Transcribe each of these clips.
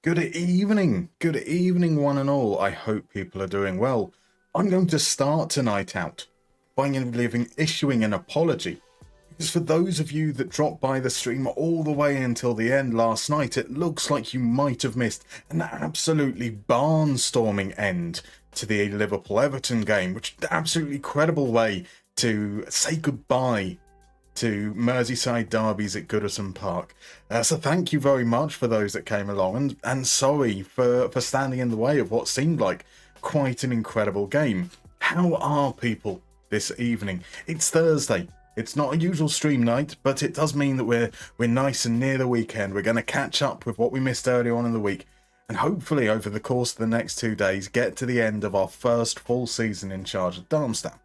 Good evening, one and all. I hope people are doing well. I'm going to start tonight out by issuing an apology. Because for those of you that dropped by the stream all the way until the end last night, it looks like you might have missed an absolutely barnstorming end to the Liverpool-Everton game, which is an absolutely credible way to say goodbye to Merseyside derbies at Goodison Park. So thank you very much for those that came along, and sorry for standing in the way of what seemed like quite an incredible game. How are people this evening? It's Thursday. It's not a usual stream night, but it does mean that we're nice and near the weekend. We're going to catch up with what we missed earlier on in the week, and hopefully over the course of the next 2 days get to the end of our first full season in charge of Darmstadt.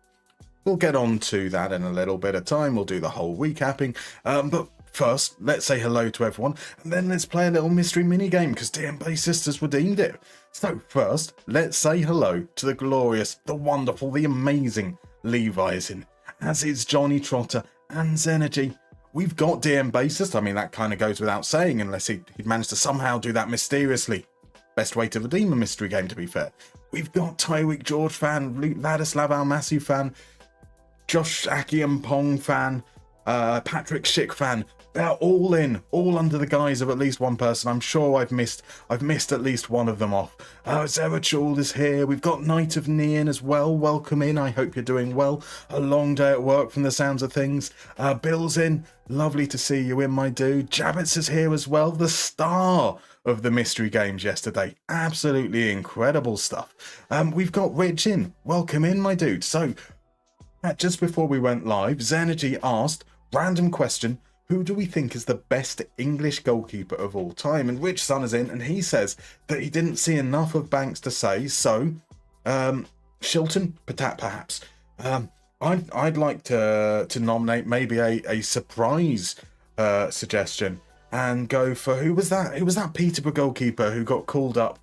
We'll get on to that in a little bit of time. We'll do the whole recapping. But first, let's say hello to everyone, and then let's play a little mystery mini game because DMB Sisters redeemed it. So first, let's say hello to the glorious, the wonderful, the amazing Levi's, as is Johnny Trotter and Zenergy. We've got DM Bassist. I mean, that kind of goes without saying, unless he'd managed to somehow do that mysteriously. Best way to redeem a mystery game, to be fair. We've got Tyreek George fan, Ladislav Almasi fan, Josh Akiam Pong fan, Patrick Schick fan. They're all in, all under the guise of at least one person. I'm sure I've missed at least one of them off. Zerachul is here. We've got Knight of Neon as well. Welcome in. I hope you're doing well. A long day at work from the sounds of things. Bill's in. Lovely to see you in, my dude. Jabbits is here as well. The star of the mystery games yesterday. Absolutely incredible stuff. We've got Rich in. Welcome in, my dude. So, just before we went live, Zenergy asked, random question, who do we think is the best English goalkeeper of all time? And Rich Sun is in, and he says that he didn't see enough of Banks to say, so, Shilton, perhaps. I'd like to nominate maybe a surprise suggestion and go for, who was that? Who was that Peterborough goalkeeper who got called up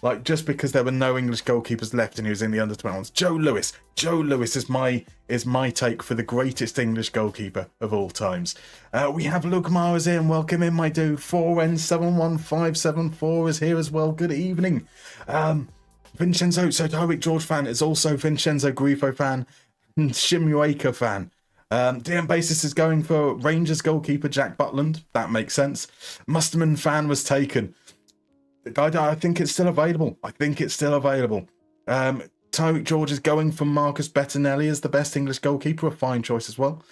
like just because there were no English goalkeepers left and he was in the under-21s? Joe Lewis. Joe Lewis is my take for the greatest English goalkeeper of all times. We have Luke Mars in. Welcome in, my dude. 4N71574 is here as well. Good evening. Vincenzo, so Tyreek George fan is also Vincenzo Grifo fan and Shimuaka fan. DM Basis is going for Rangers goalkeeper Jack Butland. That makes sense. Musterman fan was taken. I think it's still available. Tyreek George is going for Marcus Bettinelli as the best English goalkeeper. A fine choice as well.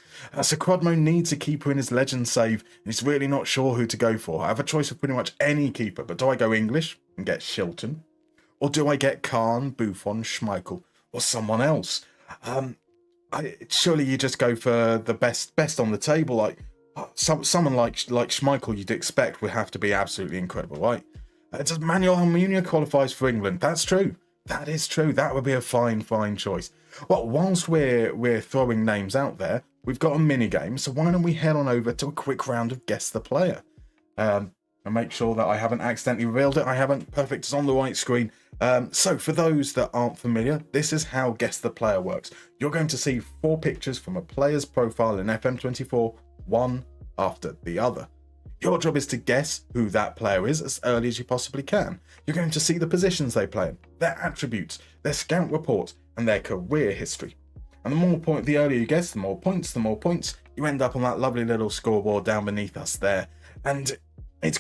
So Crodmo needs a keeper in his legend save, and he's really not sure who to go for. I have a choice of pretty much any keeper, but do I go English and get Shilton? Or do I get Khan, Buffon, Schmeichel, or someone else? Surely you just go for the best on the table. Like someone like Schmeichel, you'd expect would have to be absolutely incredible, right? Does Manuel Almunia qualifies for England? That's true. That is true. That would be a fine choice. Well, whilst we're throwing names out there, we've got a mini game. So why don't we head on over to a quick round of Guess the Player? And make sure that I haven't accidentally revealed it. I haven't. Perfect. It's on the right screen. So for those that aren't familiar, this is how Guess the Player works. You're going to see 4 pictures from a player's profile in FM24, one after the other. Your job is to guess who that player is as early as you possibly can. You're going to see the positions they play in, their attributes, their scout report, and their career history. And the earlier you guess, the more points, you end up on that lovely little scoreboard down beneath us there. And it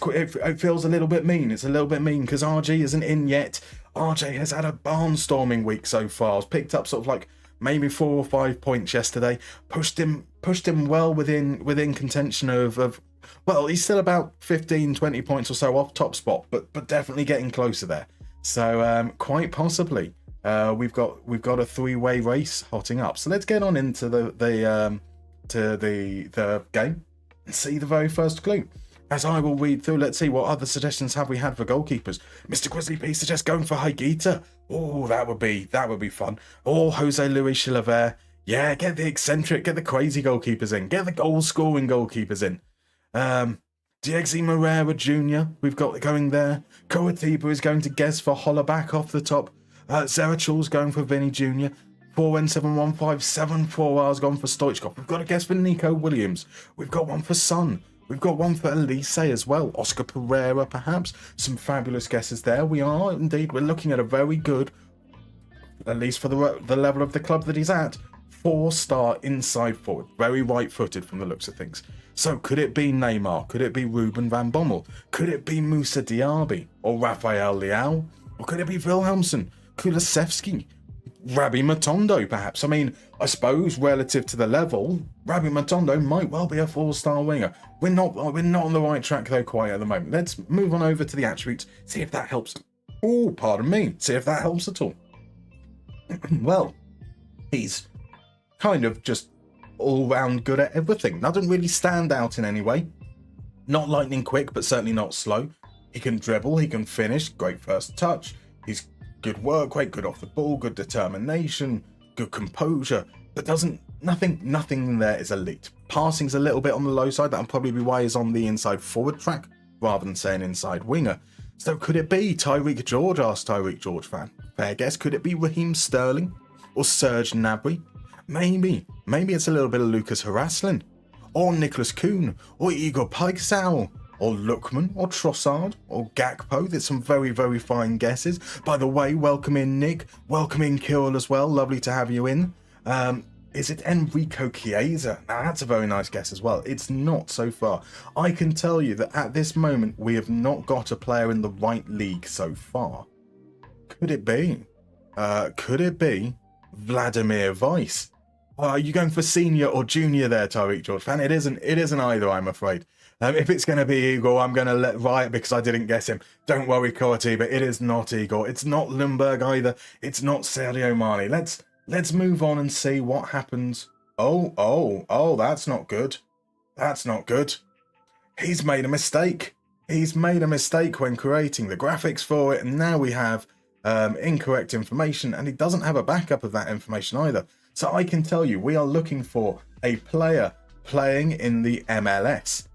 feels a little bit mean. It's a little bit mean because RG isn't in yet. RJ has had a barnstorming week so far. Has picked up sort of like maybe 4 or 5 points yesterday. Pushed him well within contention of well, he's still about 15, 20 points or so off top spot, but definitely getting closer there. So quite possibly we've got a 3-way race hotting up. So let's get on into the game and see the very first clue. As I will read through, let's see what other suggestions have we had for goalkeepers. Mr. Grizzly P suggests going for Higuita. Oh, that would be fun. Or Jose Luis Chilavert. Yeah, get the eccentric, get the crazy goalkeepers in, get the goal-scoring goalkeepers in. Diegzi Moreira Jr. we've got going there. Koatiba is going to guess for Hollaback off the top. Zerachul's going for Vinny Jr. 4N71574 hours gone for Stoichkov. We've got a guess for Nico Williams. We've got one for Son. We've got one for Elise as well. Oscar Pereira, perhaps. Some fabulous guesses there. We are, indeed. We're looking at a very good, at least for the level of the club that he's at, 4-star inside forward. Very right-footed from the looks of things. So could it be Neymar? Could it be Ruben van Bommel? Could it be Moussa Diaby? Or Rafael Leao? Or could it be Wilhelmsen? Kulusevski? Rabbi Matondo, perhaps. I mean, I suppose relative to the level, Rabbi Matondo might well be a 4-star winger. We're not on the right track though quite at the moment. Let's move on over to the attributes, see if that helps. Oh, pardon me. See if that helps at all. Well, he's kind of just all-round good at everything. Doesn't really stand out in any way. Not lightning quick, but certainly not slow. He can dribble, he can finish, great first touch. He's good work rate, good off the ball, good determination, good composure, but nothing there is elite. Passing's a little bit on the low side. That'll probably be why he's on the inside forward track rather than saying inside winger. So could it be Tyreek George? Asked Tyreek George fan. Fair guess. Could it be Raheem Sterling or Serge Gnabry? Maybe it's a little bit of Lucas Haraslin or Nicholas Kuhn or Igor Paixão or Lookman or Trossard or Gakpo. There's some very, very fine guesses. By the way, welcome in Nick, welcome in Kirill as well. Lovely to have you in. Is it Enrico Chiesa? Now that's a very nice guess as well. It's not so far. I can tell you that at this moment we have not got a player in the right league so far. Could it be? Vladimir Weiss? Are you going for senior or junior there, Tyreek George fan? It isn't either, I'm afraid. If it's going to be Igor, I'm going to let riot because I didn't guess him. Don't worry, Corti, but it is not Igor. It's not Lundberg either. It's not Sadio Mane. Let's move on and see what happens. Oh, that's not good. That's not good. He's made a mistake. He's made a mistake when creating the graphics for it, and now we have incorrect information, and he doesn't have a backup of that information either. So I can tell you, we are looking for a player playing in the MLS.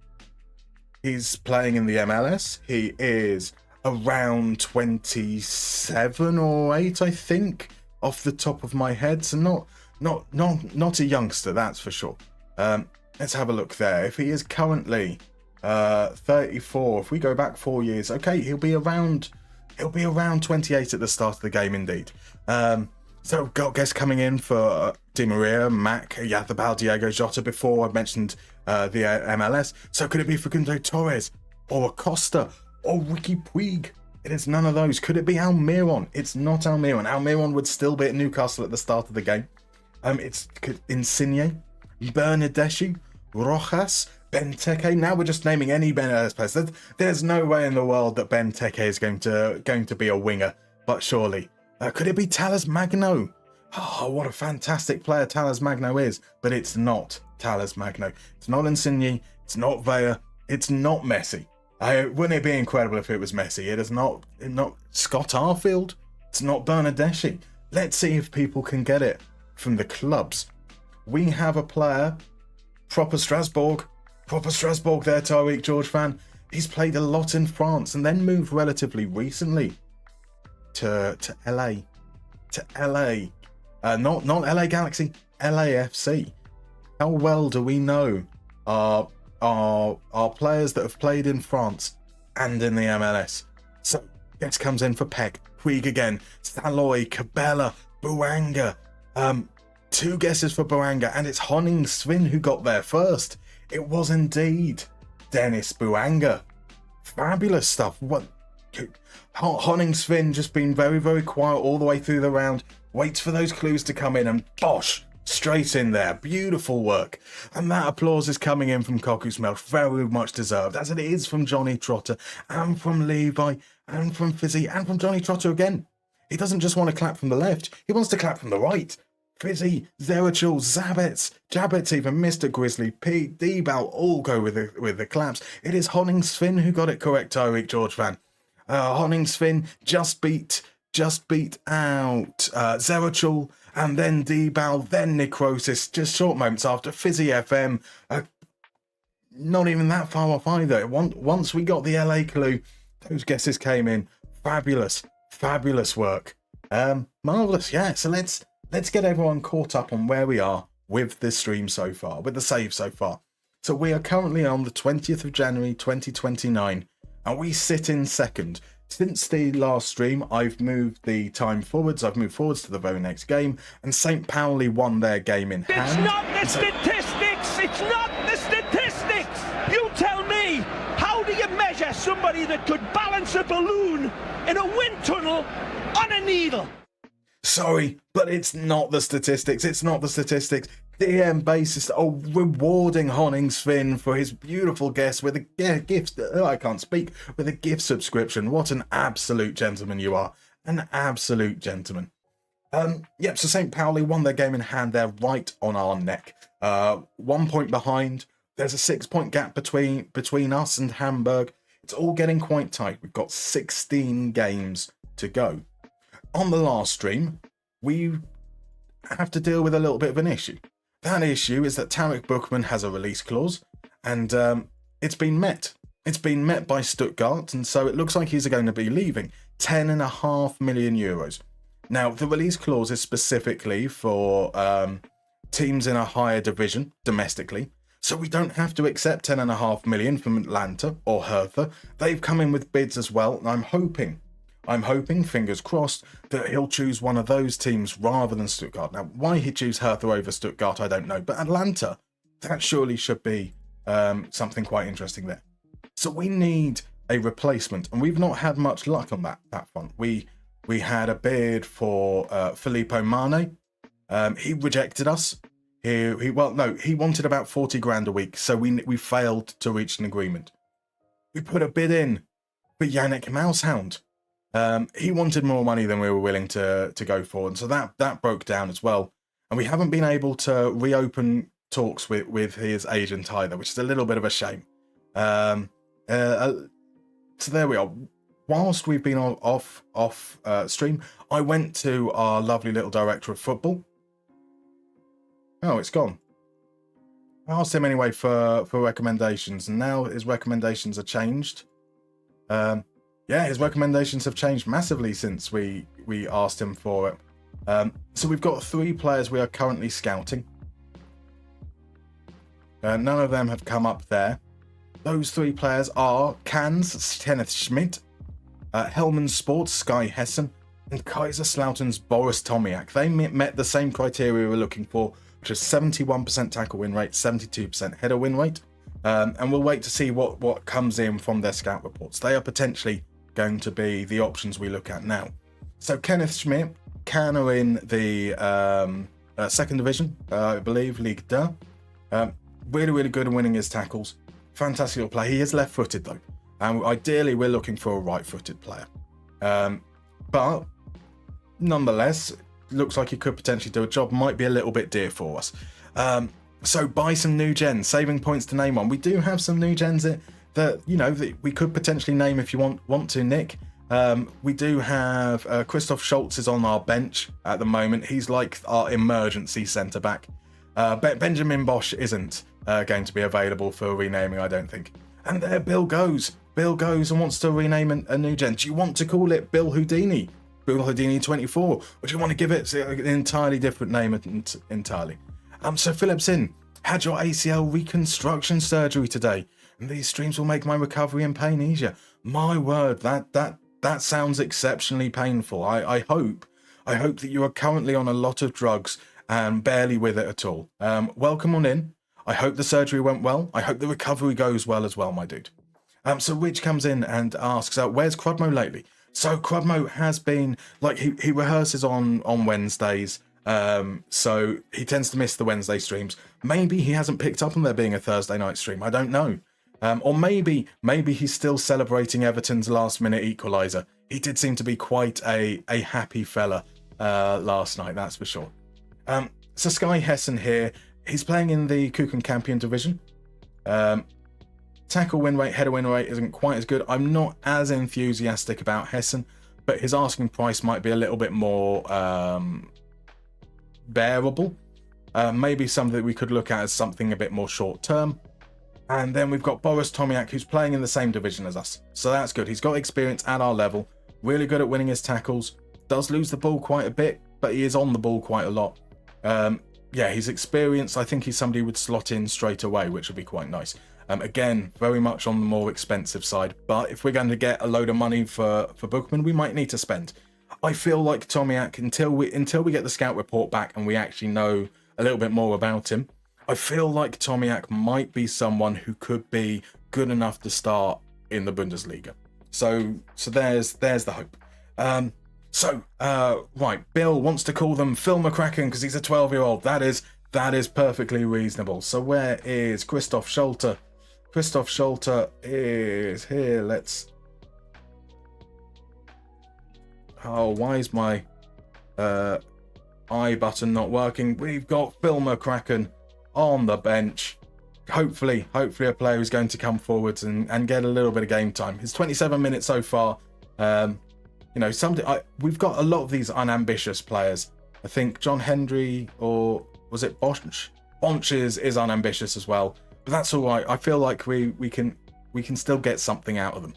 He's playing in the MLS. He is around 27 or 8, I think, off the top of my head. So not a youngster, that's for sure. Let's have a look there. If he is currently 34, if we go back 4 years, okay, he'll be around 28 at the start of the game, indeed. So got guests coming in for Di Maria, Mac, Yathabal, Diego Jota. Before I mentioned the MLS. So could it be Facundo Torres or Acosta or Ricky Puig? It is none of those. Could it be Almiron? It's not Almiron. Almiron would still be at Newcastle at the start of the game. It's Insigne, Bernadeschi, Rojas, Benteke. Now we're just naming any Benitez players. There's no way in the world that Benteke is going to be a winger, but surely. Could it be Talas Magno? Oh, what a fantastic player Talas Magno is, but it's not Talas Magno. It's not Insigne, it's not Vea, it's not Messi. Wouldn't it be incredible if it was Messi? It is not Scott Arfield, it's not Bernadeschi. Let's see if people can get it from the clubs. We have a player, proper Strasbourg there, Tyreek George fan. He's played a lot in France and then moved relatively recently to LA. Not LA Galaxy, LAFC. How well do we know our players that have played in France and in the MLS? So, guess comes in for Peck, Puig again, Saloy, Cabela, Buanga. 2 guesses for Buanga, and it's Honning Svin who got there first. It was indeed Dennis Buanga. Fabulous stuff. What? Honning Svin just been very, very quiet all the way through the round. Waits for those clues to come in and bosh, straight in there. Beautiful work. And that applause is coming in from Kokus Melch. Very much deserved, as it is from Johnny Trotter and from Levi and from Fizzy and from Johnny Trotter again. He doesn't just want to clap from the left. He wants to clap from the right. Fizzy, Zerachel, Jabets even, Mr. Grizzly, Pete, D-Bal all go with the claps. It is Honning Svin who got it correct, Tyreek George fan. Honning Svin just beat out Zerachel, and then D-Bal, then Necrosis, just short moments after. Fizzy FM, not even that far off either. Once we got the LA clue, those guesses came in. Fabulous work. Marvellous, yeah. So let's get everyone caught up on where we are with this stream so far, with the save so far. So we are currently on the 20th of January 2029, and we sit in second. Since the last stream, I've moved the time forwards. I've moved forwards to the very next game, and St. Pauli won their game in hand. It's not the statistics! It's not the statistics! You tell me! How do you measure somebody that could balance a balloon in a wind tunnel on a needle? Sorry, but it's not the statistics. It's not the statistics. DM bassist rewarding Honningsfinn for his beautiful guest with a gift. I can't speak. With a gift subscription. What an absolute gentleman you are. An absolute gentleman. Yep, so St. Pauli won their game in hand. They're right on our neck. 1 point behind. There's a 6-point gap between us and Hamburg. It's all getting quite tight. We've got 16 games to go. On the last stream, we have to deal with a little bit of an issue. That issue is that Tarek Bookman has a release clause, and it's been met. It's been met by Stuttgart, and so it looks like he's going to be leaving. 10.5 million euros. Now, the release clause is specifically for teams in a higher division domestically, so we don't have to accept 10.5 million from Atlanta or Hertha. They've come in with bids as well, and I'm hoping, fingers crossed, that he'll choose one of those teams rather than Stuttgart. Now, why he'd choose Hertha over Stuttgart, I don't know. But Atlanta, that surely should be something quite interesting there. So we need a replacement, and we've not had much luck on that front. We had a bid for Filippo Mane. He rejected us. He wanted about 40 grand a week, so we failed to reach an agreement. We put a bid in for Yannick Moushound. He wanted more money than we were willing to go for, and so that broke down as well. And we haven't been able to reopen talks with his agent either, which is a little bit of a shame. So there we are. Whilst we've been off stream, I went to our lovely little director of football. Oh, it's gone. I asked him anyway for recommendations, and now his recommendations are changed. Yeah, his recommendations have changed massively since we asked him for it. So we've got 3 players we are currently scouting. None of them have come up there. Those 3 players are Cannes' Kenneth Schmidt, Hellman Sports' Sky Hessen, and Kaiserslaughter's Boris Tomiak. They met the same criteria we were looking for, which is 71% tackle win rate, 72% header win rate. And we'll wait to see what comes in from their scout reports. They are potentially going to be the options we look at now. So Kenneth Schmidt, Cannes are in the second division, I believe, Ligue 2. Really, really good at winning his tackles. Fantastic little player. He is left-footed though, and ideally we're looking for a right-footed player. But nonetheless, looks like he could potentially do a job. Might be a little bit dear for us. So buy some new gens, saving points to name one. We do have some new gens that that we could potentially name if you want to, Nick. We do have Christoph Schultz is on our bench at the moment. He's like our emergency centre back. Benjamin Bosch isn't going to be available for renaming, I don't think. And there Bill goes. Bill goes and wants to rename a new gen. Do you want to call it Bill Houdini? Bill Houdini 24? Or do you want to give it an entirely different name entirely? So Philipson, had your ACL reconstruction surgery today, and these streams will make my recovery and pain easier. My word, that sounds exceptionally painful. I hope that you are currently on a lot of drugs and barely with it at all. Welcome on in. I hope the surgery went well. I hope the recovery goes well as well, my dude. So Rich comes in and asks, where's Crudmo lately? So Crudmo has been, like, he rehearses on Wednesdays. So he tends to miss the Wednesday streams. Maybe he hasn't picked up on there being a Thursday night stream. I don't know. Or maybe he's still celebrating Everton's last minute equaliser. He did seem to be quite a happy fella last night, that's for sure. So Sky Hessen here, he's playing in the Kuchen-Campion division. Tackle win rate, header win rate isn't quite as good. I'm not as enthusiastic about Hessen, but his asking price might be a little bit more bearable. Maybe something that we could look at as something a bit more short term. And then we've got Boris Tomiak, who's playing in the same division as us. So that's good. He's got experience at our level. Really good at winning his tackles. Does lose the ball quite a bit, but he is on the ball quite a lot. yeah, he's experienced. I think he's somebody who would slot in straight away, which would be quite nice. Again, very much on the more expensive side, but if we're going to get a load of money for Bookman, we might need to spend. I feel like Tomiak, until we get the scout report back and we actually know a little bit more about him, I feel like Tomiak might be someone who could be good enough to start in the Bundesliga. So there's the hope. Right, Bill wants to call them Phil McCracken because he's a 12-year-old. That is perfectly reasonable. So where is Christoph Schulte? Christoph Schulte is here. Why is my I button not working? We've got Phil McCracken on the bench. Hopefully a player who's going to come forwards and get a little bit of game time. It's 27 minutes so far. We've got a lot of these unambitious players. I think John Hendry, or was it Bonch? Bonch is unambitious as well, but that's all right. I feel like we can still get something out of them.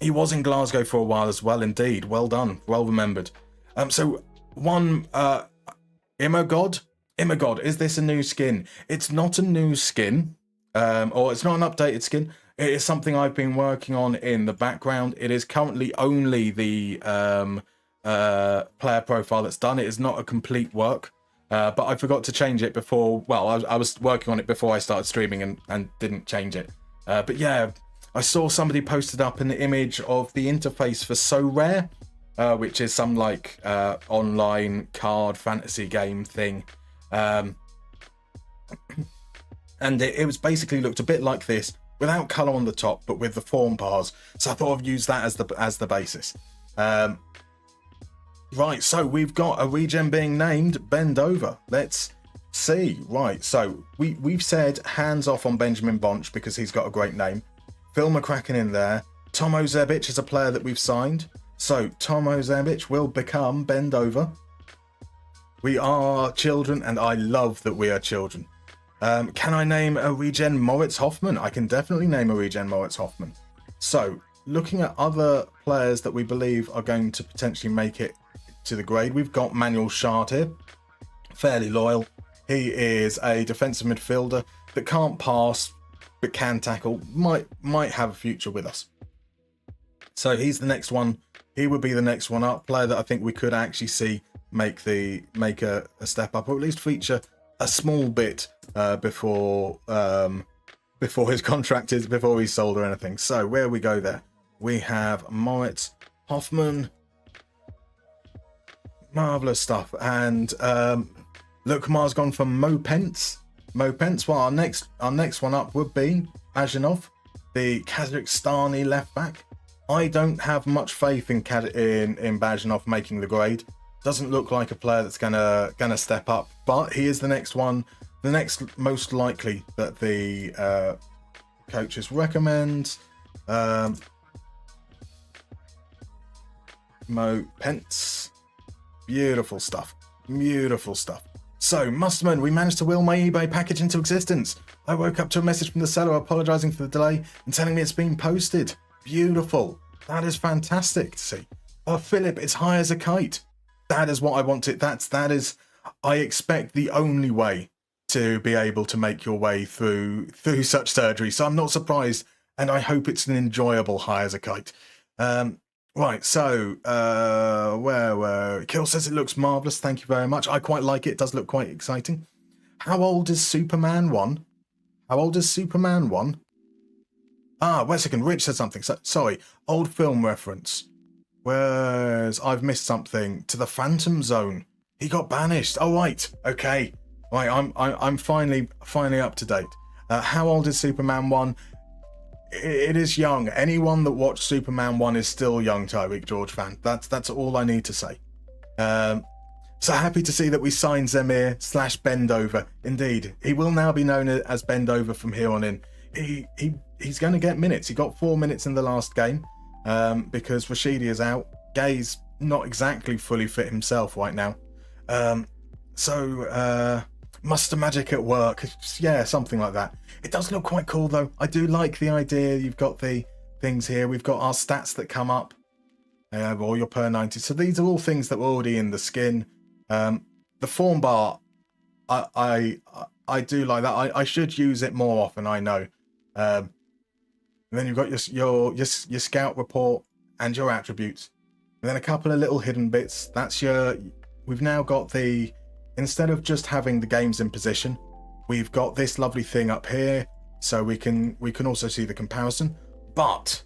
He was in Glasgow for a while as well, indeed. Well done, well remembered. Immergod, is this a new skin? It's not a new skin, or it's not an updated skin. It is something I've been working on in the background. It is currently only the player profile that's done. It is not a complete work, but I forgot to change it before. Well, I was working on it before I started streaming and didn't change it. But yeah, I saw somebody posted up an image of the interface for So Rare, which is some like online card fantasy game thing. And it was basically looked a bit like this, without colour on the top, but with the form bars. So I thought I'd use that as the basis. Right, so we've got a regen being named Bend Over. Let's see. Right, so we've said hands off on Benjamin Bonch because he's got a great name. Phil McCracken in there. Tomo Zebic is a player that we've signed. So Tomo Zebic will become Bend Over. We are children, and I love that we are children. Can I name a regen Moritz Hoffman? I can definitely name a regen Moritz Hoffman. So, looking at other players that we believe are going to potentially make it to the grade, we've got Manuel Schad here. Fairly loyal. He is a defensive midfielder that can't pass, but can tackle. Might have a future with us. So he's the next one. He would be the next one up. Player that I think we could actually see make a step up, or at least feature a small bit before his contract is, before he's sold or anything. So where we go there, we have Moritz Hoffman. Marvelous stuff. And look, Kumar's gone for Mo Pence. Well, our next one up would be Bajanov, the Kazakhstani left back. I don't have much faith in Bajanov making the grade. Doesn't look like a player that's gonna step up, but he is the next one, the next most likely that the coaches recommend. Mo Pence, beautiful stuff. So, Musterman, we managed to will my eBay package into existence. I woke up to a message from the seller apologising for the delay and telling me it's been posted. Beautiful. That is fantastic to see. Oh, Philip, it's high as a kite. That is what I wanted. That is, I expect, the only way to be able to make your way through such surgery. So I'm not surprised, and I hope it's an enjoyable high as a kite. Right, so where Kill says it looks marvellous. Thank you very much. I quite like it. It does look quite exciting. How old is Superman 1? Wait a second. Rich said something. Sorry, old film reference. Where's I've missed something to the Phantom Zone. He got banished. Oh right, okay. Right, I'm finally up to date. How old is Superman 1? It is young. Anyone that watched Superman 1 is still young, Tyreek George fan. That's all I need to say. So happy to see that we signed Zemir / Bendover. Indeed, he will now be known as Bendover from here on in. He's going to get minutes. He got 4 minutes in the last game. Because Rashidi is out. Gay's not exactly fully fit himself right now. Muster Magic at work. Yeah, something like that. It does look quite cool though. I do like the idea. You've got the things here. We've got our stats that come up. Or your per 90. So these are all things that were already in the skin. The form bar, I do like that. I should use it more often, I know. And then you've got your scout report and your attributes. And then a couple of little hidden bits. That's we've now got instead of just having the games in position, we've got this lovely thing up here, so we can also see the comparison. But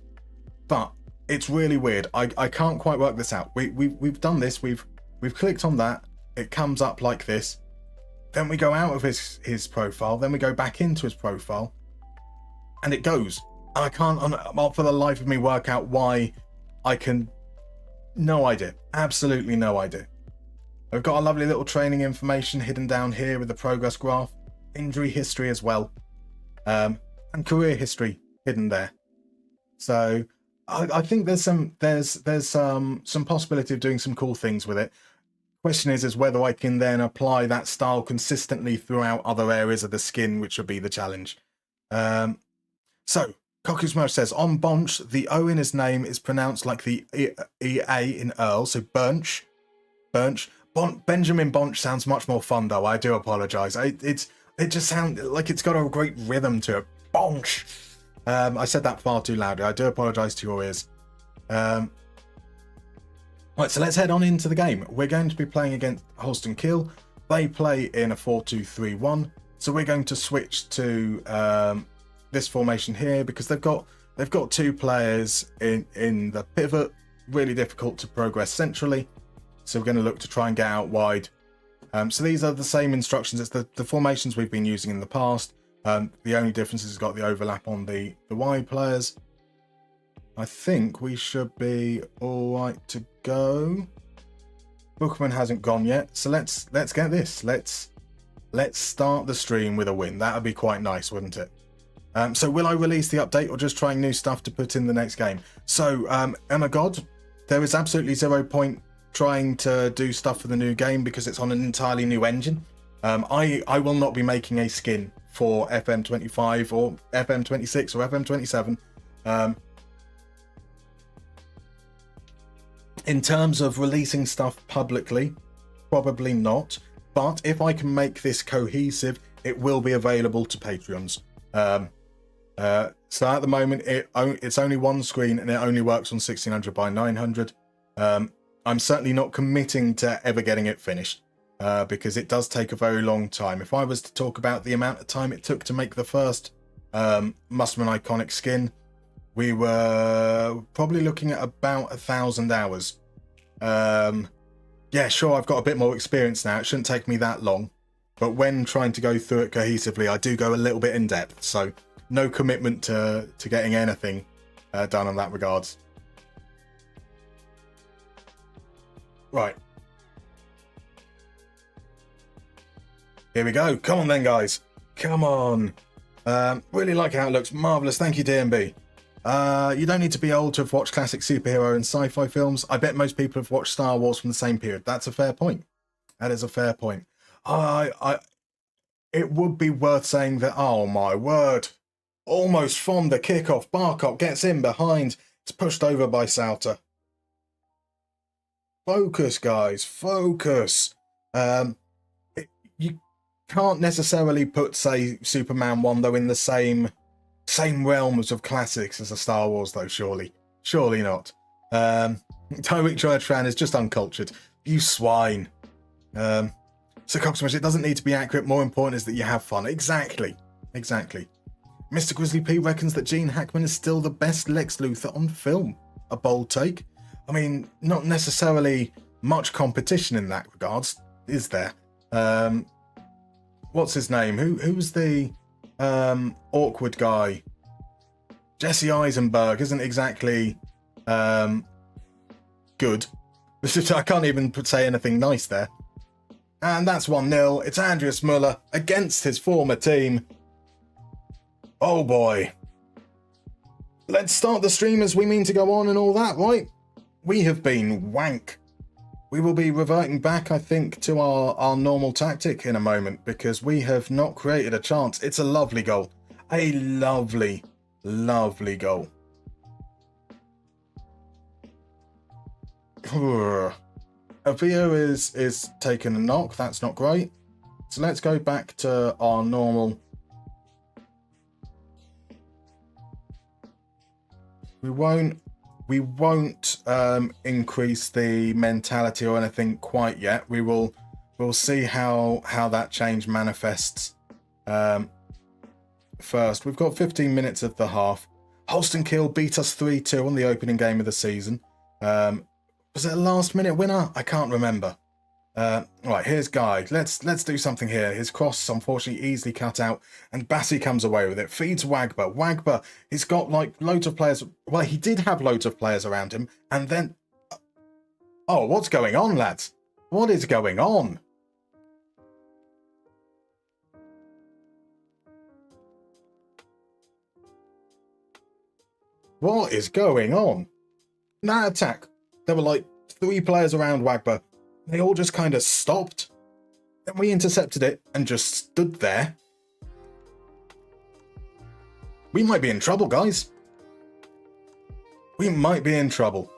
it's really weird. I can't quite work this out. We've done this. We've clicked on that. It comes up like this. Then we go out of his profile. Then we go back into his profile, and it goes. And I can't, for the life of me, work out why. I can. No idea. Absolutely no idea. I've got a lovely little training information hidden down here with the progress graph, injury history as well, and career history hidden there. So I think there's some possibility of doing some cool things with it. Question is whether I can then apply that style consistently throughout other areas of the skin, which would be the challenge. So Cockusmerch says, on Bonch, the O in his name is pronounced like the EA in Earl, so Bunch. Benjamin Bonch sounds much more fun, though. I do apologise. It just sounds like it's got a great rhythm to it. Bonch. I said that far too loudly. I do apologise to your ears. Right, so let's head on into the game. We're going to be playing against Holston Kiel. They play in a 4-2-3-1. So we're going to switch to this formation here because they've got two players in the pivot. Really difficult to progress centrally. So we're going to look to try and get out wide. So these are the same instructions. It's the formations we've been using in the past. The only difference is it's got the overlap on the wide players. I think we should be all right to go. Bookman hasn't gone yet, so let's get this. Let's start the stream with a win. That would be quite nice, wouldn't it? So will I release the update or just trying new stuff to put in the next game? So Emma God, there is absolutely 0 point trying to do stuff for the new game because it's on an entirely new engine. I will not be making a skin for FM25 or FM26 or FM27. In terms of releasing stuff publicly, probably not. But if I can make this cohesive, it will be available to Patreons. So at the moment, it's only one screen and it only works on 1600 by 900. I'm certainly not committing to ever getting it finished because it does take a very long time. If I was to talk about the amount of time it took to make the first Mustermann Iconic skin, we were probably looking at about 1,000 hours. Yeah, sure, I've got a bit more experience now. It shouldn't take me that long. But when trying to go through it cohesively, I do go a little bit in depth. So no commitment to getting anything done in that regards. Right. Here we go. Come on then, guys. Come on. Really like how it looks. Marvellous. Thank you, DMB. You don't need to be old to have watched classic superhero and sci-fi films. I bet most people have watched Star Wars from the same period. That's a fair point. That is a fair point. It would be worth saying that, oh my word, almost from the kickoff, Barkop gets in behind. It's pushed over by Sauter. Focus, guys, focus. You can't necessarily put, say, Superman 1, though, in the same realms of classics as a Star Wars, though, surely. Surely not. Tyreek George is just uncultured. You swine. So Coxsmash, it doesn't need to be accurate. More important is that you have fun. Exactly. Exactly. Mr. Grizzly P reckons that Gene Hackman is still the best Lex Luthor on film. A bold take. I mean, not necessarily much competition in that regards, is there? What's his name? Who's the awkward guy? Jesse Eisenberg isn't exactly good. I can't even say anything nice there. And that's 1-0. It's Andreas Muller against his former team. Oh boy. Let's start the stream as we mean to go on and all that, right? We have been wank. We will be reverting back, I think, to our normal tactic in a moment because we have not created a chance. It's a lovely goal. A lovely, lovely goal. Avio is taking a knock. That's not great. So let's go back to our normal. We won't increase the mentality or anything quite yet. We'll see how that change manifests first. We've got 15 minutes of the half. Holston Kiel beat us 3-2 on the opening game of the season. Was it a last minute winner? I can't remember. Right, here's Guy. Let's do something here. His cross, unfortunately, easily cut out, and Bassi comes away with it. Feeds Wagba. Wagba, he's got like loads of players. Well, he did have loads of players around him, and then... Oh, what's going on, lads? What is going on? What is going on? That attack, there were like 3 players around Wagba. They all just kind of stopped. Then we intercepted it and just stood there. We might be in trouble, guys. We might be in trouble.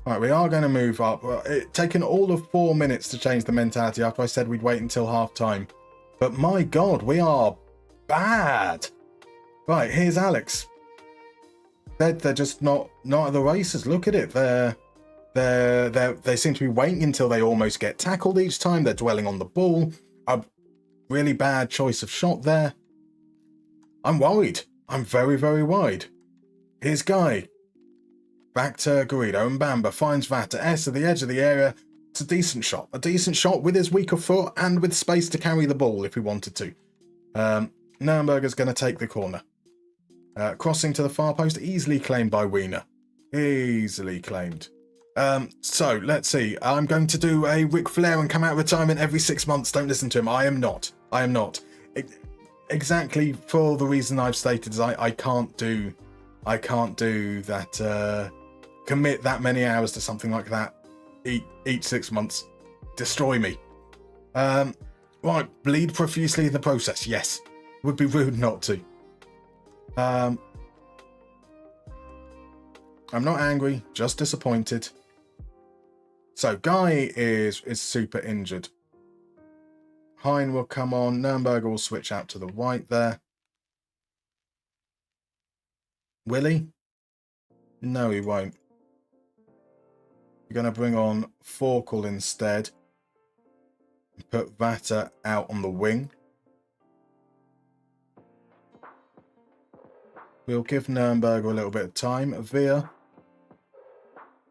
Right, we are going to move up. It's taken all of 4 minutes to change the mentality after I said we'd wait until half time. But my God, we are bad. Right, here's Alex. They're just not at the races. Look at it. They seem to be waiting until they almost get tackled each time. They're dwelling on the ball. A really bad choice of shot there. I'm worried. I'm very, very worried. Here's Guy. Back to Garrido and Bamba. Finds Vata. S at the edge of the area. It's a decent shot. A decent shot with his weaker foot and with space to carry the ball if he wanted to. Nürnberger's going to take the corner. Crossing to the far post. Easily claimed by Wiener. Easily claimed. So, let's see. I'm going to do a Ric Flair and come out of retirement every 6 months. Don't listen to him. I am not. Exactly for the reason I've stated is I can't do that, commit that many hours to something like that each 6 months. Destroy me. Right, bleed profusely in the process. Yes. Would be rude not to. I'm not angry, just disappointed. So Guy is super injured. Hein will come on. Nürnberger will switch out to the right there. Will he? No, he won't. You're going to bring on Forkel instead. And put Vata out on the wing. We'll give Nürnberger a little bit of time. Via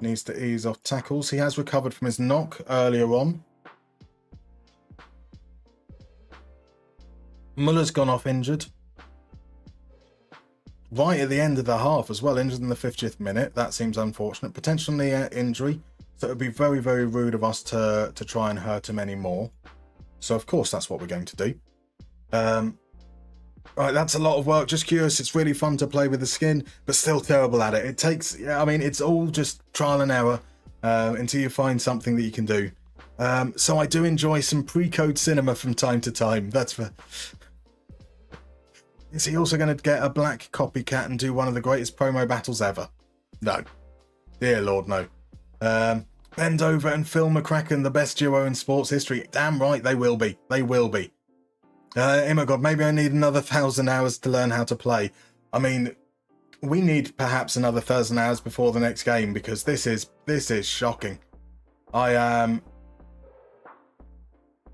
needs to ease off tackles. He has recovered from his knock earlier on. Muller's gone off injured. Right at the end of the half as well, injured in the 50th minute. That seems unfortunate. Potential knee injury. So it would be very, very rude of us to try and hurt him anymore. So of course that's what we're going to do. Right, that's a lot of work. Just curious. It's really fun to play with the skin, but still terrible at it. It takes, I mean, it's all just trial and error until you find something that you can do. So I do enjoy some pre-code cinema from time to time. That's for... Is he also going to get a black copycat and do one of the greatest promo battles ever? No. Dear Lord, no. Bend over and Phil McCracken, the best duo in sports history. Damn right, they will be. They will be. Oh my God, maybe I need another 1,000 hours to learn how to play. I mean, we need perhaps another 1,000 hours before the next game because this is shocking. I am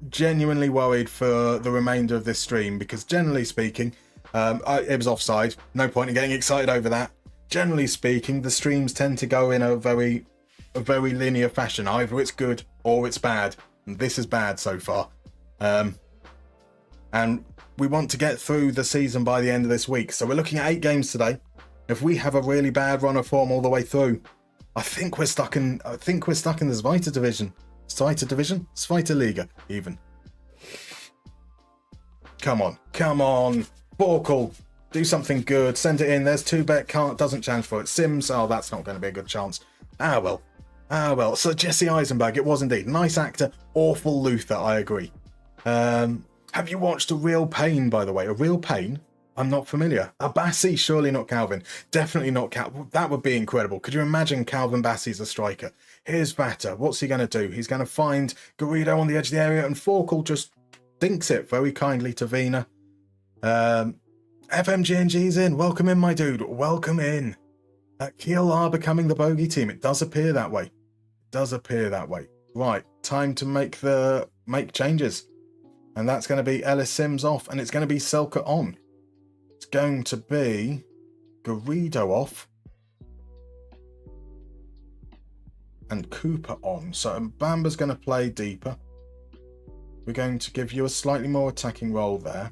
genuinely worried for the remainder of this stream because generally speaking, it was offside. No point in getting excited over that. Generally speaking, the streams tend to go in a very linear fashion. Either it's good or it's bad. And this is bad so far. And we want to get through the season by the end of this week. So we're looking at 8 games today. If we have a really bad run of form all the way through, I think we're stuck in the Zweite Division. Zweite Liga, even. Come on. Borkel, do something good. Send it in. There's 2bet, doesn't challenge for it. Sims, oh, that's not going to be a good chance. Ah, well. So Jesse Eisenberg, it was indeed. Nice actor, awful Luther, I agree. Have you watched A Real Pain, by the way? A Real Pain? I'm not familiar. Abassi, surely not Calvin. Definitely not Calvin. That would be incredible. Could you imagine Calvin Bassey's a striker? Here's Vata. What's he going to do? He's going to find Garrido on the edge of the area, and Forkel just dinks it very kindly to Vina. FMGNG's in. Welcome in, my dude. Welcome in. Kiel are becoming the bogey team. It does appear that way. It does appear that way. Right, time to make changes. And that's going to be Ellis Sims off, and it's going to be Selke on. It's going to be Garrido off and Cooper on. So Bamba's going to play deeper. We're going to give you a slightly more attacking role there.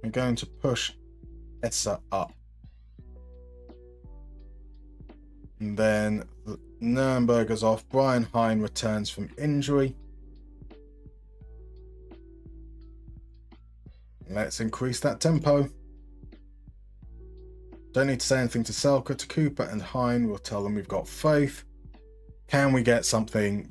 We're going to push Essa up. And then Nürnberger's off. Brian Hine returns from injury. Let's increase that tempo. Don't need to say anything to Selke, to Cooper and Hine. We'll tell them we've got faith. Can we get something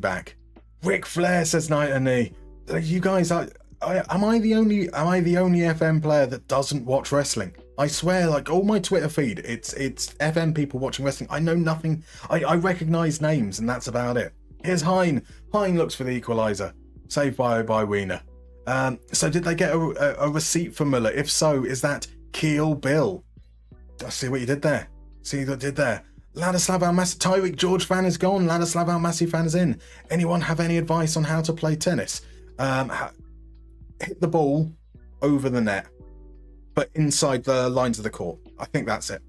back? Ric Flair, says Night and Knee. You guys, am I the only FM player that doesn't watch wrestling? I swear, like, all my Twitter feed, it's FM people watching wrestling. I know nothing. I recognise names, and that's about it. Here's Hine. Hine looks for the equaliser. Saved by Wiener. So did they get a receipt for Muller? If so, is that Kiel Bill? I see what you did there. See what you did there. Ladislav Almasi, Tyreek George fan is gone. Ladislav Almasi fan is in. Anyone have any advice on how to play tennis? Hit the ball over the net, but inside the lines of the court. I think that's it.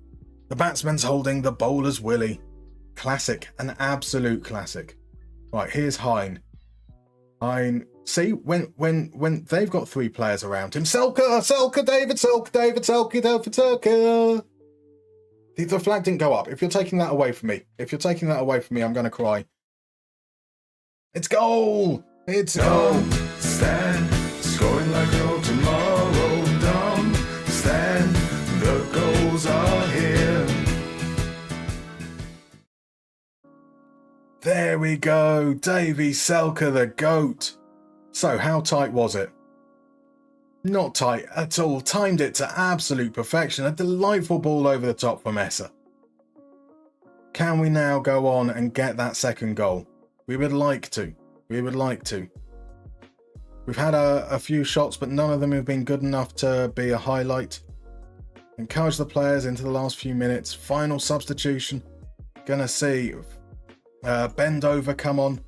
The batsman's holding, the bowler's willy. Classic, an absolute classic. Right, here's Hine. Hine, see, when they've got three players around him. Selke, David. The flag didn't go up. If you're taking that away from me, I'm going to cry. It's goal! It's goal! Stand, scoring like no tomorrow. Don't stand, the goals are here. There we go, Davy Selke, the GOAT. So, how tight was it? Not tight at all. Timed it to absolute perfection. A delightful ball over the top from Essa. Can we now go on and get that second goal? We would like to. We've had a few shots, but none of them have been good enough to be a highlight. Encourage the players into the last few minutes. Final substitution. Gonna see bend over, come on.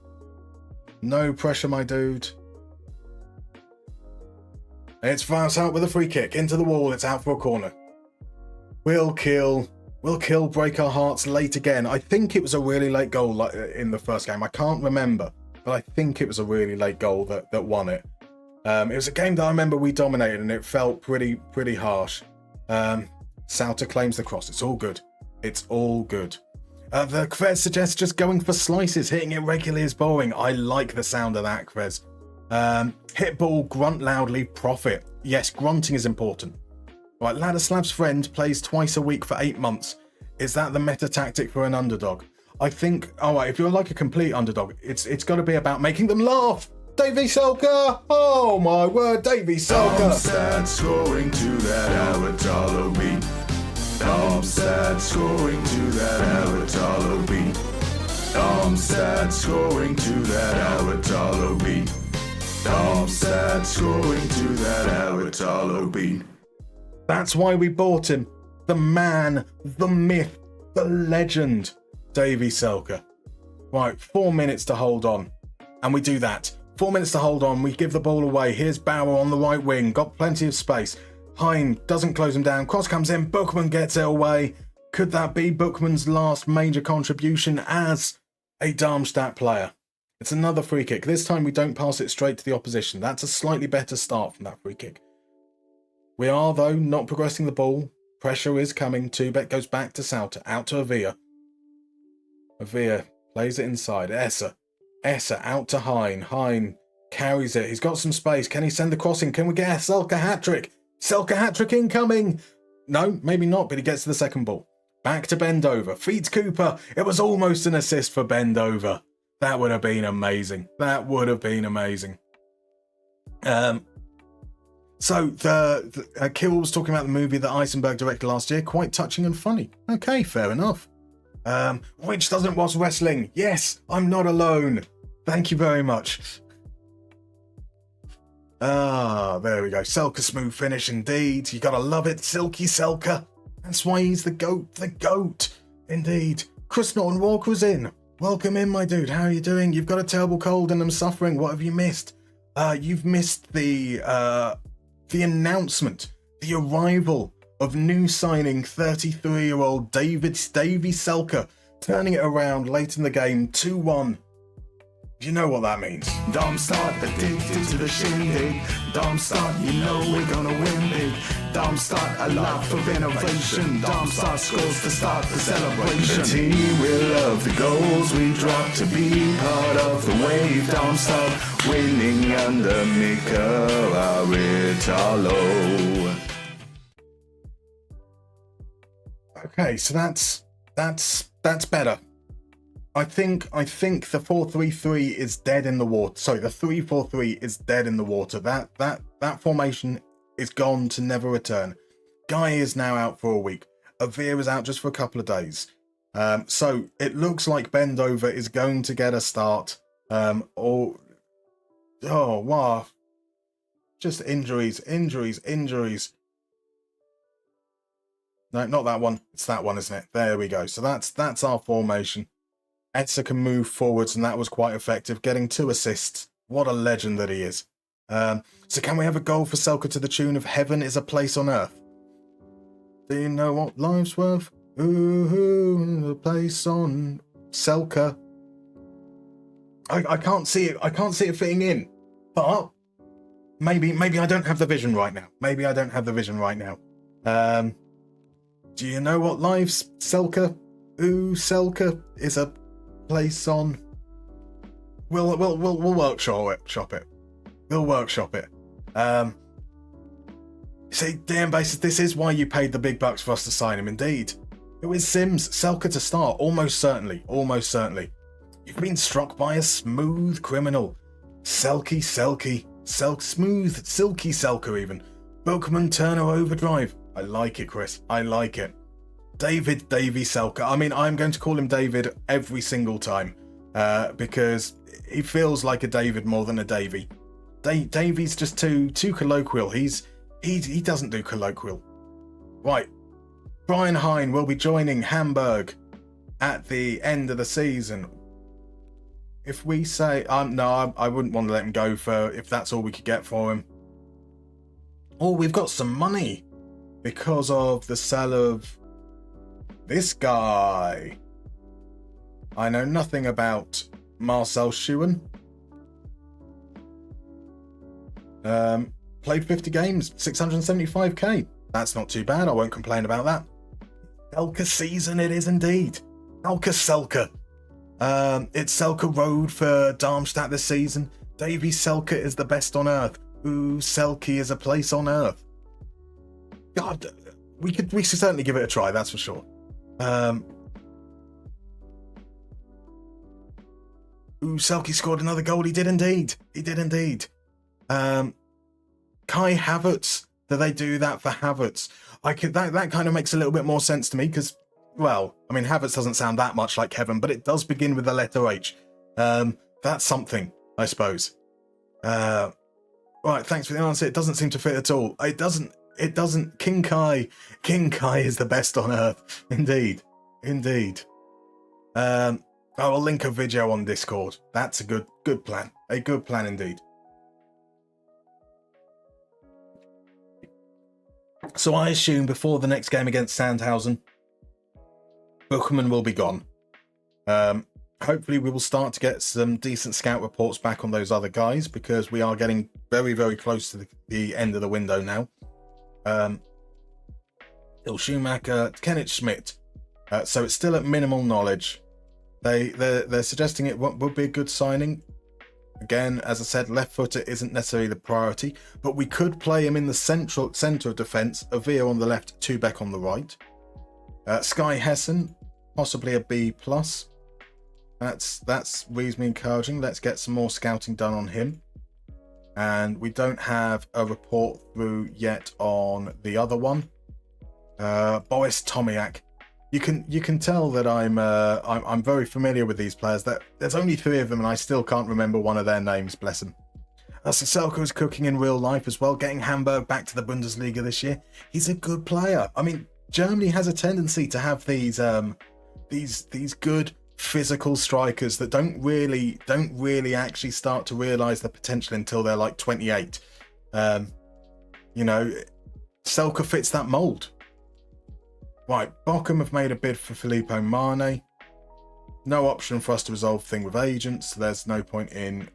No pressure, my dude. It's Faust out with a free kick into the wall. It's out for a corner. We'll kill, break our hearts late again. I think it was a really late goal in the first game. I can't remember, but I think it was a really late goal that won it. It was a game that I remember we dominated, and it felt pretty harsh. Sauter claims the cross. It's all good. The Kvez suggests just going for slices. Hitting it regularly is boring. I like the sound of that, Kvez. Hit ball, grunt loudly, profit. Yes, grunting is important. Right, Ladislav's friend plays twice a week for 8 months. Is that the meta tactic for an underdog? I think, alright, if you're like a complete underdog, it's got to be about making them laugh. Davy Selke! Oh my word, Davy Selke! Darmstadt scoring to that Aratalo beat. Darmstadt scoring to that Aratalo beat. Darmstadt scoring to that Aratalo beat. Darmstadt scoring to that Aratalo beat. That's why we bought him. The man, the myth, the legend, Davy Selke. Right, 4 minutes to hold on. And we do that. 4 minutes to hold on. We give the ball away. Here's Bauer on the right wing. Got plenty of space. Hine doesn't close him down. Cross comes in. Bookman gets it away. Could that be Bookman's last major contribution as a Darmstadt player? It's another free kick. This time we don't pass it straight to the opposition. That's a slightly better start from that free kick. We are, though, not progressing the ball. Pressure is coming. Tubek goes back to Sauter. Out to Avia. Avia plays it inside. Essa out to Hine. Hine carries it. He's got some space. Can he send the crossing? Can we get a Selke hat-trick? Selke hat-trick incoming! No, maybe not, but he gets to the second ball. Back to Bendover. Feeds Cooper. It was almost an assist for Bendover. That would have been amazing. That would have been amazing. So Kill was talking about the movie that Eisenberg directed last year. Quite touching and funny. Okay, fair enough. Which doesn't watch wrestling? Yes, I'm not alone. Thank you very much. There we go. Selka smooth finish indeed. You gotta love it. Silky Selka. That's why he's the GOAT. The GOAT. Indeed. Chris Norton Walker's in. Welcome in, my dude. How are you doing? You've got a terrible cold and I'm suffering. What have you missed? You've missed the announcement, the arrival of new signing 33-year-old Davy Selka, turning it around late in the game, 2-1. You know what that means. Darmstadt addicted to the shindig. Darmstadt, you know we're gonna win big. Darmstadt, a life of innovation. Darmstadt scores to start the celebration. The team will love the goals we drop to be part of the wave. Darmstadt winning under Mika Aritalo. Okay, so that's better. I think the 4-3-3 is dead in the water. Sorry, the 3-4-3 is dead in the water. That formation is gone to never return. Guy is now out for a week. Avir is out just for a couple of days. So it looks like Bendover is going to get a start. Wow. Just injuries. No, not that one. It's that one, isn't it? There we go. So that's our formation. Etzer can move forwards, and that was quite effective, getting 2 assists. What a legend that he is. So can we have a goal for Selka to the tune of Heaven is a Place on Earth? Do you know what life's worth? Ooh, a place on Selka. I can't see it. I can't see it fitting in. But maybe I don't have the vision right now. Do you know what life's Selka? Ooh, Selka is a place on. We'll workshop it. We'll workshop it. See, DM Basis, this is why you paid the big bucks for us to sign him. Indeed, it was Sims. Selka to start. Almost certainly. You've been struck by a smooth criminal. Smooth, silky Selka even. Bookman Turner Overdrive. I like it, Chris. I like it. Davy Selka. I mean, I'm going to call him David every single time because he feels like a David more than a Davy. Davy's just too colloquial. He doesn't do colloquial. Right. Brian Hine will be joining Hamburg at the end of the season. If we say no, I wouldn't want to let him go for if that's all we could get for him. Oh, we've got some money because of the sale of this guy. I know nothing about Marcel Schuhen. Played 50 games, 675k. That's not too bad. I won't complain about that. Selka season it is indeed. Selka. It's Selka Road for Darmstadt this season. Davy Selka is the best on earth. Ooh, Selkie is a place on earth. God, we should certainly give it a try, that's for sure. Selkie scored another goal. He did indeed. Kai Havertz. Do they do that for Havertz? That kind of makes a little bit more sense to me because, well, I mean, Havertz doesn't sound that much like Kevin, but it does begin with the letter H. That's something, I suppose. Right, thanks for the answer. It doesn't seem to fit at all. It doesn't. King Kai is the best on earth. Indeed. I will link a video on Discord. That's a good plan. A good plan indeed. So I assume before the next game against Sandhausen, Bookman will be gone. Hopefully we will start to get some decent scout reports back on those other guys because we are getting very, very close to the end of the window now. Il Schumacher, Kenneth Schmidt. So it's still at minimal knowledge. They're suggesting it would be a good signing. Again, as I said, left footer isn't necessarily the priority, but we could play him in the centre of defence, Avir on the left, Tubek on the right. Sky Hessen, possibly a B+. That's reasonably encouraging. Let's get some more scouting done on him. And we don't have a report through yet on the other one. Boris Tomiak. You can tell that I'm very familiar with these players. That there's only 3 of them, and I still can't remember one of their names. Bless them. Siselko is cooking in real life as well, getting Hamburg back to the Bundesliga this year. He's a good player. I mean, Germany has a tendency to have these good physical strikers that don't really actually start to realise the potential until they're like 28. Selke fits that mould. Right, Bochum have made a bid for Filippo Mane. No option for us to resolve thing with agents, so there's no point in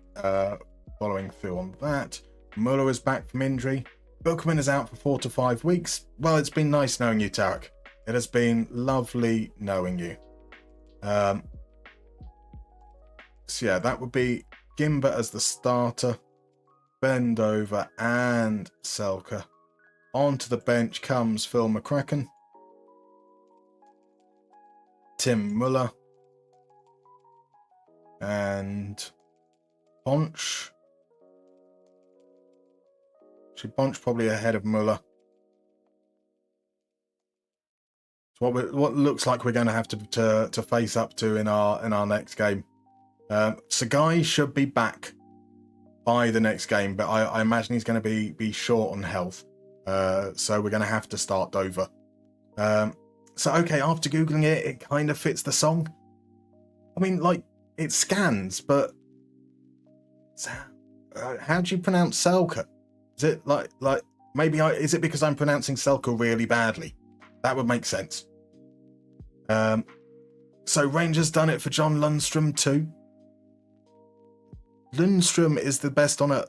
following through on that. Muller is back from injury. Bookman is out for 4 to 5 weeks. Well, it's been nice knowing you, Tarek. It has been lovely knowing you. So yeah, that would be Gimba as the starter, Bendover and Selke. Onto the bench comes Phil McCracken, Tim Muller, and Bonch. Actually, Bonch probably ahead of Muller. So what looks like we're going to have to face up to in our next game. Sagai should be back by the next game, but I imagine he's going to be short on health. So we're going to have to start Dover. So okay, after googling it kind of fits the song. I mean, like, it scans, but how do you pronounce Selke? Is it like maybe is it because I'm pronouncing Selke really badly? That would make sense. So Rangers done it for John Lundstrom too. Lundstrom is the best on it.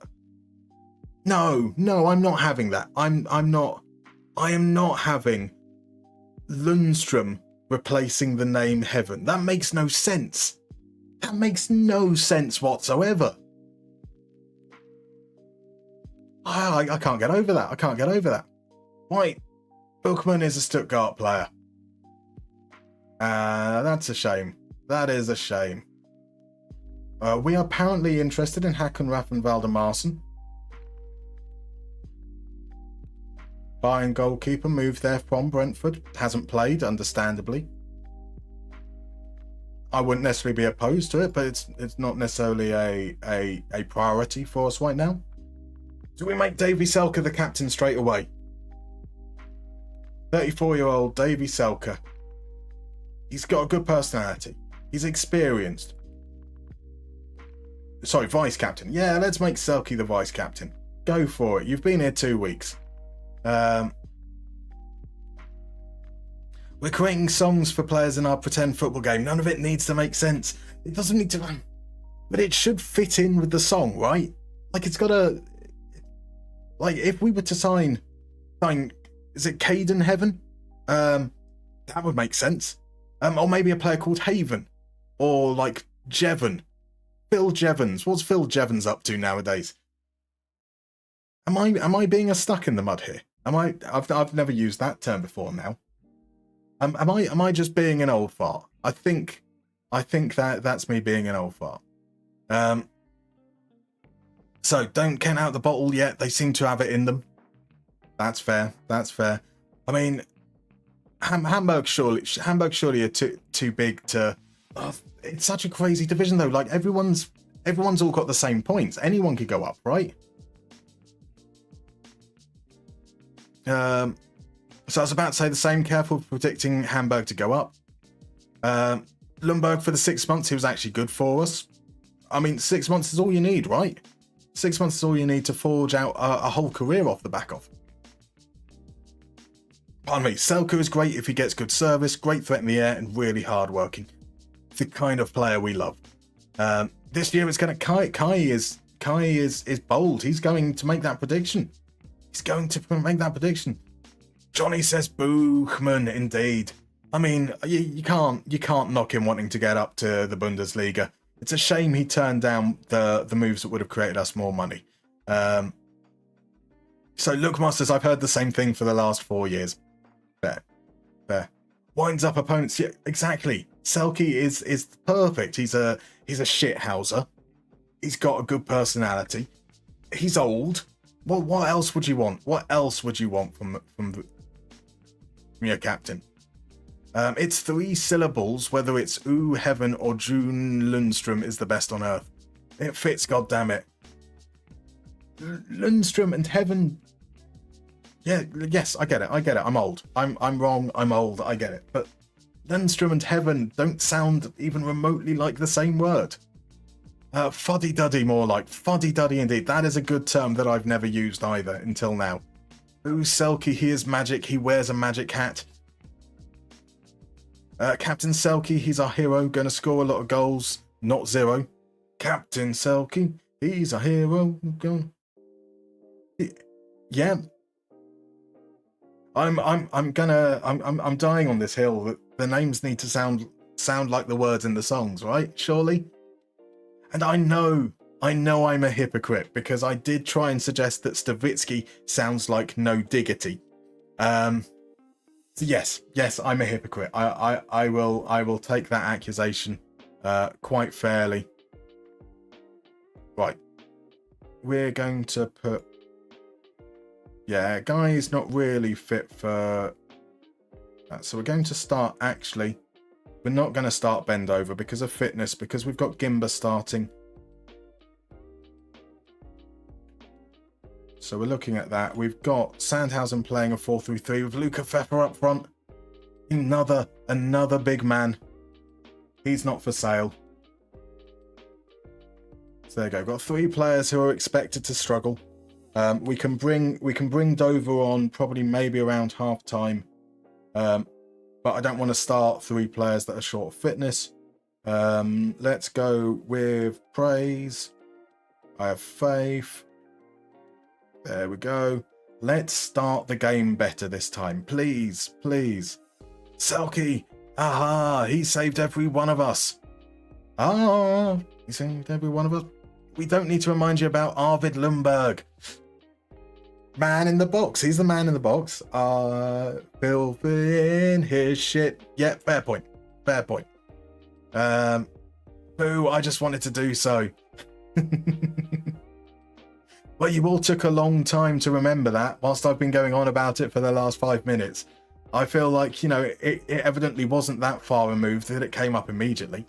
No, I'm not having that. I am not having Lundstrom replacing the name Heaven. That makes no sense. That makes no sense whatsoever. I can't get over that. I can't get over that. Right, Bookman is a Stuttgart player. That's a shame. That is a shame. We are apparently interested in Hakan Raffen Valdemarsen. Bayern goalkeeper moved there from Brentford. Hasn't played, understandably. I wouldn't necessarily be opposed to it, but it's not necessarily a priority for us right now. Do we make Davy Selke the captain straight away? 34-year-old Davy Selke. He's got a good personality. He's experienced. Sorry, vice captain. Yeah, let's make Selke the vice captain. Go for it. You've been here 2 weeks. We're creating songs for players in our pretend football game. None of it needs to make sense. It doesn't need to, but it should fit in with the song, right? Like, it's got to, like, if we were to sign, is it Caden Heaven? That would make sense. Or maybe a player called Haven, or like Jevon, Phil Jevons. What's Phil Jevons up to nowadays? Am I being a stuck in the mud here? I've never used that term before now. Am I just being an old fart? I think that's me being an old fart. So don't count out the bottle yet. They seem to have it in them. That's fair. I mean, Hamburg surely are too big to. It's such a crazy division though. Like everyone's all got the same points. Anyone could go up, right? So I was about to say the same. Careful predicting Hamburg to go up. Lundberg for the 6 months, he was actually good for us. I mean, 6 months is all you need, right? 6 months is all you need to forge out a whole career off the back of. Pardon me, Selke is great if he gets good service, great threat in the air, and really hard-working. The kind of player we love. This year it's going to Kai is bold. He's going to make that prediction. Johnny says Buchmann, indeed. I mean, you can't knock him wanting to get up to the Bundesliga. It's a shame he turned down the moves that would have created us more money. So look, Masters, I've heard the same thing for the last 4 years. Fair. winds up opponents. Yeah, exactly. Selke is perfect. He's a shithouser. He's got a good personality. He's old. Well, what else would you want? What else would you want from your captain? It's 3 syllables, whether it's Ooh Heaven or June Lundstrom is the best on earth. It fits, goddammit. Lundstrom and Heaven. Yeah, yes, I get it. I'm old. I'm wrong. I'm old. I get it. But Lundstrom and Heaven don't sound even remotely like the same word. Fuddy-duddy more like. Fuddy-duddy indeed. That is a good term that I've never used either until now. Ooh, Selke, he is magic. He wears a magic hat. Captain Selke, he's our hero. Going to score a lot of goals. Not 0. Captain Selke, he's a hero. Yeah. I'm dying on this hill that the names need to sound like the words in the songs, right? Surely? And I know I'm a hypocrite because I did try and suggest that Stavitsky sounds like No Diggity. So yes, I'm a hypocrite. I will take that accusation quite fairly. Right. We're going to put... Yeah, guy's not really fit for that. So we're going to start, actually, we're not going to start Bendover because of fitness, because we've got Gimba starting. So we're looking at that. We've got Sandhausen playing a 4-3-3 with Luca Pfeffer up front. Another big man. He's not for sale. So there you go. Got 3 players who are expected to struggle. We can bring Dover on probably maybe around half time, but I don't want to start 3 players that are short of fitness. Let's go with praise. I have faith. There we go. Let's start the game better this time, please. Selke, aha! He saved every one of us. He saved every one of us. We don't need to remind you about Arvid Lundberg. Man in the box. He's the man in the box. Filthy in his shit. Yeah, fair point. Boo, I just wanted to do so. Well, you all took a long time to remember that, whilst I've been going on about it for the last 5 minutes. I feel like, it evidently wasn't that far removed that it came up immediately.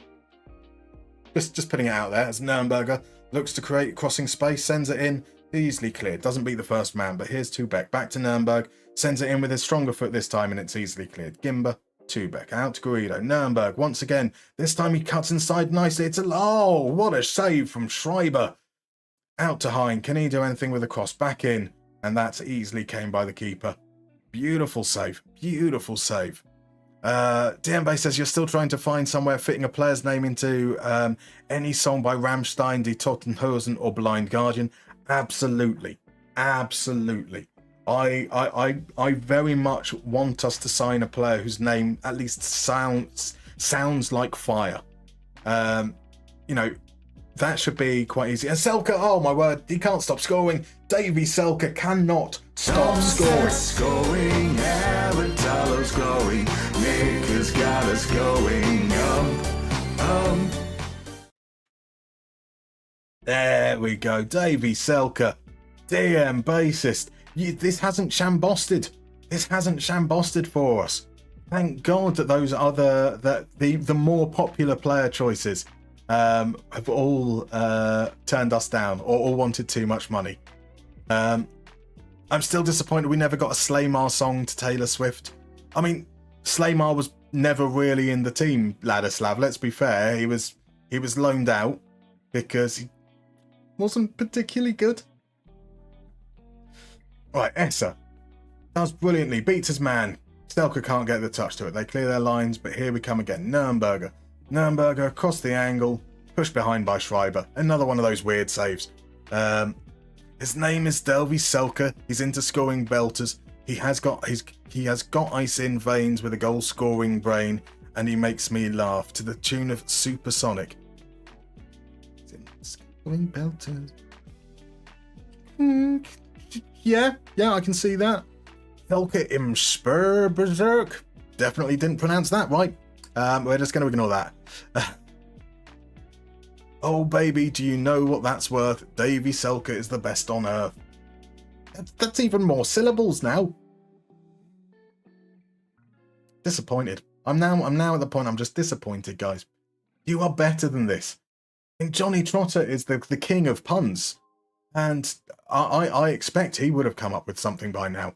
Just putting it out there, as Nürnberger looks to create crossing space, sends it in. Easily cleared. Doesn't beat the first man, but here's Tubeck. Back to Nürnberg. Sends it in with his stronger foot this time, and it's easily cleared. Gimba, Tubeck. Out to Guido. Nürnberg once again. This time he cuts inside nicely. Oh, what a save from Schreiber. Out to Hein. Can he do anything with a cross? Back in. And that's easily came by the keeper. Beautiful save. DMB says you're still trying to find somewhere fitting a player's name into any song by Rammstein, Die Totenhosen, or Blind Guardian. Absolutely. I very much want us to sign a player whose name at least sounds like fire. That should be quite easy. And Selke, oh my word, he can't stop scoring. Davy Selke cannot stop scoring. Avatalo's glowing. Nick has got us going. There we go, Davy Selke, DM bassist. This hasn't shambosted. For us. Thank God that those other the more popular player choices have all turned us down or all wanted too much money. I'm still disappointed we never got a Slaymar song to Taylor Swift. I mean, Slaymar was never really in the team, Ladislav. Let's be fair. He was loaned out because he wasn't particularly good. Right, Essa does brilliantly, beats his man. Selke can't get the touch to it. They clear their lines, but here we come again. Nürnberger across the angle, pushed behind by Schreiber. Another one of those weird saves. His name is Davy Selke. He's into scoring belters. He has got ice in veins with a goal scoring brain, and he makes me laugh to the tune of Supersonic. He's into scoring belters. Yeah, I can see that. Selke im Spurberserk. definitely didn't pronounce that right. We're just going to ignore that. Oh, baby, do you know what that's worth? Davy Selke is the best on earth. That's even more syllables now. Disappointed. I'm now at the point I'm just disappointed, guys. You are better than this. And Johnny Trotter is the king of puns. And I expect he would have come up with something by now.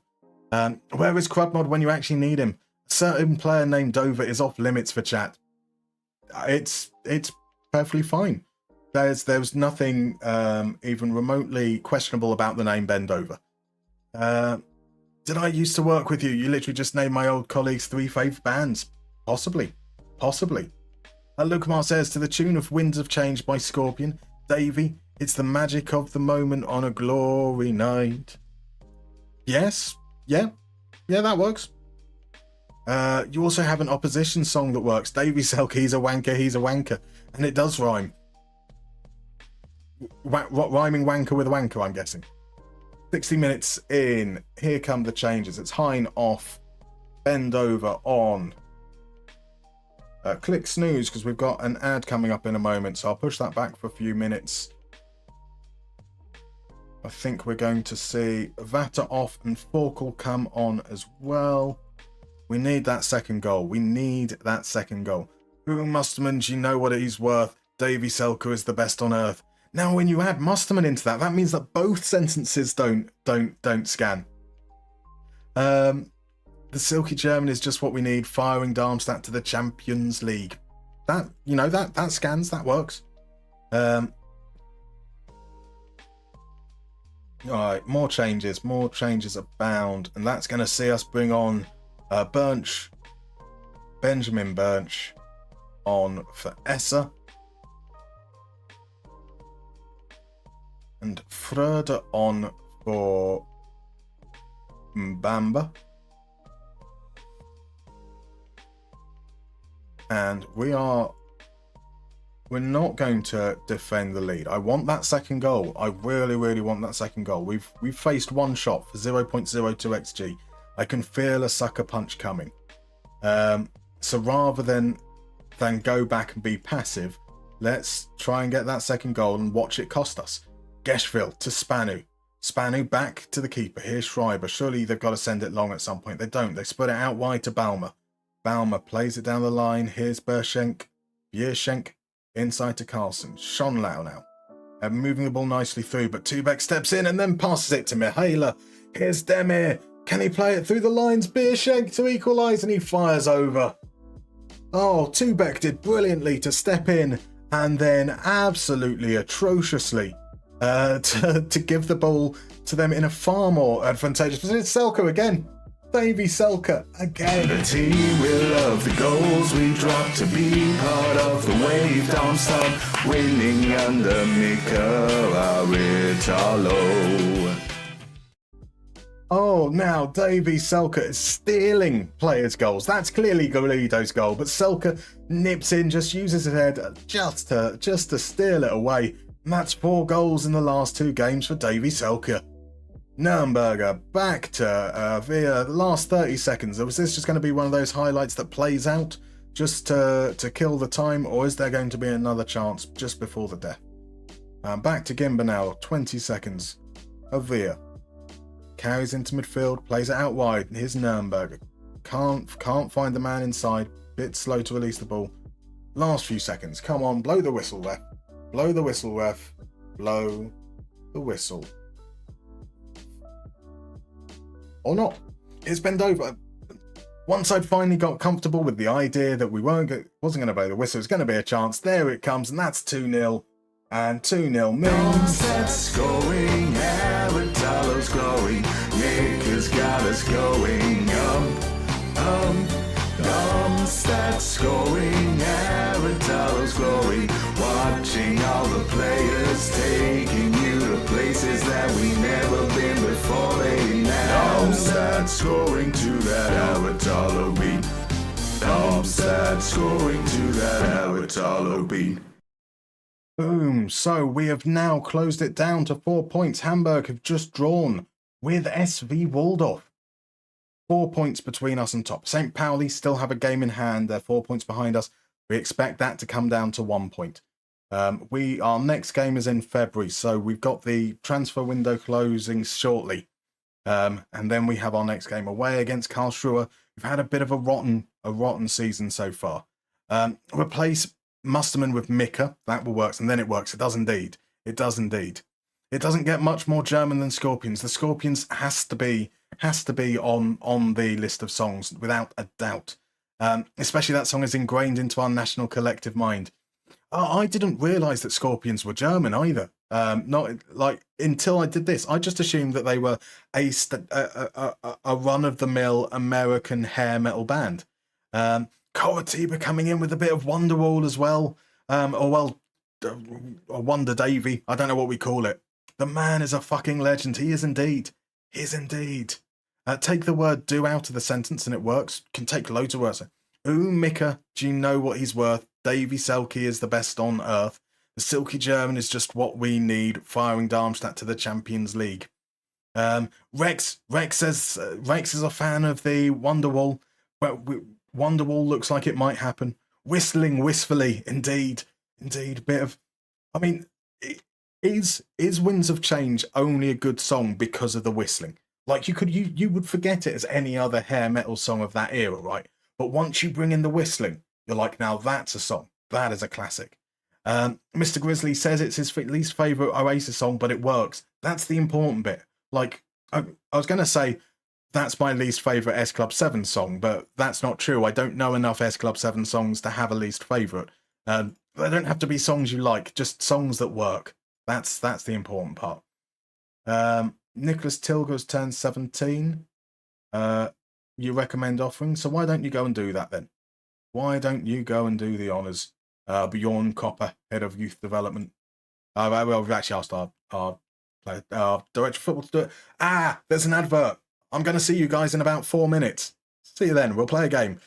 Where is Crudmod when you actually need him? A certain player named Dover is off limits for chat. It's perfectly fine. There's nothing even remotely questionable about the name Ben Dover. Did I used to work with you? You literally just named my old colleagues 3 favourite bands. Possibly. Lukamar says, to the tune of Winds of Change by Scorpion, Davy, it's the magic of the moment on a glory night. Yes. Yeah, that works. You also have an opposition song that works. Davy Selke, he's a wanker. And it does rhyme. Rhyming wanker with wanker, I'm guessing. 60 minutes in. Here come the changes. It's Hein off. Bend over on. Click snooze because we've got an ad coming up in a moment. So I'll push that back for a few minutes. I think we're going to see Vata off and Forkel come on as well. We need that second goal. Who Musterman, do you know what he's worth? Davy Selke is the best on earth. Now, when you add Musterman into that, that means that both sentences don't scan. The Silky German is just what we need. Firing Darmstadt to the Champions League. That scans. That works. All right, more changes abound, and that's going to see us bring on Benjamin Birch on for Essa. And Fröder on for Mbamba. And we're not going to defend the lead. I want that second goal. I really want that second goal. We've faced one shot for 0.02 XG. I can feel a sucker punch coming. So rather than go back and be passive, let's try and get that second goal and watch it cost us. Geschwil to Spanu. Spanu back to the keeper. Here's Schreiber. Surely they've got to send it long at some point. They don't. They split it out wide to Balmer. Balmer plays it down the line. Here's Bierschenk. Inside to Carlson. Schonlau now. Moving the ball nicely through, but Tubeck steps in and then passes it to Mihaela. Here's Demir. Can he play it through the lines? Bierschenk to equalise, and he fires over. Oh, Tubeck did brilliantly to step in and then absolutely atrociously to give the ball to them in a far more advantageous position. It's Selke again. Davy Selke again. The team will love the goals we drop to be part of the wave. Darmstadt winning under Mika Aritalo. Oh, now Davy Selke is stealing players' goals. That's clearly Golido's goal, but Selke nips in, just uses his head just to steal it away. And that's 4 goals in the last 2 games for Davy Selke. Nürnberger back to via the last 30 seconds. Was this just going to be one of those highlights that plays out just to kill the time, or is there going to be another chance just before the death? Back to Gimba now, 20 seconds. Avia carries into midfield, plays it out wide. Here's Nürnberger. Can't find the man inside. Bit slow to release the ball. Last few seconds. Come on, blow the whistle, ref. Blow the whistle, ref. Blow the whistle. Or not. It's bent over. Once I'd finally got comfortable with the idea that we wasn't going to blow the whistle, it was going to be a chance. There it comes, and that's 2-0. And 2-0 means... Darmstadt scoring, Aritalo's glowing. Nick has got us going Darmstadt scoring, Aritalo's glowing. Watching all the players taking you to places that we never been before. Darmstadt scoring to that Aritalo beat. Darmstadt scoring to that Aritalo beat. Boom. So we have now closed it down to 4 points. Hamburg have just drawn with SV Waldorf. 4 points between us and top. St. Pauli still have a game in hand. They're 4 points behind us. We expect that to come down to 1 point. Our next game is in February, so we've got the transfer window closing shortly. And then we have our next game away against Karlsruhe. We've had a bit of a rotten season so far. Replace Mustermann with Mika. That will work, and then it works. It does indeed. It does indeed. It doesn't get much more German than Scorpions. The Scorpions has to be on the list of songs without a doubt. Especially that song is ingrained into our national collective mind. I didn't realise that Scorpions were German either. Not like until I did this. I just assumed that they were a run-of-the-mill American hair metal band. Coratiba coming in with a bit of Wonderwall as well. Or Wonder Davy. I don't know what we call it. The man is a fucking legend. He is indeed. He is indeed. Take the word do out of the sentence and it works. Can take loads of words. Ooh, Mika, do you know what he's worth? Davy Selke is the best on earth. The Silky German is just what we need, firing Darmstadt to the Champions League. Rex is a fan of the Wonderwall. Well, Wonderwall looks like it might happen. Whistling wistfully, indeed. Bit of, I mean, is Winds of Change only a good song because of the whistling? Like you would forget it as any other hair metal song of that era, right? But once you bring in the whistling, you're like, now that's a song. That is a classic. Mr. Grizzly says it's his least favourite Oasis song, but it works. That's the important bit. Like, I was going to say that's my least favourite S Club 7 song, but that's not true. I don't know enough S Club 7 songs to have a least favourite. They don't have to be songs you like, just songs that work. That's the important part. Nicholas Tilger's turned 17. You recommend offering, so why don't you go and do that then? Why don't you go and do the honours? Bjorn Copper, Head of Youth Development. Well, we've actually asked our Director of Football to do it. There's an advert. I'm going to see you guys in about 4 minutes. See you then. We'll play a game.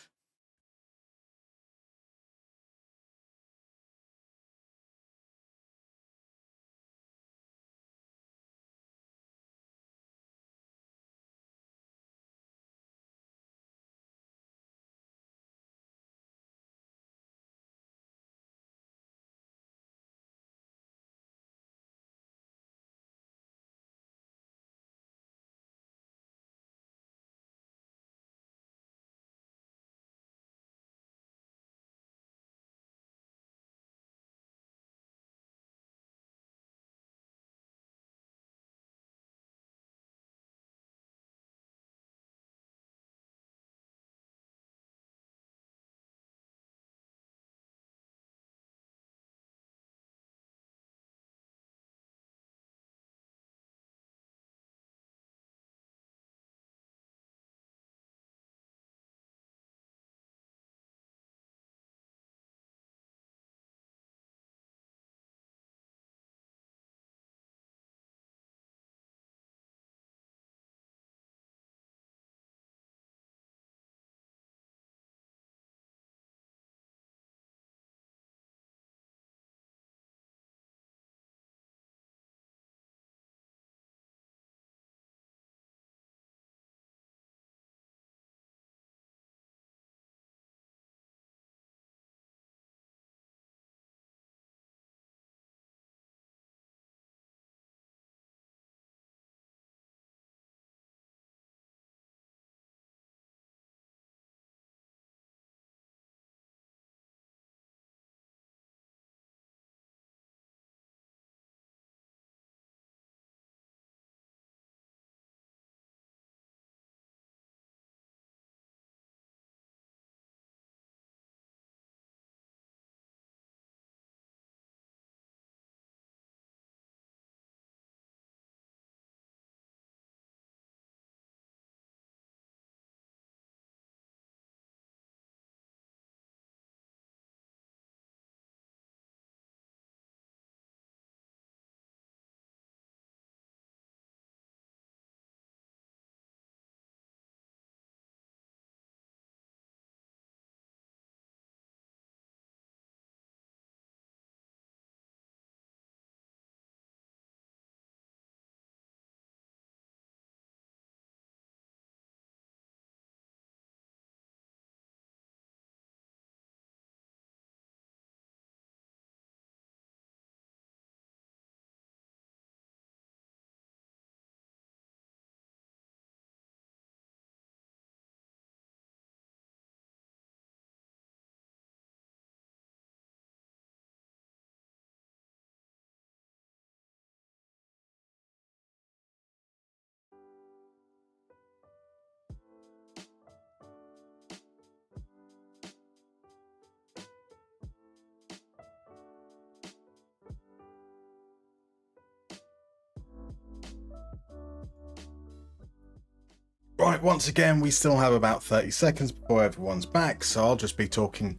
Right, once again, we still have about 30 seconds before everyone's back, so I'll just be talking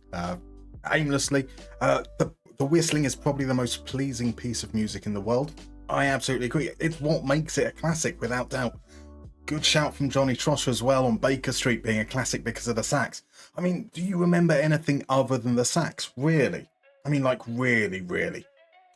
aimlessly. The whistling is probably the most pleasing piece of music in the world. I absolutely agree. It's what makes it a classic, without doubt. Good shout from Johnny Trotter as well on Baker Street being a classic because of the sax. I mean, do you remember anything other than the sax? Really? I mean, like, really.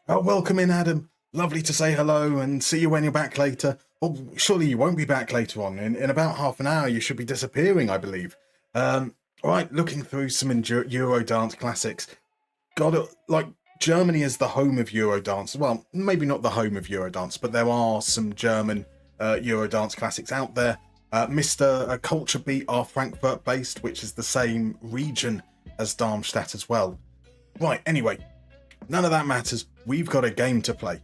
Oh, welcome in, Adam. Lovely to say hello and see you when you're back later. Well, surely you won't be back later on. In about half an hour, you should be disappearing, I believe. Right, looking through some Eurodance classics. Germany is the home of Eurodance. Well, maybe not the home of Eurodance, but there are some German Eurodance classics out there. Mr. Culture Beat are Frankfurt based, which is the same region as Darmstadt as well. Right, anyway, none of that matters. We've got a game to play.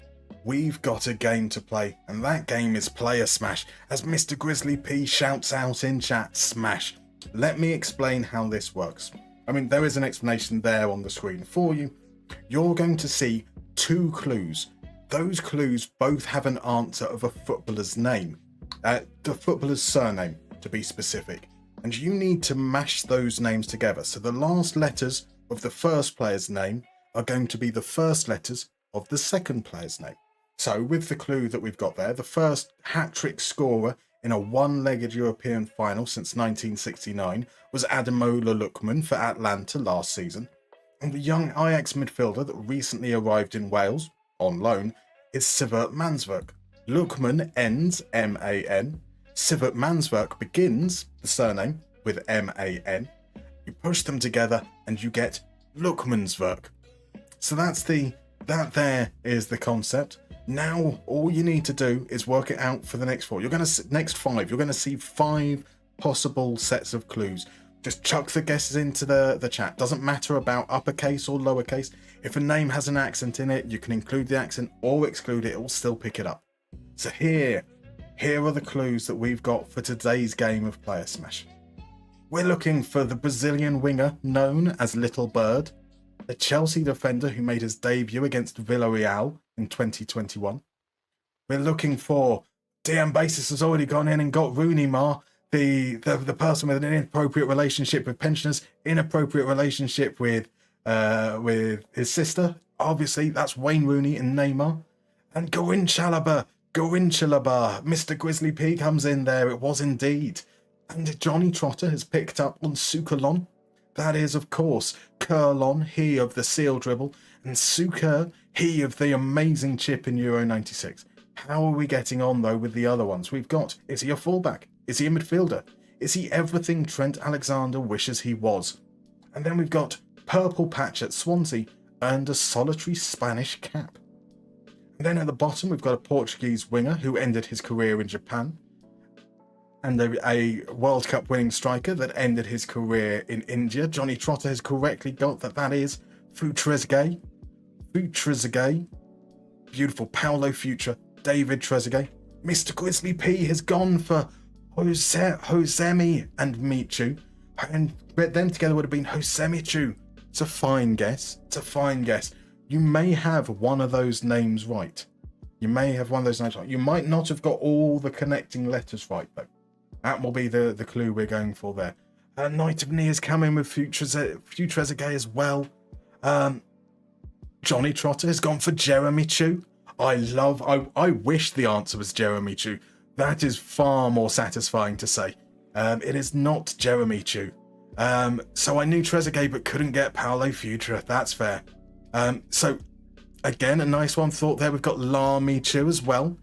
And that game is Player Smash, as Mr. Grizzly P shouts out in chat, Smash. Let me explain how this works. I mean, there is an explanation there on the screen for you. You're going to see 2 clues. Those clues both have an answer of a footballer's name, the footballer's surname to be specific, and you need to mash those names together. So the last letters of the first player's name are going to be the first letters of the second player's name. So with the clue that we've got there, the first hat-trick scorer in a one-legged European final since 1969 was Ademola Lookman for Atlanta last season. And the young Ajax midfielder that recently arrived in Wales, on loan, is Sivert Manswerk. Lookman ends M-A-N. Sivert Manswerk begins, the surname, with M-A-N. You push them together and you get Lookmanswerk. So that there is the concept. Now, all you need to do is work it out for the next 4. Next 5. You're going to see 5 possible sets of clues. Just chuck the guesses into the chat. Doesn't matter about uppercase or lowercase. If a name has an accent in it, you can include the accent or exclude it. It will still pick it up. So here are the clues that we've got for today's game of Player Smash. We're looking for the Brazilian winger known as Little Bird, the Chelsea defender who made his debut against Villarreal in 2021. We're looking for DM Basis has already gone in and got Rooney Mar, the person with an inappropriate relationship with pensioners, inappropriate relationship with his sister. Obviously, that's Wayne Rooney and Neymar. And Gorin Chalaba, Mr. Grizzly P comes in there. It was indeed. And Johnny Trotter has picked up on Sukalon. That is, of course, Kurlon, he of the seal dribble, and Suker, he of the amazing chip in Euro 96. How are we getting on, though, with the other ones? We've got, is he a fullback? Is he a midfielder? Is he everything Trent Alexander wishes he was? And then we've got Purple Patch at Swansea earned a solitary Spanish cap. And then at the bottom, we've got a Portuguese winger who ended his career in Japan, and a World Cup winning striker that ended his career in India. Johnny Trotter has correctly got that is Trezeguet. Beautiful. Paulo Future. David Trezeguet. Mr. Grizzly P has gone for Josemi and Michu. And them together would have been Josemichu. It's a fine guess. You may have one of those names right. You might not have got all the connecting letters right, though. That will be the clue we're going for there. Knight of Near's coming with Trezeguet as well. Johnny Trotter has gone for Jeremy Chu. I wish the answer was Jeremy Chu. That is far more satisfying to say. It is not Jeremy Chu. So I knew Trezeguet but couldn't get Paulo Futura. That's fair. So again, a nice one thought there. We've got La Michu as well.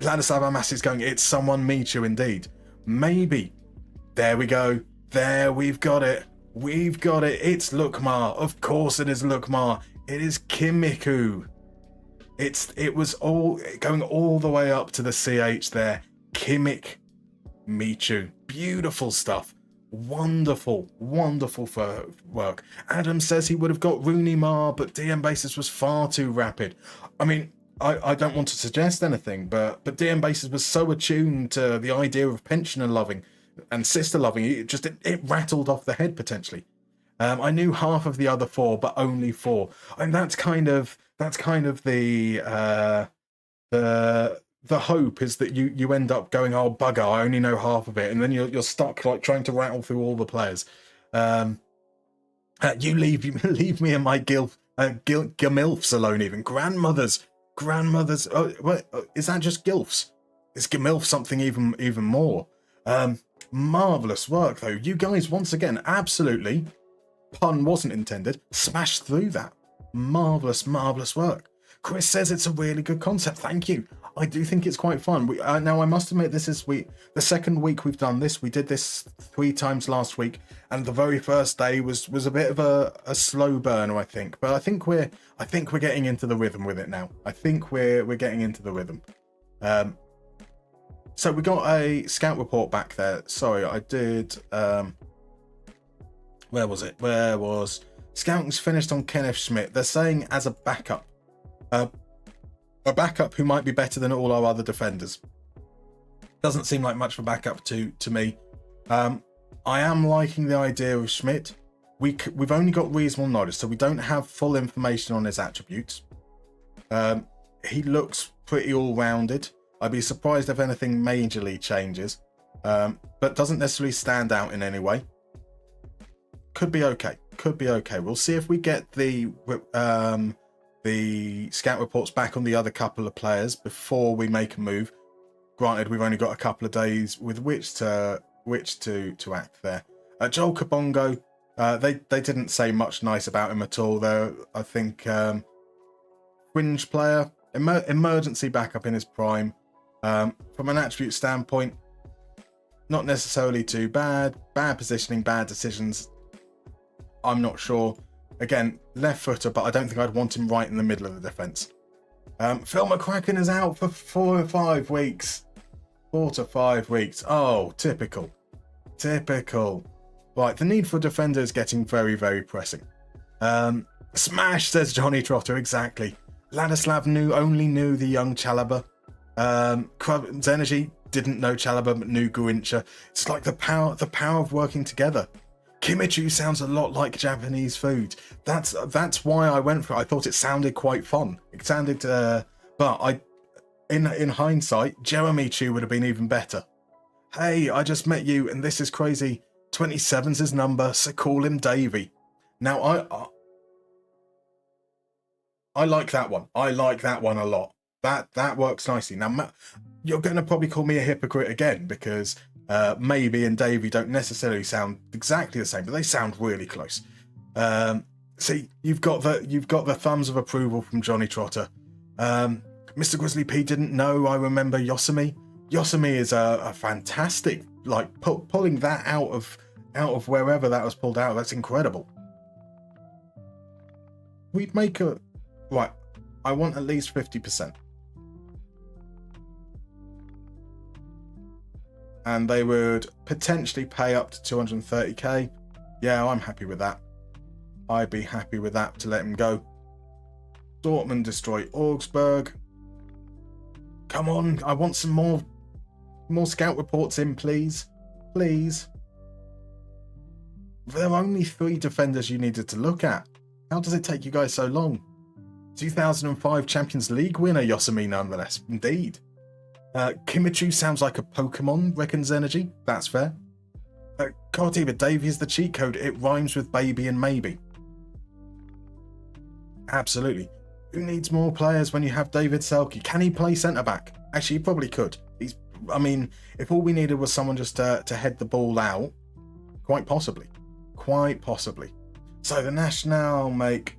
Vladislav Amas is going, it's someone Michu indeed. Maybe. There we go. There, we've got it. It's Lukmar. Of course it is Lukmar. It is Kimiku. It was all going all the way up to the CH there. Kimmich Michu. Beautiful stuff. Wonderful for work. Adam says he would have got Rooney Mar, but DM Basis was far too rapid. I mean, I don't want to suggest anything, but DM Basis was so attuned to the idea of pensioner loving and sister loving, it rattled off the head potentially. I knew half of the other 4, but only 4, and that's kind of the the hope is that you end up going, oh bugger, I only know half of it, and then you're stuck like trying to rattle through all the players. You leave me and my gilmilfs alone. Even grandmothers. Oh, what, is that just gilfs? Is gilmilf something even more? Marvelous work though. You guys once again, absolutely, pun wasn't intended, smashed through that. Marvelous work. Chris says it's a really good concept. Thank you. I do think it's quite fun. Now I must admit, this is the second week we've done this. We did this 3 times last week, and the very first day was a bit of a slow burner, I think. But I think we're getting into the rhythm with it now. I think we're getting into the rhythm. So we got a scout report back there. Sorry, I did. Where was it? Where was scouting's finished on Kenneth Schmidt? They're saying as a backup. A backup who might be better than all our other defenders. Doesn't seem like much of a backup to me. I am liking the idea of Schmidt. We've only got reasonable knowledge, so we don't have full information on his attributes. He looks pretty all-rounded. I'd be surprised if anything majorly changes, but doesn't necessarily stand out in any way. Could be okay. We'll see if we get the scout reports back on the other couple of players before we make a move. Granted, we've only got a couple of days with which to act there. Joel Kabongo, they didn't say much nice about him at all. Though I think fringe player, emergency backup in his prime. From an attribute standpoint, not necessarily too bad. Bad positioning, bad decisions. I'm not sure. Again, left footer, but I don't think I'd want him right in the middle of the defence. Phil McCracken is out for 4 to 5 weeks. 4 to 5 weeks. Oh, typical. Right, the need for a defender is getting very, very pressing. Smash, says Johnny Trotter, exactly. Ladislav only knew the young Chalaba. Krub's Energy didn't know Chalaba but knew Guincha. It's like the power of working together. Kimchi sounds a lot like Japanese food. That's why I went for it. I thought it sounded quite fun. It sounded, but in hindsight, Jeremy Chu would have been even better. Hey, I just met you, and this is crazy. 27's his number, so call him Davey. Now I like that one. I like that one a lot. That works nicely. Now you're going to probably call me a hypocrite again because. Maybe and Davey don't necessarily sound exactly the same, but they sound really close. See, you've got the thumbs of approval from Johnny Trotter. Mr. Grizzly P didn't know. I remember Yosemite. Yosemite is a fantastic, like pulling that out of wherever that was pulled out. That's incredible. We'd make a right. I want at least 50%. And they would potentially pay up to 230k. Yeah, I'm happy with that. I'd be happy with that to let him go. Dortmund destroy Augsburg. Come on, I want some more scout reports in, please. There are only 3 defenders you needed to look at. How does it take you guys so long? 2005 Champions League winner, Yosemite, nonetheless. Indeed. Kimichu sounds like a Pokemon, reckons Energy. That's fair. Cartiva, Davey is the cheat code. It rhymes with baby and maybe. Absolutely. Who needs more players when you have David Selke? Can he play centre-back? Actually, he probably could. If all we needed was someone just to head the ball out, quite possibly. So the National make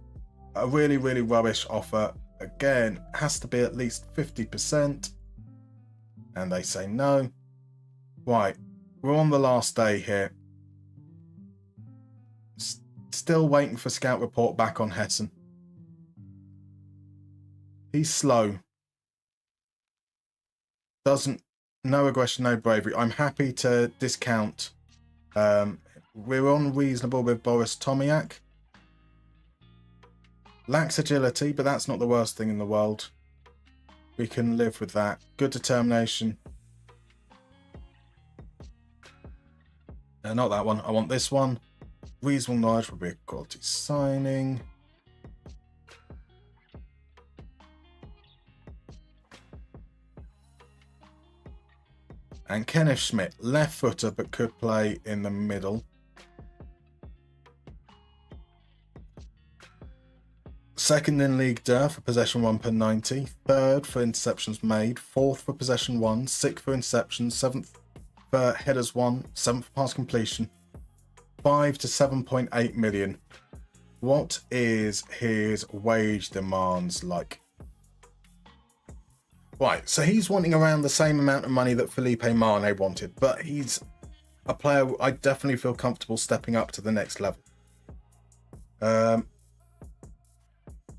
a really, really rubbish offer. Again, has to be at least 50%. And they say no. Right, we're on the last day here. Still waiting for scout report back on Hessen. He's slow. No aggression, no bravery. I'm happy to discount. We're unreasonable with Boris Tomiak. Lacks agility, but that's not the worst thing in the world. We can live with that. Good determination. Not that one. I want this one. Reasonable knowledge will be a quality signing. And Kenneth Schmidt, left footer, but could play in the middle. Second in League Deux for possession 1 per 90. Third for interceptions made. Fourth for possession 1. Sixth for interceptions. Seventh for headers 1. Seventh for pass completion. 5 to 7.8 million. What is his wage demands like? Right, so he's wanting around the same amount of money that Felipe Mane wanted, but he's a player I definitely feel comfortable stepping up to the next level.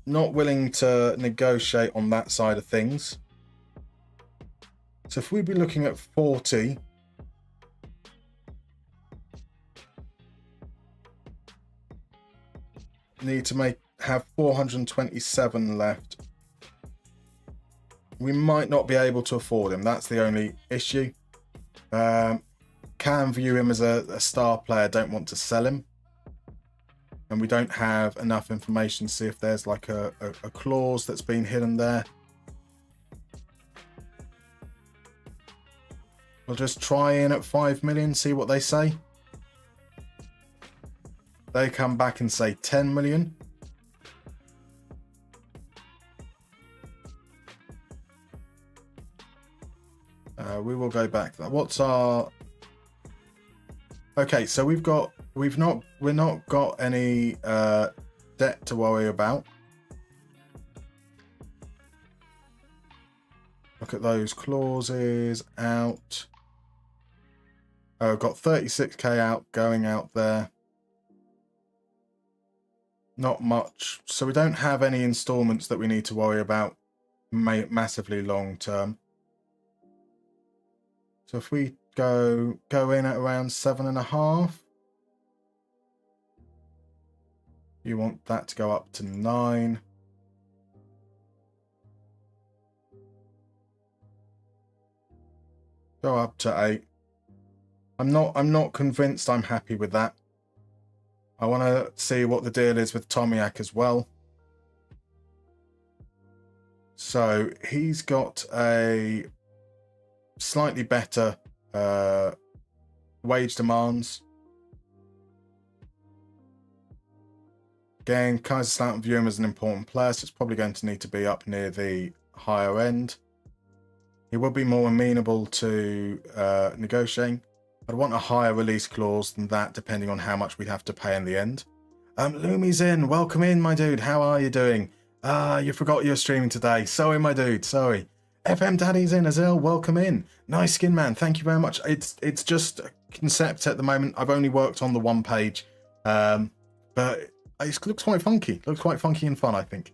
Not willing to negotiate on that side of things. So if we'd be looking at 40, need to have 427 left. We might not be able to afford him. That's the only issue. Can view him as a star player, don't want to sell him. And we don't have enough information to see if there's like a clause that's been hidden there. We'll just try in at 5 million, see what they say. They come back and say 10 million. We will go back. What's our... Okay, so we're not got any debt to worry about. Look at those clauses out. Oh, got 36k out going out there. Not much. So we don't have any installments that we need to worry about massively long term. So if we go in at around 7.5, you want that to go up to 9. Go up to 8. I'm not convinced I'm happy with that. I want to see what the deal is with Tomiak as well. So he's got a slightly better wage demands. Again, Kaiserslautern view him as an important player, so it's probably going to need to be up near the higher end. He will be more amenable to negotiating. I'd want a higher release clause than that, depending on how much we'd have to pay in the end. Lumi's in. Welcome in, my dude. How are you doing? You forgot you were streaming today. Sorry, my dude. Sorry. FM Daddy's in as well. Welcome in. Nice skin, man. Thank you very much. It's just a concept at the moment. I've only worked on the one page, but it looks quite funky. Looks quite funky and fun, I think.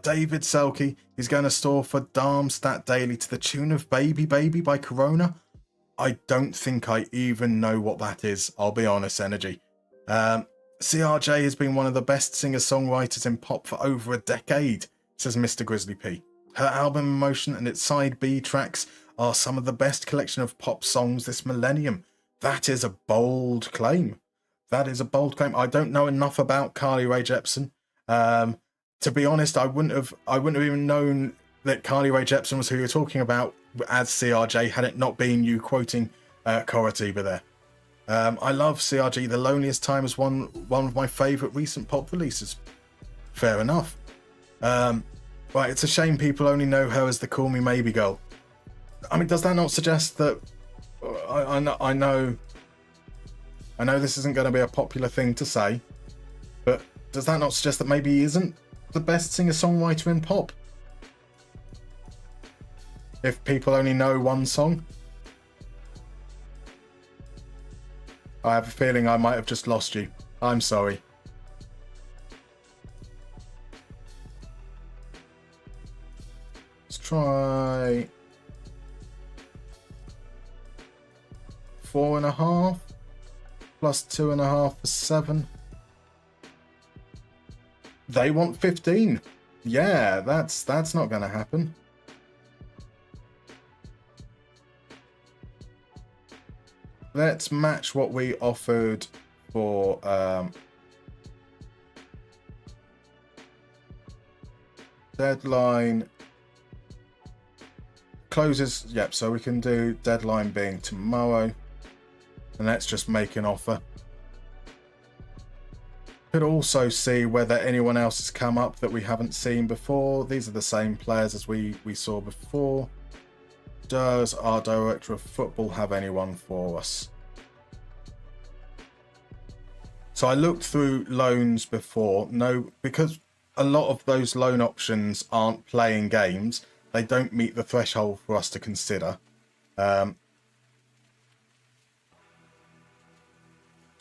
David Selke is going to store for Darmstadt daily to the tune of Baby Baby by Corona. I don't think I even know what that is. I'll be honest, Energy. CRJ has been one of the best singer-songwriters in pop for over a decade, says Mr. Grizzly P. Her album Emotion and its side B tracks are some of the best collection of pop songs this millennium. That is a bold claim. That is a bold claim. I don't know enough about Carly Rae Jepsen. To be honest, I wouldn't have even known that Carly Rae Jepsen was who you're talking about as CRJ had it not been you quoting Coratiba there. I love CRG. The Loneliest Time is one of my favourite recent pop releases. Fair enough. Right, it's a shame people only know her as the Call Me Maybe girl. I mean, does that not suggest that... I know this isn't going to be a popular thing to say, but does that not suggest that maybe he isn't the best singer-songwriter in pop? If people only know one song? I have a feeling I might have just lost you. I'm sorry. Let's try 4.5 plus 2.5 for 7. They want 15. Yeah, that's not going to happen. Let's match what we offered for deadline. closes. Yep, so we can do deadline being tomorrow. And let's just make an offer. Could also see whether anyone else has come up that we haven't seen before. These are the same players as we saw before. Does our director of football have anyone for us? So I looked through loans before. No, because a lot of those loan options aren't playing games. They don't meet the threshold for us to consider. I'm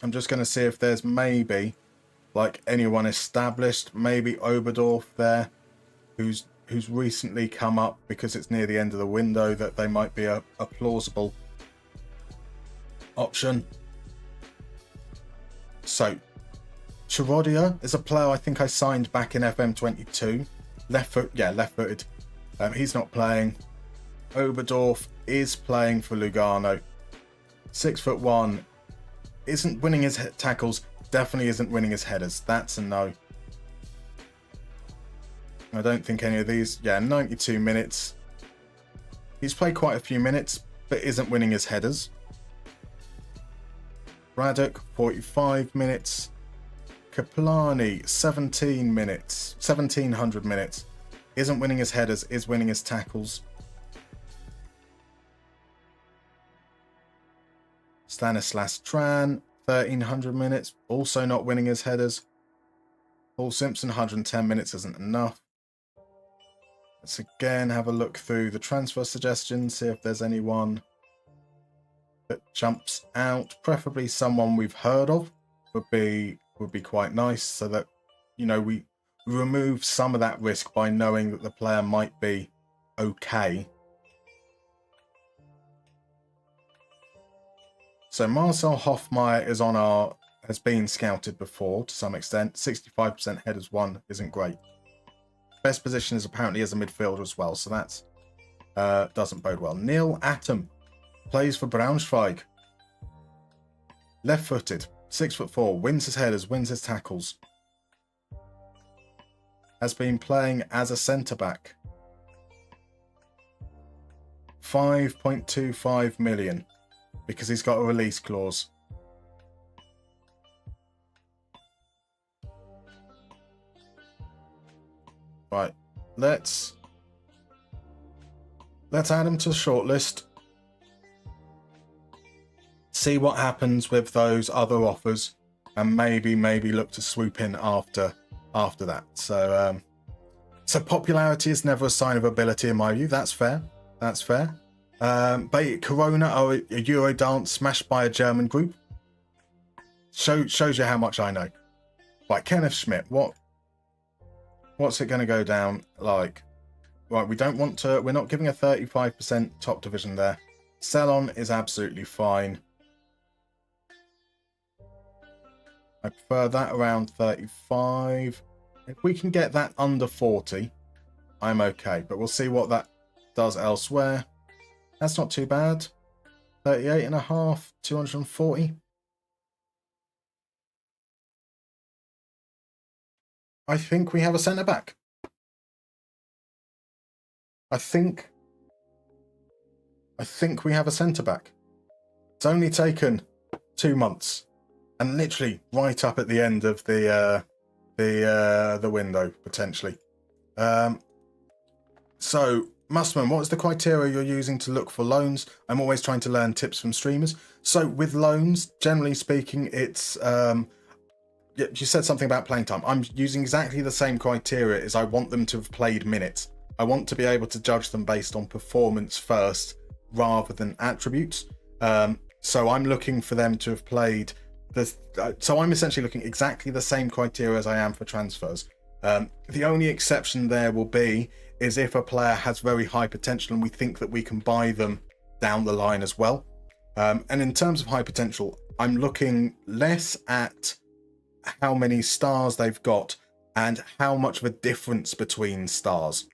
just going to see if there's maybe like anyone established, maybe Oberdorf there, who's recently come up because it's near the end of the window, that they might be a plausible option. So Chirodia is a player I think I signed back in FM22. Left-footed. He's not playing. Oberdorf is playing for Lugano. 6'1", isn't winning his tackles, definitely isn't winning his headers. That's a no. I don't think any of these. Yeah, 92 minutes. He's played quite a few minutes, but isn't winning his headers. Braddock, 45 minutes. Kaplani, 17 minutes. 1700 minutes. Isn't winning his headers, is winning his tackles. Stanislas Tran, 1300 minutes. Also not winning his headers. Paul Simpson, 110 minutes isn't enough. Let's again have a look through the transfer suggestions, see if there's anyone that jumps out. Preferably someone we've heard of would be quite nice, so that, you know, we remove some of that risk by knowing that the player might be okay. So Marcel Hofmeier has been scouted before to some extent. 65% headers won isn't great. Best position is apparently as a midfielder as well, so that's doesn't bode well. Neil Atom plays for Braunschweig. Left-footed, 6'4", wins his headers, wins his tackles. Has been playing as a centre-back. 5.25 million. Because he's got a release clause. Right, let's add him to the shortlist. See what happens with those other offers, and maybe look to swoop in after that. So popularity is never a sign of ability in my view. That's fair. That's fair. But Corona are a Euro dance smashed by a German group. Shows you how much I know. Right, Kenneth Schmidt, what's it going to go down like? Right, we're not giving a 35% top division there. Cellon is absolutely fine. I prefer that around 35. If we can get that under 40, I'm okay. But we'll see what that does elsewhere. That's not too bad. 38.5, 240. I think we have a centre-back. I think we have a centre-back. It's only taken 2 months. And literally right up at the end of the window, potentially. So, Musterman, what is the criteria you're using to look for loans? I'm always trying to learn tips from streamers. So with loans, generally speaking, it's you said something about playing time. I'm using exactly the same criteria as I want them to have played minutes. I want to be able to judge them based on performance first rather than attributes. So I'm looking for them to have played so I'm essentially looking exactly the same criteria as I am for transfers. The only exception there will be is if a player has very high potential and we think that we can buy them down the line as well. And in terms of high potential, I'm looking less at how many stars they've got and how much of a difference between stars.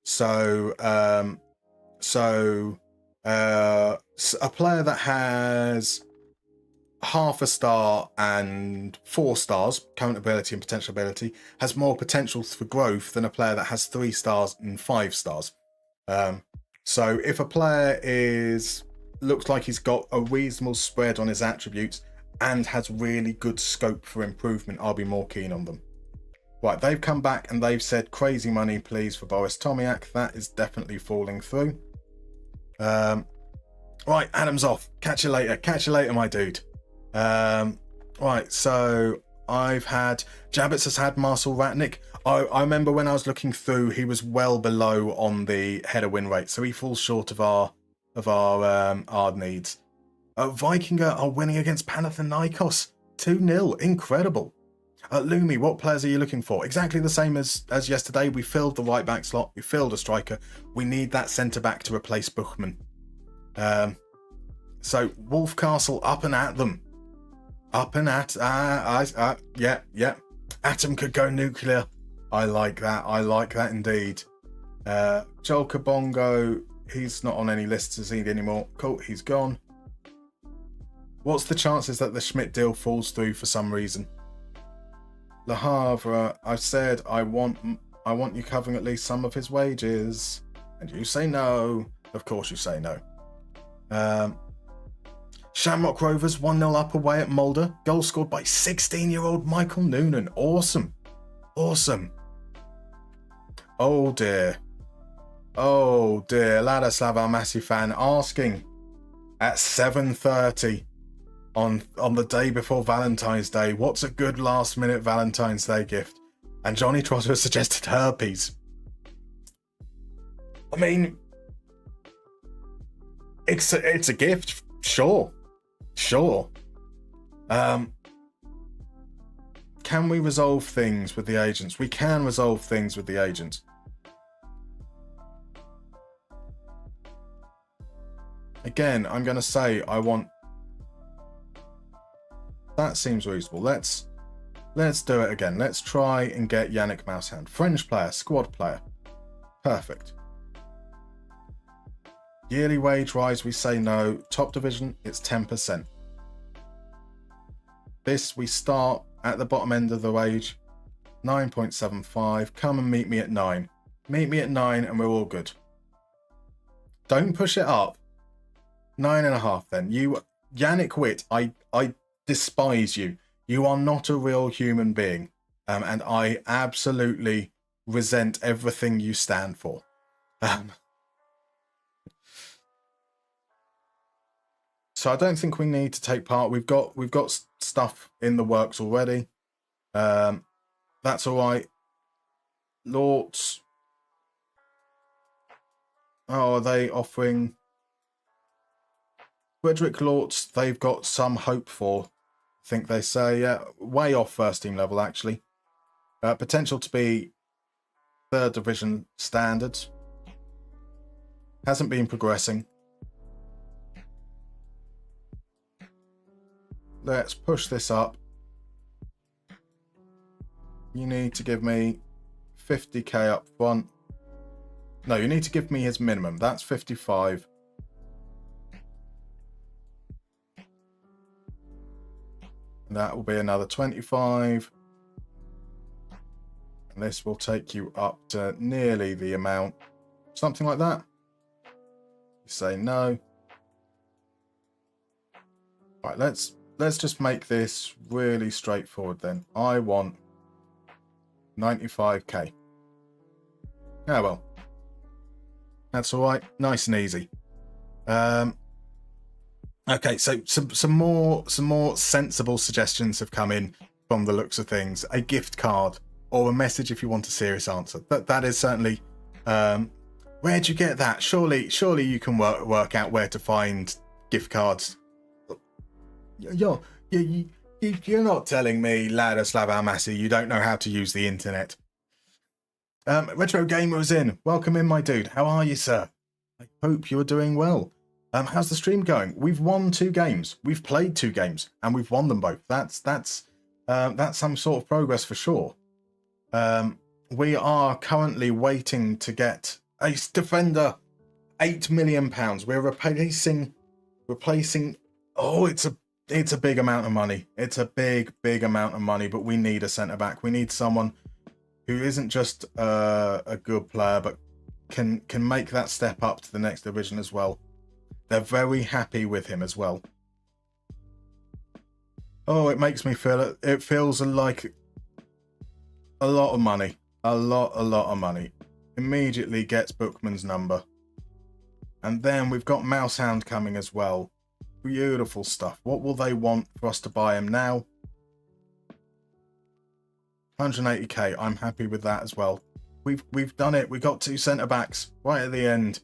So a player that has half a star and 4 stars, current ability and potential ability, has more potential for growth than a player that has 3 stars and 5 stars. So if a player looks like he's got a reasonable spread on his attributes and has really good scope for improvement, I'll be more keen on them. Right, they've come back and they've said crazy money, please, for Boris Tomiak. That is definitely falling through. Right, Adam's off. Catch you later. Catch you later, my dude. Right, so Jabitz has had Marcel Ratnick. I remember when I was looking through, he was well below on the header win rate, so he falls short of our needs. Vikinger are winning against Panathinaikos 2-0. Incredible. Lumi, what players are you looking for? Exactly the same as yesterday. We filled the right back slot. We filled a striker. We need that centre back to replace Buchmann. So Wolfcastle up and at them. Up and at. Yeah. Atom could go nuclear. I like that. I like that indeed. Joel Kabongo, he's not on any lists as he anymore. Cool, he's gone. What's the chances that the Schmidt deal falls through for some reason? Le Havre, I said I want you covering at least some of his wages. And you say no. Of course you say no. Shamrock Rovers 1-0 up away at Mulder. Goal scored by 16-year-old Michael Noonan. Awesome. Oh dear. Ladislav Almasi fan asking at 7:30 on the day before Valentine's Day, what's a good last minute Valentine's Day gift? And Johnny Trotter suggested herpes. I mean, it's a gift, sure. Can we resolve things with the agents? We can resolve things with the agents. Again, I'm going to say that seems reasonable. Let's do it again. Let's try and get Yannick Mousehand. French player, squad player. Perfect. Yearly wage rise, we say no. Top division, it's 10%. This, we start at the bottom end of the wage. 9.75. Come and meet me at 9. Meet me at 9 and we're all good. Don't push it up. 9.5 then. Yannick Witt, I despise you. You are not a real human being. And I absolutely resent everything you stand for. So I don't think we need to take part. We've got stuff in the works already. That's all right. Lords. Oh, are they offering Frederick Lortz? They've got some hope for. I think they say way off first team level actually. Potential to be third division standards. Hasn't been progressing. Let's push this up. You need to give me 50k up front. No, you need to give me his minimum. That's 55. And that will be another 25. And this will take you up to nearly the amount. Something like that. You say no. Right, let's just make this really straightforward then. I want 95k. Yeah, well. That's all right. Nice and easy. Okay, so some more sensible suggestions have come in from the looks of things. A gift card or a message if you want a serious answer. That is certainly. Where'd you get that? Surely you can work out where to find gift cards. You're not telling me, Ladislav Almasi, you don't know how to use the internet. Retro Gamer is in. Welcome in, my dude. How are you, sir? I hope you're doing well. How's the stream going? We've won 2 games. We've played 2 games, and we've won them both. That's some sort of progress for sure. We are currently waiting to get Ace Defender, £8 million. We're replacing. Oh, it's a big amount of money. It's a big amount of money. But we need a centre back. We need someone who isn't just a good player, but can make that step up to the next division as well. They're very happy with him as well. Oh, it makes me feel it feels like a lot of money. A lot of money. Immediately gets Bookman's number. And then we've got Mousehound coming as well. Beautiful stuff. What will they want for us to buy him now? 180k. I'm happy with that as well. We've done it. We got 2 centre backs right at the end.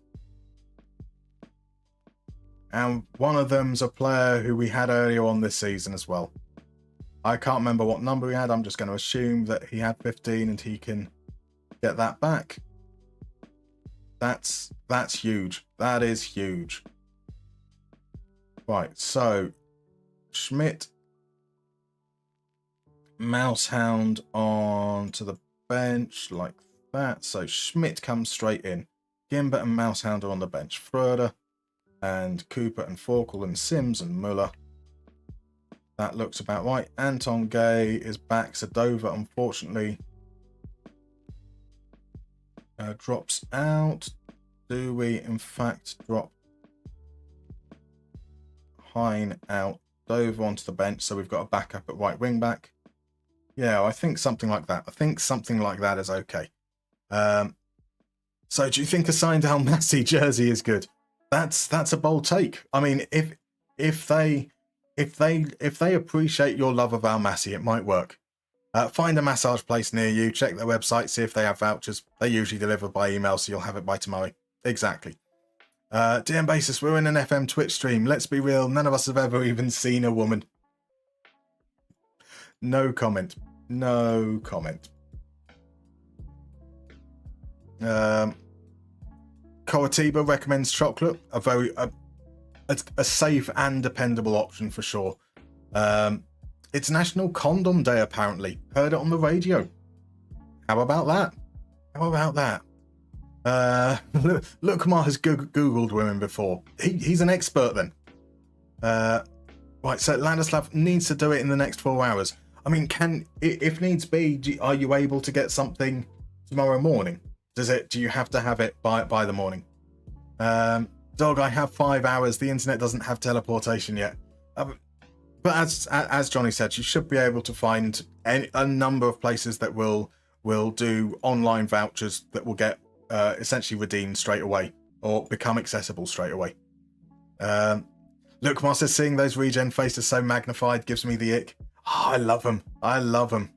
And one of them's a player who we had earlier on this season as well. I can't remember what number he had. I'm just going to assume that he had 15 and he can get that back. That's huge. That is huge. Right, so Schmidt, Mousehound on to the bench like that. So Schmidt comes straight in. Gimbert and Mousehound are on the bench. Fröder and Cooper and Forkel and Sims and Muller. That looks about right. Anton Gay is back. Sadova, unfortunately, drops out. Do we, in fact, drop Hine out? Dover onto the bench, so we've got a backup at right wing back. Yeah, I think something like that. I think something like that is okay. So do you think a signed Al Massey jersey is good? That's a bold take. I mean, if they appreciate your love of Al Massey, it might work. Find a massage place near you, check their website, see if they have vouchers. They usually deliver by email, so you'll have it by tomorrow. Exactly. DM Basis, we're in an FM Twitch stream. Let's be real, none of us have ever even seen a woman. No comment. No comment. Coritiba recommends chocolate, a safe and dependable option for sure. It's National Condom Day apparently. Heard it on the radio. How about that? How about that? Lukmar has googled women before. He's an expert then. Right, so Ladislav needs to do it in the next 4 hours. I mean, if needs be, are you able to get something tomorrow morning? Do you have to have it by the morning? Dog, I have 5 hours. The internet doesn't have teleportation yet. But as Johnny said, you should be able to find a number of places that will do online vouchers that will get essentially redeemed straight away or become accessible straight away. Look, Master, seeing those regen faces so magnified gives me the ick. Oh, I love them. I love them.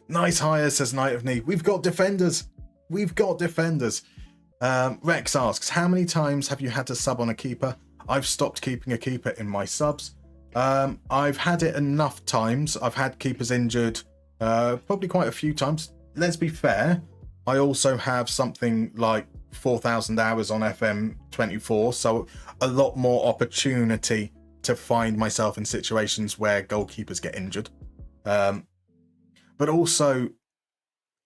Nice hire, says Knight of Knee. We've got defenders. We've got defenders. Rex asks, how many times have you had to sub on a keeper? I've stopped keeping a keeper in my subs. I've had it enough times. I've had keepers injured probably quite a few times. Let's be fair. I also have something like 4,000 hours on FM24, so a lot more opportunity to find myself in situations where goalkeepers get injured. But also,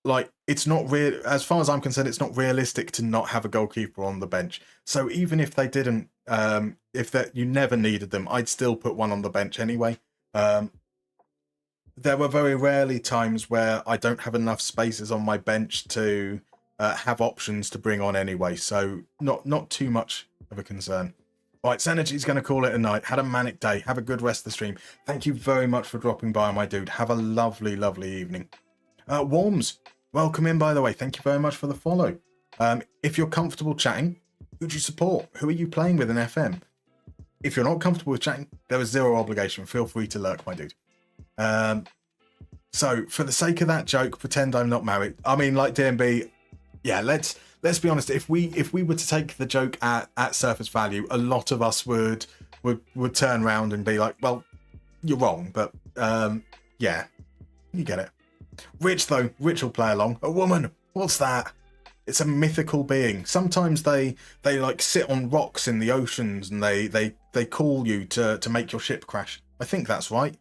like, it's not real. As far as I'm concerned, it's not realistic to not have a goalkeeper on the bench. So even if they didn't, if that you never needed them, I'd still put one on the bench anyway. There were very rarely times where I don't have enough spaces on my bench to have options to bring on anyway. So not too much of a concern. Right, Synergy's going to call it a night. Had a manic day. Have a good rest of the stream. Thank you very much for dropping by, my dude. Have a lovely, lovely evening. Worms, welcome in, by the way. Thank you very much for the follow. If you're comfortable chatting, who do you support? Who are you playing with in FM? If you're not comfortable with chatting, there is zero obligation. Feel free to lurk, my dude. So, for the sake of that joke, pretend I'm not married. I mean, like DMB, yeah, let's be honest. If we were to take the joke at surface value, a lot of us would turn around and be like, well, you're wrong, but yeah, you get it. Rich though, Rich will play along. A woman, what's that? It's a mythical being. Sometimes they like sit on rocks in the oceans and they call you to make your ship crash. I think that's right.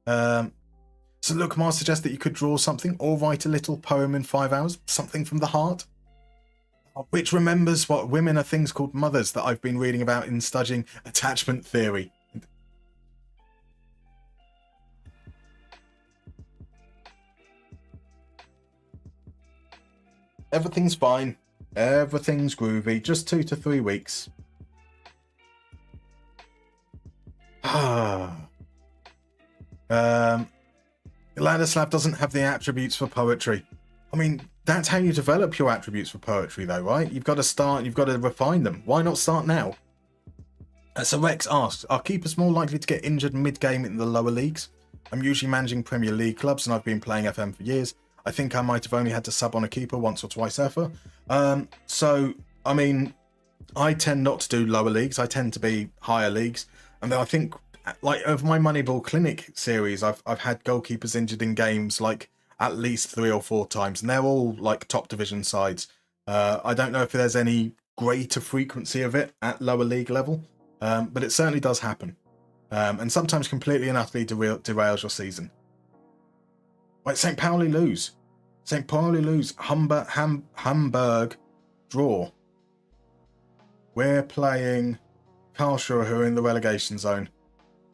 So look, Mars suggests that you could draw something or write a little poem in 5 hours, something from the heart. Which remembers what women are things called mothers that I've been reading about in studying attachment theory. Everything's fine. Everything's groovy. Just 2 to 3 weeks. Ladislav doesn't have the attributes for poetry. I mean, that's how you develop your attributes for poetry, though, right? You've got to start, you've got to refine them. Why not start now? So Rex asks, are keepers more likely to get injured mid-game in the lower leagues? I'm usually managing Premier League clubs, and I've been playing FM for years. I think I might have only had to sub on a keeper once or twice ever. So, I mean, I tend not to do lower leagues. I tend to be higher leagues. And I think, like, of my Moneyball Clinic series, I've had goalkeepers injured in games, like, at least 3 or 4 times. And they're all, like, top division sides. I don't know if there's any greater frequency of it at lower league level. But it certainly does happen. And sometimes completely and utterly derails your season. Right, St. Pauli lose. St. Pauli lose. Hamburg draw. We're playing Karlsruhe, who are in the relegation zone.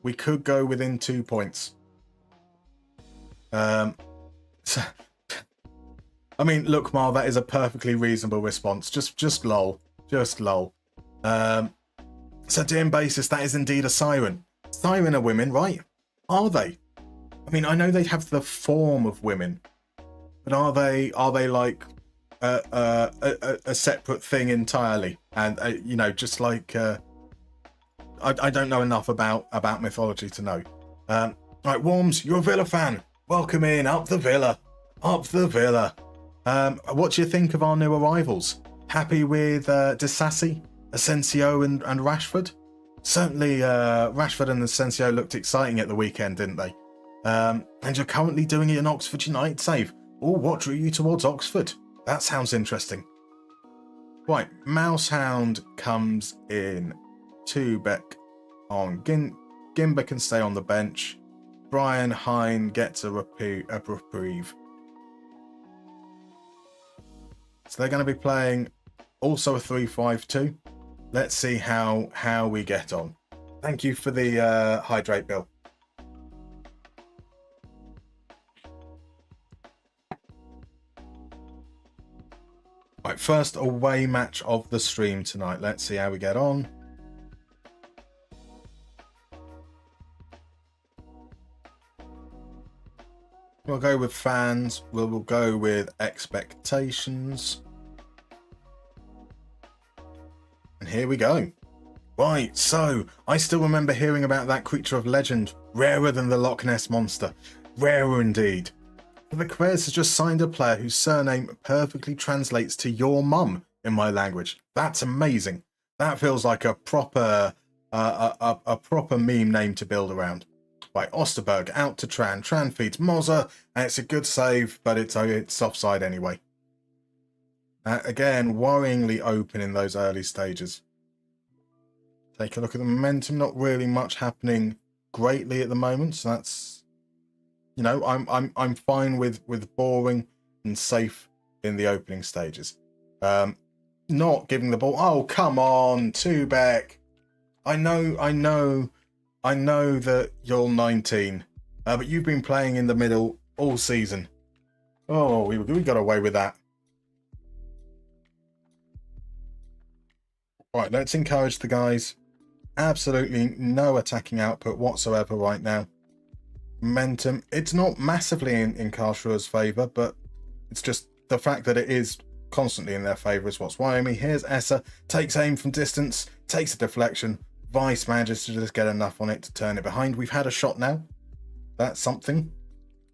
We could go within 2 points. I mean, look, Mar, that is a perfectly reasonable response. Just lol. Just lol. So, dear basis, that is indeed a siren. Siren are women, right? Are they? I mean, I know they have the form of women, but are they like a separate thing entirely? And you know, just like I don't know enough about mythology to know. Right, Worms, you're a Villa fan. Welcome in, up the Villa. What do you think of our new arrivals? Happy with Disassi, Asensio, and Rashford? Certainly, Rashford and Asensio looked exciting at the weekend, didn't they? And you're currently doing it in Oxford United save. Oh, what drew you towards Oxford? That sounds interesting. Right, Mousehound comes in. Tubeck on. Gimba can stay on the bench. Brian Hine gets a reprieve. So they're going to be playing also a 3-5-2. Let's see how we get on. Thank you for the hydrate, Bill. Right, first away match of the stream tonight. Let's see how we get on. We'll go with fans. We'll go with expectations. And here we go. Right, so I still remember hearing about that creature of legend, rarer than the Loch Ness Monster. Rarer indeed. The Quez has just signed a player whose surname perfectly translates to your mum in my language. That's amazing. That feels like a proper meme name to build around. Right, Osterberg out to Tran. Tran feeds Moza, and it's a good save, but it's offside anyway. Again, worryingly open in those early stages. Take a look at the momentum. Not really much happening greatly at the moment. So that's, you know, I'm fine with boring and safe in the opening stages. Not giving the ball. Oh, come on, Tubeck. I know that you're 19, but you've been playing in the middle all season. Oh, we got away with that. Right, let's encourage the guys. Absolutely no attacking output whatsoever right now. Momentum, it's not massively in Karlsruhe's favour, but it's just the fact that it is constantly in their favour is what's worrying me. Here's Essa, takes aim from distance, takes a deflection. Weiss manages to just get enough on it to turn it behind. We've had a shot now. That's something.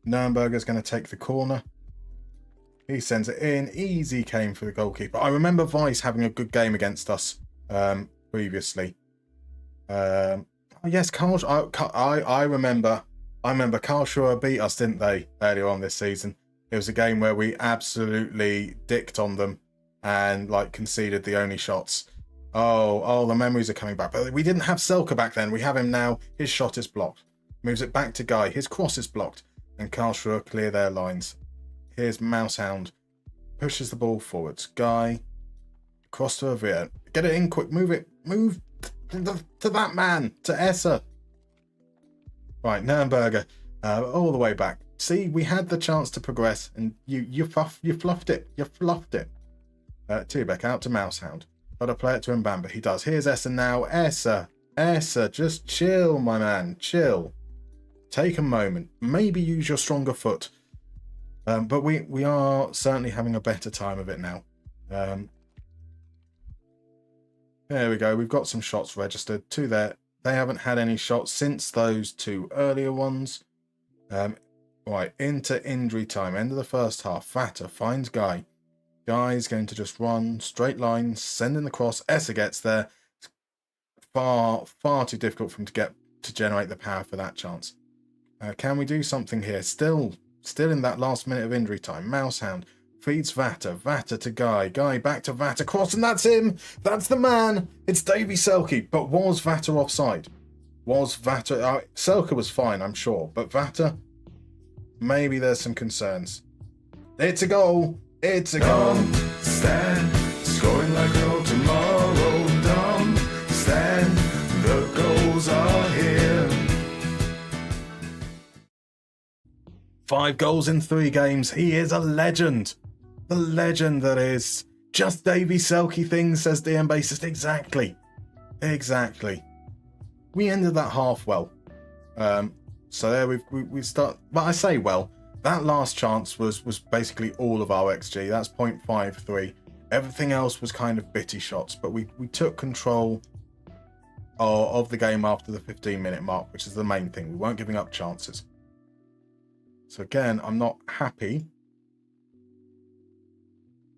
Nürnberger's going to take the corner. He sends it in. Easy came for the goalkeeper. I remember Weiss having a good game against us previously. Yes, I remember Karlsruhe beat us, didn't they, earlier on this season? It was a game where we absolutely dicked on them and like conceded the only shots. Oh, the memories are coming back. But we didn't have Selke back then. We have him now. His shot is blocked. Moves it back to Guy. His cross is blocked. And Karlsruhe clear their lines. Here's Mousehound. Pushes the ball forwards. Guy. Across to Avir. Get it in quick. Move it. Move to that man. To Essa. Right, Nürnberger. All the way back. See, we had the chance to progress. And you fluffed it. You fluffed it. Tubek out to Mousehound. Got to play it to Mbamba. He does. Here's Essa now. Essa, just chill, my man. Chill. Take a moment. Maybe use your stronger foot. But we are certainly having a better time of it now. There we go. We've got some shots registered. 2 there. They haven't had any shots since those 2 earlier ones. Right, into injury time. End of the first half. Vatter finds Guy. Guy's going to just run straight line, sending the cross. Essa gets there. It's far too difficult for him to generate the power for that chance. Can we do something here? Still in that last minute of injury time. Mousehound feeds Vatter. Vatter to Guy. Guy back to Vatter. Cross, and that's him. That's the man. It's Davy Selke. But was Vatter offside? Was Vatter... Selke was fine, I'm sure. But Vatter... Maybe there's some concerns. It's a goal. It's a goal. Stand, scoring like no tomorrow. Dumb, stand, the goals are here. 5 goals in 3 games. He is a legend. The legend that is. Just Davy Selke things, says DM Bassist. Exactly. We ended that half well. So there we start. But I say well. That last chance was basically all of our XG. That's 0.53. Everything else was kind of bitty shots. But we took control of the game after the 15-minute mark, which is the main thing. We weren't giving up chances. So again, I'm not happy.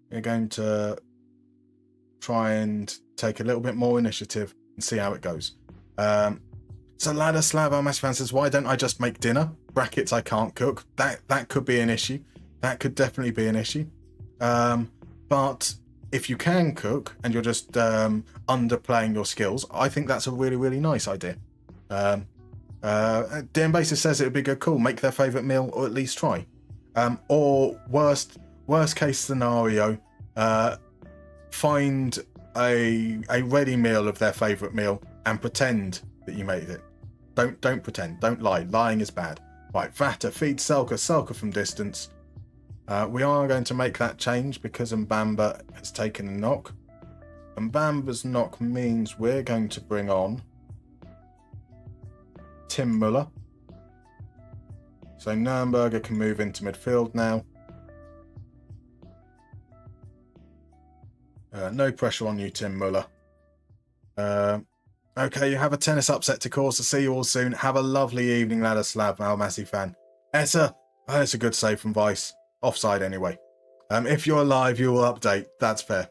We're going to try and take a little bit more initiative and see how it goes. So Ladislav, our massive fan, says, why don't I just make dinner? Brackets, I can't cook. That could be an issue. That could definitely be an issue. But if you can cook and you're just underplaying your skills, I think that's a really, really nice idea. DM Basis says it would be a good call. Make their favourite meal, or at least try. Or worst case scenario, find a ready meal of their favourite meal and pretend that you made it. Don't pretend. Don't lie. Lying is bad. Right, Vatter feeds Selke. Selke from distance. We are going to make that change because Mbamba has taken a knock. Mbamba's knock means we're going to bring on Tim Muller. So Nürnberger can move into midfield now. No pressure on you, Tim Muller. Okay, you have a tennis upset to cause. To see you all soon. Have a lovely evening, Ladislav, our massive fan. Essa, that's a good save from Vice. Offside anyway. If you're alive, you will update. That's fair.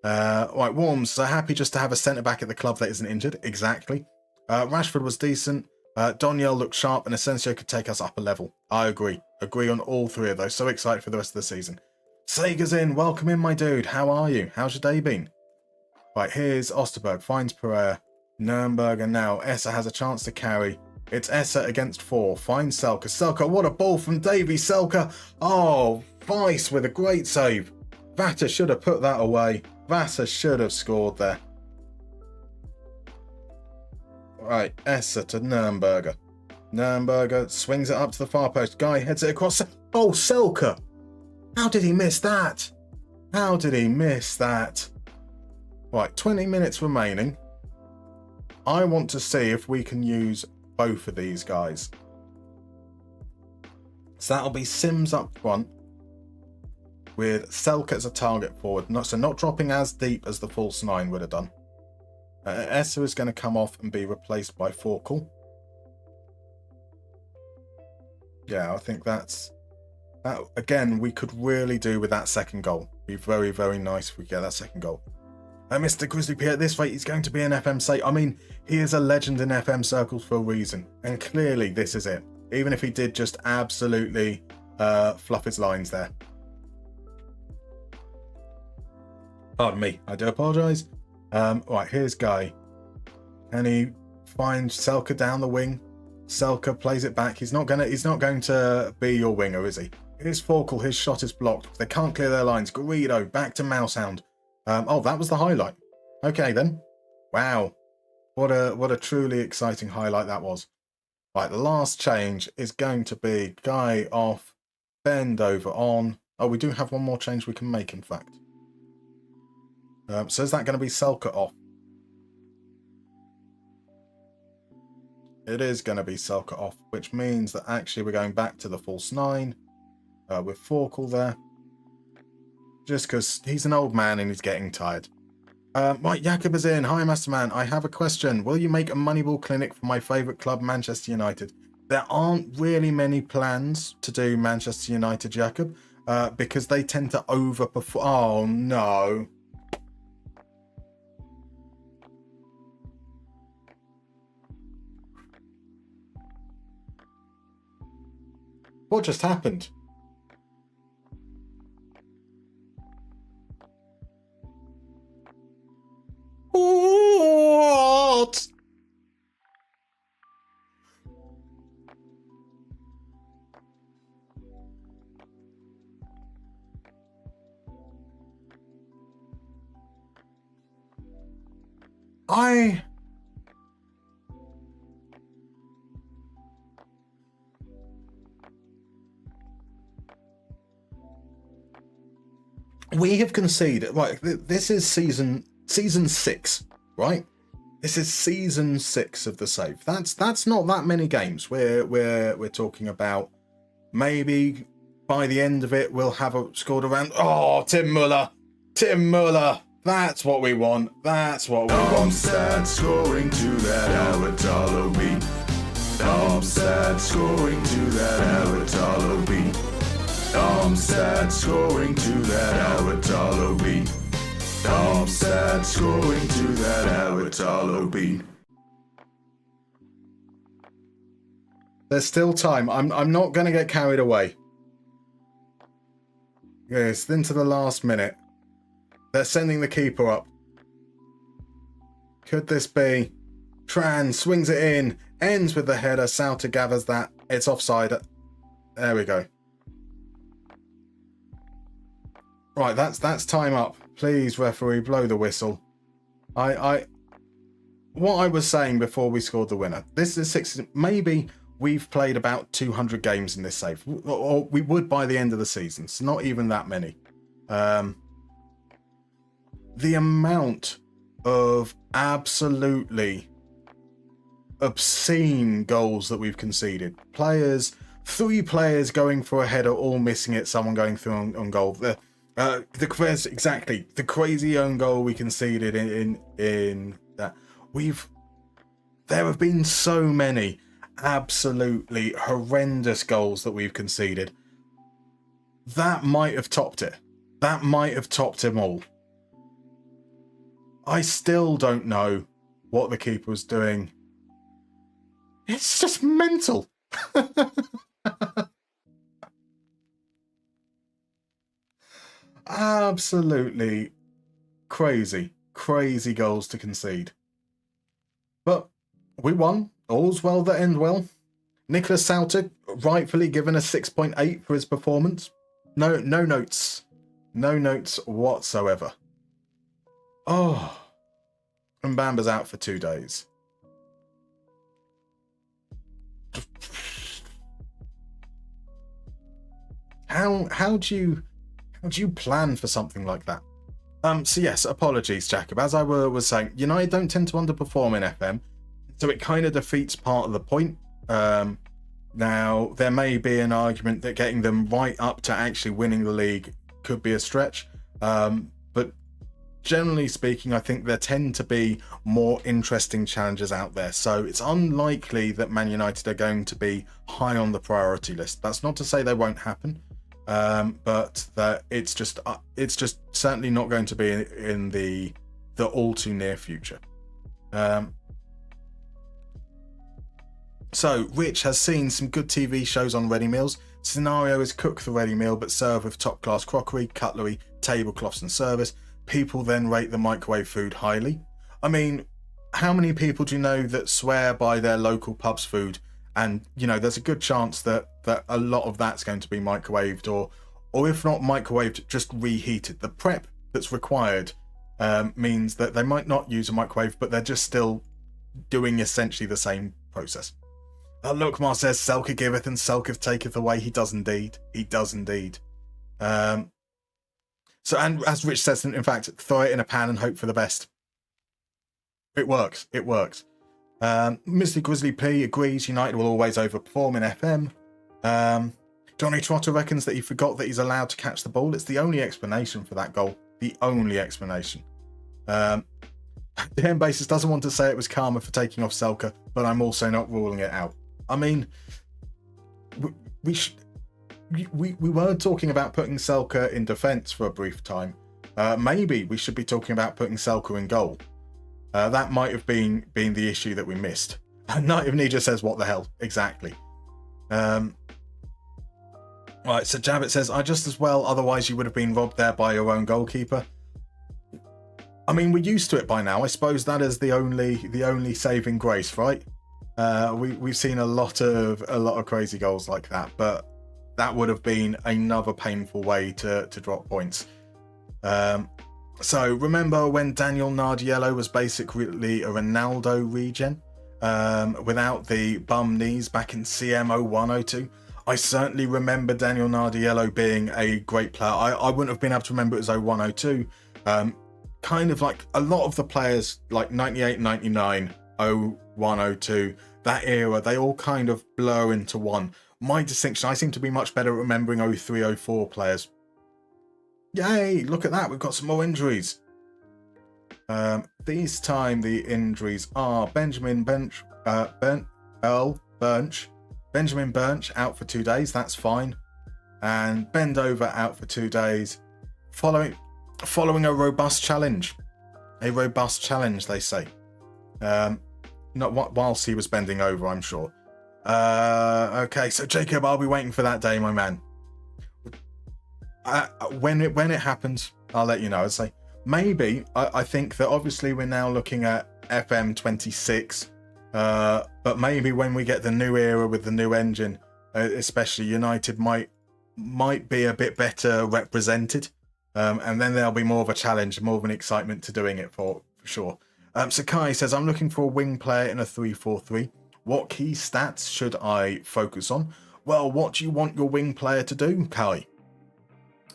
Right, Worms. So happy just to have a centre-back at the club that isn't injured. Exactly. Rashford was decent. Doniel looked sharp, and Asensio could take us up a level. I agree. Agree on all 3 of those. So excited for the rest of the season. Sager's in. Welcome in, my dude. How are you? How's your day been? Right, here's Osterberg. Finds Pereira. Nürnberger now. Essa has a chance to carry. It's Essa against 4. Finds Selke. Selke, what a ball from Davy Selke. Oh, Vice with a great save. Vatter should have put that away. Vatter should have scored there. Right, Essa to Nürnberger. Nürnberger swings it up to the far post. Guy heads it across. Oh, Selke. How did he miss that? How did he miss that? Right, 20 minutes remaining. I want to see if we can use both of these guys. So that'll be Sims up front with Selke as a target forward. So not dropping as deep as the false 9 would have done. Essa is going to come off and be replaced by Forkel. Yeah, I think that again, we could really do with that second goal. Be very, very nice if we get that second goal. Mr. Grizzly P, at this rate, he's going to be an FM say. I mean, he is a legend in FM circles for a reason. And clearly this is it. Even if he did just absolutely fluff his lines there. Pardon me, I do apologise. Right, here's Guy. And he finds Selke down the wing. Selke plays it back. He's not going to be your winger, is he? Here's Forkel. His shot is blocked. They can't clear their lines. Garrido back to Mousehound. Oh, that was the highlight. Okay then. Wow. What a truly exciting highlight that was. Right, the last change is going to be Guy off, Bend over on. Oh, we do have one more change we can make, in fact. So is that going to be Selka off? It is going to be Selka off, which means that actually we're going back to the false 9 with Forkle there. Just because he's an old man and he's getting tired. Right, Jakob is in. Hi, Masterman. I have a question. Will you make a Moneyball clinic for my favourite club, Manchester United? There aren't really many plans to do Manchester United, Jakob, because they tend to overperform. Oh, no. What just happened? What? We have conceded. Right, this is season 6, right? This is season 6 of the save. That's not that many games. We're talking about maybe by the end of it we'll have scored around. Oh, Tim Muller. That's what we want. That's what we want. Darmstadt scoring to that Aratalo beat. Darmstadt scoring to that Aratalo beat. Darmstadt scoring to that Aratalo beat. Darmstadt scoring to that Aratalo beat. There's still time. I'm not going to get carried away. Yes, into the last minute. They're sending the keeper up. Could this be? Tran swings it in, ends with the header. Sauter gathers that. It's offside. There we go. Right, that's time up. Please, referee, blow the whistle. What I was saying before we scored the winner. This is 6. Maybe we've played about 200 games in this save, or we would by the end of the season. It's not even that many. The amount of absolutely obscene goals that we've conceded. 3 players going for a header, all missing it. Someone going through on goal. The crazy own goal we conceded in that. There have been so many absolutely horrendous goals that we've conceded. That might have topped it. That might have topped them all. I still don't know what the keeper was doing. It's just mental. Absolutely crazy goals to concede. But we won. All's well that ends well. Nicholas Sauter rightfully given a 6.8 for his performance. No notes. No notes whatsoever. Oh. And Bamba's out for 2 days. How do you plan for something like that? So yes, apologies, Jacob. As I was saying, United don't tend to underperform in FM, so it kind of defeats part of the point. Now, there may be an argument that getting them right up to actually winning the league could be a stretch, but generally speaking, I think there tend to be more interesting challenges out there. So it's unlikely that Man United are going to be high on the priority list. That's not to say they won't happen. But that it's just certainly not going to be in the all too near future. So Rich has seen some good TV shows on ready meals. Scenario is cook the ready meal but serve with top class crockery, cutlery, tablecloths and service. People then rate the microwave food highly. I mean, how many people do you know that swear by their local pub's food? And, there's a good chance that a lot of that's going to be microwaved or if not microwaved, just reheated. The prep that's required means that they might not use a microwave, but they're just still doing essentially the same process. Lookmar says, Selka giveth and Selketh taketh away. He does indeed. He does indeed. So, and as Rich says, in fact, throw it in a pan and hope for the best. It works. It works. Mr. Grizzly P agrees United will always overperform in FM. Johnny Trotter reckons that he forgot that he's allowed to catch the ball. It's the only explanation for that goal. The only explanation. Dan Basis doesn't want to say it was karma for taking off Selke, but I'm also not ruling it out. I mean, we were talking about putting Selke in defence for a brief time. Maybe we should be talking about putting Selke in goal. That might have been the issue that we missed. Night of Ninja says, what the hell? Exactly. Right, so Jabbit says, I just as well, otherwise you would have been robbed there by your own goalkeeper. I mean, we're used to it by now. I suppose that is the only saving grace, right? We've seen a lot of crazy goals like that, but that would have been another painful way to drop points. So remember when Daniel Nardiello was basically a Ronaldo regen without the bum knees back in CM 0102? I certainly remember Daniel Nardiello being a great player. I wouldn't have been able to remember it was 0102. Kind of like a lot of the players like 98, 99, 01, 02, that era, they all kind of blur into one. My distinction, I seem to be much better at remembering 03, 04 players. Yay, look at that, we've got some more injuries. This time the injuries are Benjamin Bench out for 2 days, that's fine. And Bendover out for 2 days. Following a robust challenge. A robust challenge, they say. Not whilst he was bending over, I'm sure. Okay, so Jacob, I'll be waiting for that day, my man. When it happens, I'll let you know. I'd say maybe. I think that obviously we're now looking at FM26, but maybe when we get the new era with the new engine, especially United might be a bit better represented, and then there'll be more of a challenge, more of an excitement to doing it for sure. Sakai says, I'm looking for a wing player in a 3-4-3. What key stats should I focus on? Well, what do you want your wing player to do, Kai?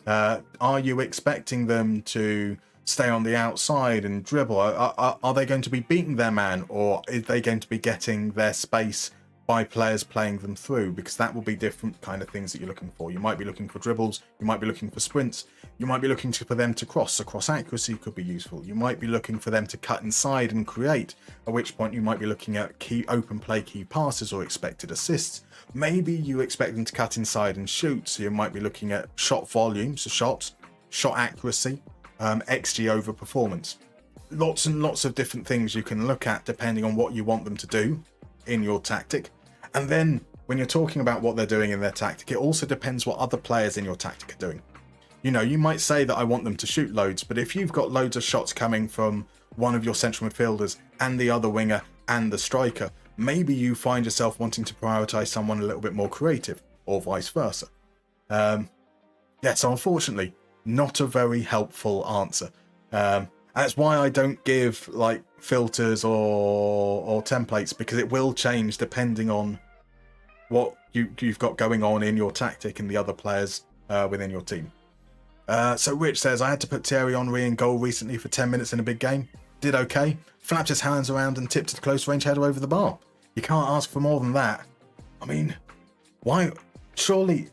Are you expecting them to stay on the outside and dribble? Are they going to be beating their man, or are they going to be getting their space by players playing them through? Because that will be different kind of things that you're looking for. You might be looking for dribbles, you might be looking for sprints, you might be looking for them to cross, so cross accuracy could be useful. You might be looking for them to cut inside and create, at which point you might be looking at key open play, key passes or expected assists. Maybe you expect them to cut inside and shoot, so you might be looking at shot volume, so shots, shot accuracy, XG over performance. Lots and lots of different things you can look at depending on what you want them to do in your tactic. And then when you're talking about what they're doing in their tactic, it also depends what other players in your tactic are doing. You know, you might say that I want them to shoot loads, but if you've got loads of shots coming from one of your central midfielders and the other winger and the striker, maybe you find yourself wanting to prioritize someone a little bit more creative, or vice versa. So unfortunately, not a very helpful answer. That's why I don't give like filters or templates, because it will change depending on what you've got going on in your tactic and the other players within your team. So Rich says, I had to put Thierry Henry in goal recently for 10 minutes in a big game. Did okay. Flapped his hands around and tipped a close range header over the bar. You can't ask for more than that. I mean, why? Surely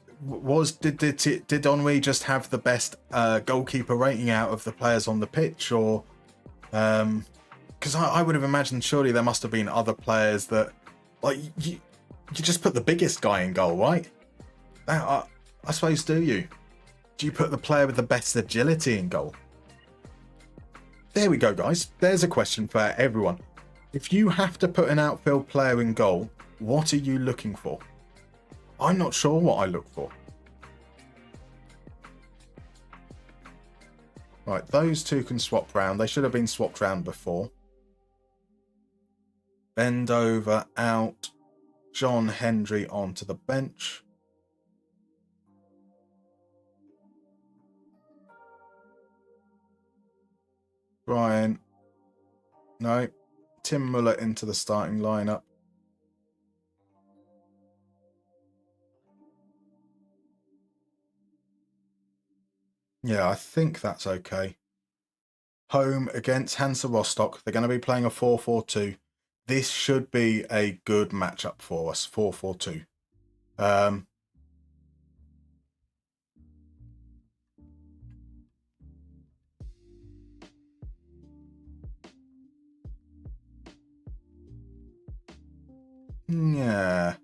did Henry just have the best goalkeeper rating out of the players on the pitch, or because I would have imagined surely there must have been other players that, like, you just put the biggest guy in goal, right? I suppose, do you put the player with the best agility in goal? There we go, guys. There's a question for everyone. If you have to put an outfield player in goal, what are you looking for? I'm not sure what I look for. Right, those two can swap round. They should have been swapped round before. Bend over, out. John Hendry onto the bench. Brian. No. Tim Muller into the starting lineup. Yeah, I think that's okay. Home against Hansa Rostock. They're going to be playing a 4-4-2. This should be a good matchup for us. 4-4-2. Yeah.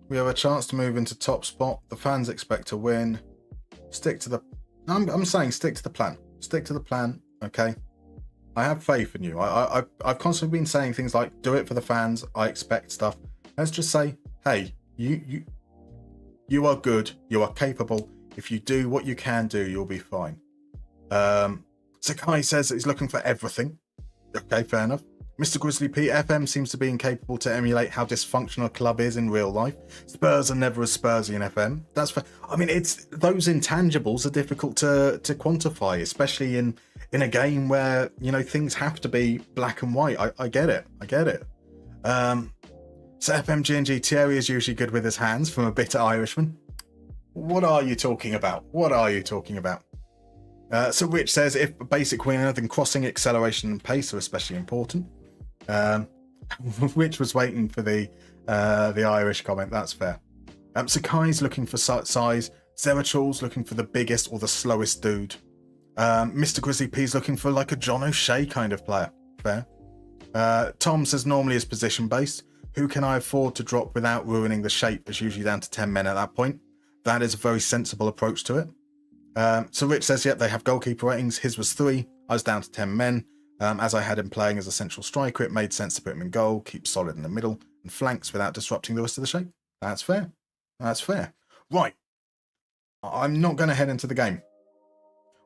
We have a chance to move into top spot. The fans expect to win. Stick to the... I'm saying stick to the plan. Stick to the plan, okay? I have faith in you. I've constantly been saying things like, do it for the fans. I expect stuff. Let's just say, hey, you are good. You are capable. If you do what you can do, you'll be fine. Sakai says that he's looking for everything. Okay, fair enough. Mr. Grizzly P, FM seems to be incapable to emulate how dysfunctional a club is in real life. Spurs are never as Spursy in FM. That's fair. I mean, it's those intangibles are difficult to quantify, especially in a game where, you know, things have to be black and white. I get it. I get it. So FMG&G, Thierry is usually good with his hands from a bitter Irishman. What are you talking about? What are you talking about? So Rich says, if basic winner, then crossing, acceleration and pace are especially important. Rich was waiting for the Irish comment. That's fair. Sakai's looking for size. Zerachul's looking for the biggest or the slowest dude. Mr. Grizzly P's looking for like a John O'Shea kind of player. Fair. Tom says normally is position based. Who can I afford to drop without ruining the shape? Is usually down to 10 men at that point. That is a very sensible approach to it. So Rich says, yep, they have goalkeeper ratings. His was 3. I was down to 10 men. As I had him playing as a central striker, it made sense to put him in goal, keep solid in the middle, and flanks without disrupting the rest of the shape. That's fair. That's fair. Right. I'm not going to head into the game.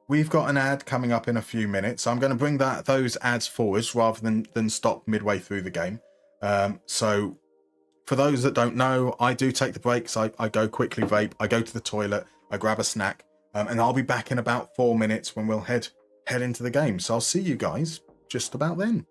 We've got an ad coming up in a few minutes. I'm going to bring those ads forwards rather than stop midway through the game. So for those that don't know, I do take the breaks. I go quickly vape. I go to the toilet. I grab a snack. And I'll be back in about 4 minutes when we'll head into the game. So I'll see you guys just about then.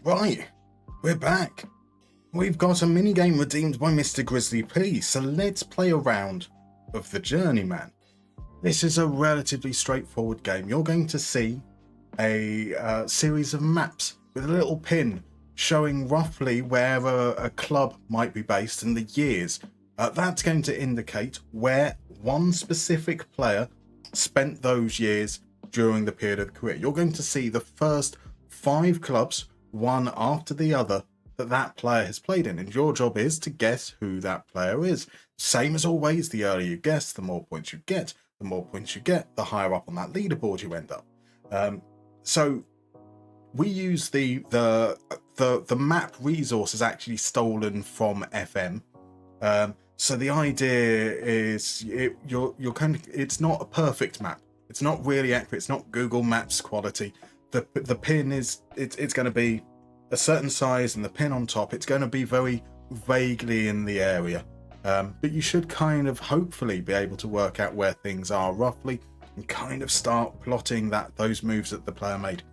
Right, we're back. We've got a minigame redeemed by Mr. Grizzly P, so let's play a round of the Journeyman. This is a relatively straightforward game. You're going to see a series of maps with a little pin showing roughly where a club might be based and the years. That's going to indicate where one specific player spent those years during the period of the career. You're going to see the first 5 clubs, one after the other, that player has played in, and your job is to guess who that player is. Same as always, the earlier you guess, the more points you get. The more points you get, the higher up on that leaderboard you end up. So we use the map resource is actually stolen from FM. So the idea is it's not a perfect map. It's not really accurate. It's not Google Maps quality. The pin is it's going to be a certain size, and the pin on top, it's going to be very vaguely in the area. But you should kind of hopefully be able to work out where things are roughly and kind of start plotting those moves that the player made.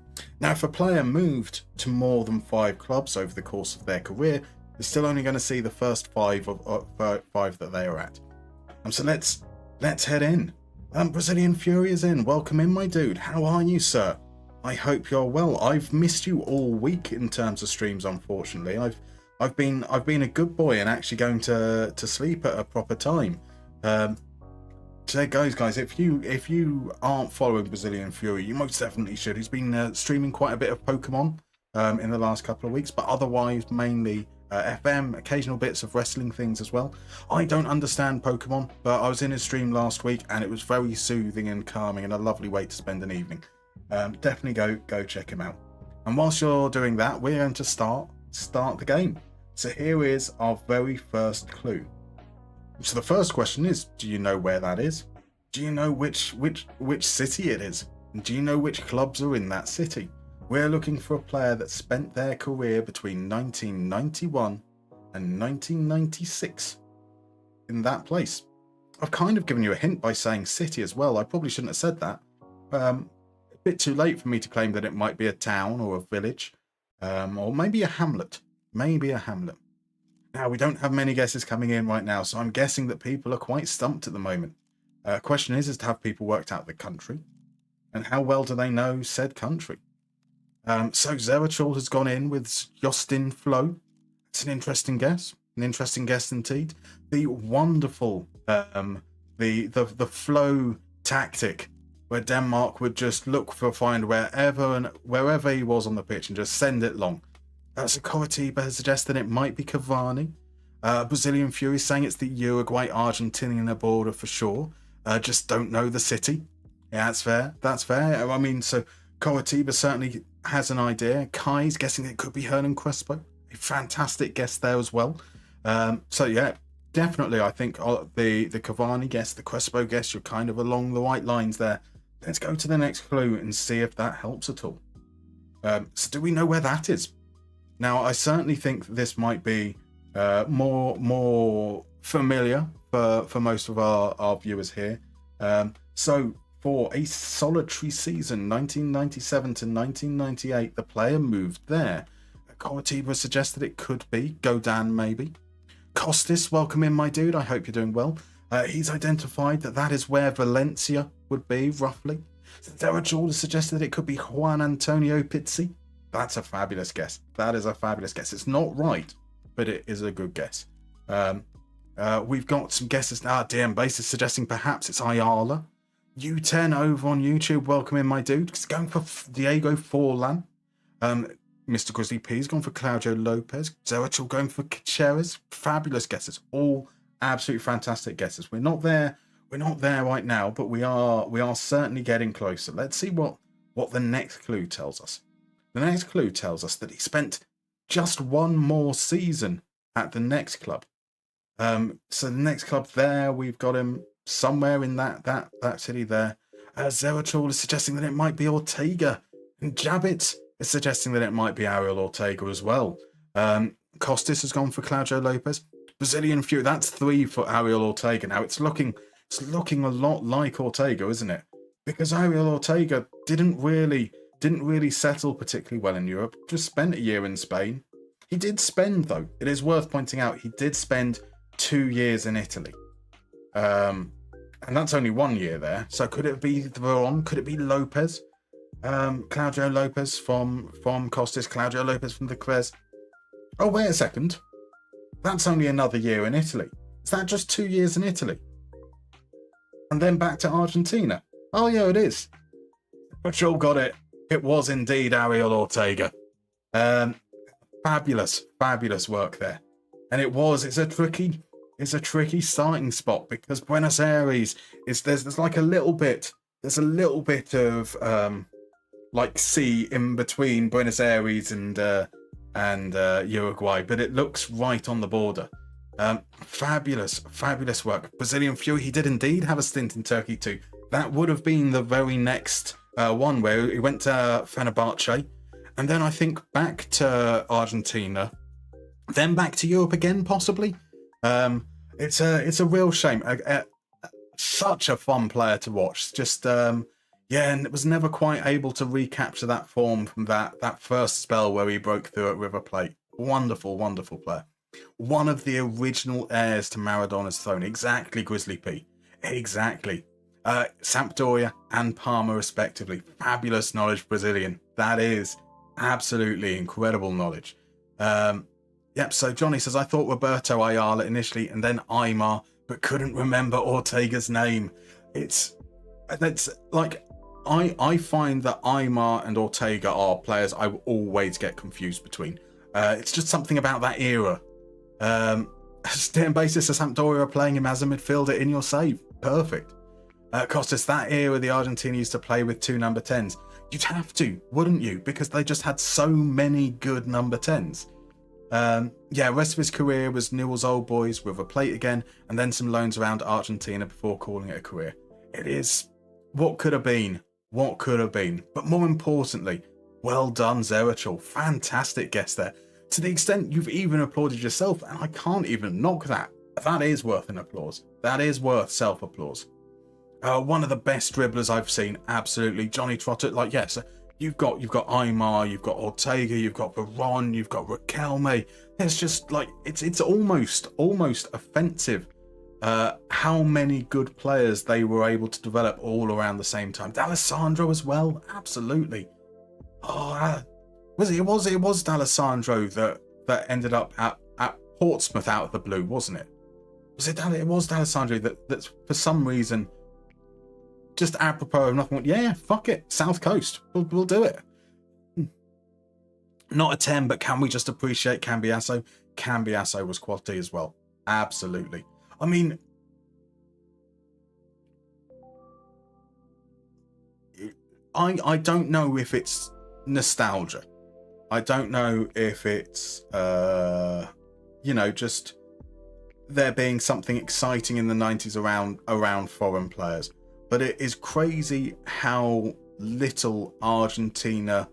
Now, if a player moved to more than 5 clubs over the course of their career, they're still only going to see the first 5 that they are at. So let's head in. Brazilian Fury is in. Welcome in, my dude. How are you, sir? I hope you're well. I've missed you all week in terms of streams, unfortunately. I've been a good boy and actually going to sleep at a proper time. So there goes, guys. If you aren't following Brazilian Fury, you most definitely should. He's been streaming quite a bit of Pokemon in the last couple of weeks, but otherwise mainly FM, occasional bits of wrestling things as well. I don't understand Pokemon, but I was in his stream last week and it was very soothing and calming and a lovely way to spend an evening. Definitely go check him out. And whilst you're doing that, we're going to start the game. So here is our very first clue. So the first question is, do you know where that is? Do you know which city it is? And do you know which clubs are in that city? We're looking for a player that spent their career between 1991 and 1996 in that place. I've kind of given you a hint by saying city as well. I probably shouldn't have said that. A bit too late for me to claim that it might be a town or a village, or maybe a hamlet. Maybe a hamlet. Now, we don't have many guesses coming in right now, so I'm guessing that people are quite stumped at the moment. Question is to have people worked out the country, and how well do they know said country? So Zeratul has gone in with Justin Flo. It's an interesting guess. An interesting guess indeed. The wonderful, the flow tactic, where Denmark would just find wherever he was on the pitch and just send it long. So Coritiba has suggested it might be Cavani. Brazilian Fury saying it's the Uruguay-Argentinian border for sure. Just don't know the city. Yeah, that's fair. That's fair. I mean, so Coritiba certainly has an idea. Kai's guessing it could be Hernan Crespo. A fantastic guess there as well. So yeah, definitely I think the Cavani guess, the Crespo guess, you're kind of along the right lines there. Let's go to the next clue and see if that helps at all. So do we know where that is? Now, I certainly think this might be more familiar for most of our viewers here. So for a solitary season, 1997 to 1998, the player moved there. Coritiba suggested it could be Godin, maybe. Costis, welcome in, my dude. I hope you're doing well. He's identified that is where Valencia would be, roughly. Zeratul has suggested it could be Juan Antonio Pizzi. That's a fabulous guess. That is a fabulous guess. It's not right, but it is a good guess. We've got some guesses now. DM Base is suggesting perhaps it's Ayala. U10 over on YouTube. Welcome in, my dude. It's going for Diego Forlan. Mr. Grizzly P's gone for Claudio Lopez. Zeratul going for Caceres. Fabulous guesses. All absolutely fantastic guesses. We're not there right now, but we are certainly getting closer. Let's see what the next clue tells us. The next clue tells us that he spent just one more season at the next club. So the next club there, we've got him somewhere in that city there. Zeratul is suggesting that it might be Ortega, and Jabit is suggesting that it might be Ariel Ortega as well. Costis has gone for Claudio Lopez. Brazilian Fury, that's 3 for Ariel Ortega. Now it's looking a lot like Ortega, isn't it? Because Ariel Ortega didn't really Didn't really settle particularly well in Europe. Just spent a year in Spain. He did spend, though, it is worth pointing out, he did spend 2 years in Italy. And that's only 1 year there. So could it be Veron? Could it be Lopez? Claudio Lopez from Costas, Claudio Lopez from the Cres. Oh, wait a second. That's only another year in Italy. Is that just 2 years in Italy? And then back to Argentina. Oh, yeah, it is. But you all got it. It was indeed Ariel Ortega. Fabulous work there. And it's a tricky starting spot because Buenos Aires there's like a little bit of like sea in between Buenos Aires and Uruguay, but it looks right on the border. Fabulous work. Brazilian Fury, he did indeed have a stint in Turkey too. That would have been the very next one where he went to Fenerbahce, and then I think back to Argentina, then back to Europe again, possibly. It's a real shame. Such a fun player to watch. Just and it was never quite able to recapture that form from that first spell where he broke through at River Plate. Wonderful player. One of the original heirs to Maradona's throne. Exactly, Grizzly P. Exactly. Sampdoria and Parma, respectively. Fabulous knowledge, Brazilian. That is absolutely incredible knowledge. So Johnny says, I thought Roberto Ayala initially and then Aymar, but couldn't remember Ortega's name. It's like, I find that Aymar and Ortega are players I will always get confused between. It's just something about that era. Stern basis of Sampdoria are playing him as a midfielder in your save. Perfect. Costas, that era the Argentina used to play with 2 number 10s. You'd have to, wouldn't you? Because they just had so many good number 10s. Rest of his career was Newell's Old Boys, River Plate again, and then some loans around Argentina before calling it a career. It is what could have been. But more importantly, well done, Zerachel. Fantastic guess there. To the extent you've even applauded yourself, and I can't even knock that. That is worth an applause. That is worth self-applause. One of the best dribblers I've seen, absolutely. Johnny Trotter, you've got Aymar, you've got Ortega, you've got Veron, you've got Riquelme. It's just it's almost offensive how many good players they were able to develop all around the same time. D'Alessandro as well, absolutely. It was D'Alessandro that ended up at Portsmouth out of the blue, wasn't it? It was D'Alessandro that for some reason, just apropos of nothing, fuck it, South Coast, we'll do it. Not a 10, but can we just appreciate Cambiasso? Cambiasso was quality as well, absolutely. I mean, I don't know if it's nostalgia. I don't know if it's just there being something exciting in the 90s around foreign players. But it is crazy how little Argentina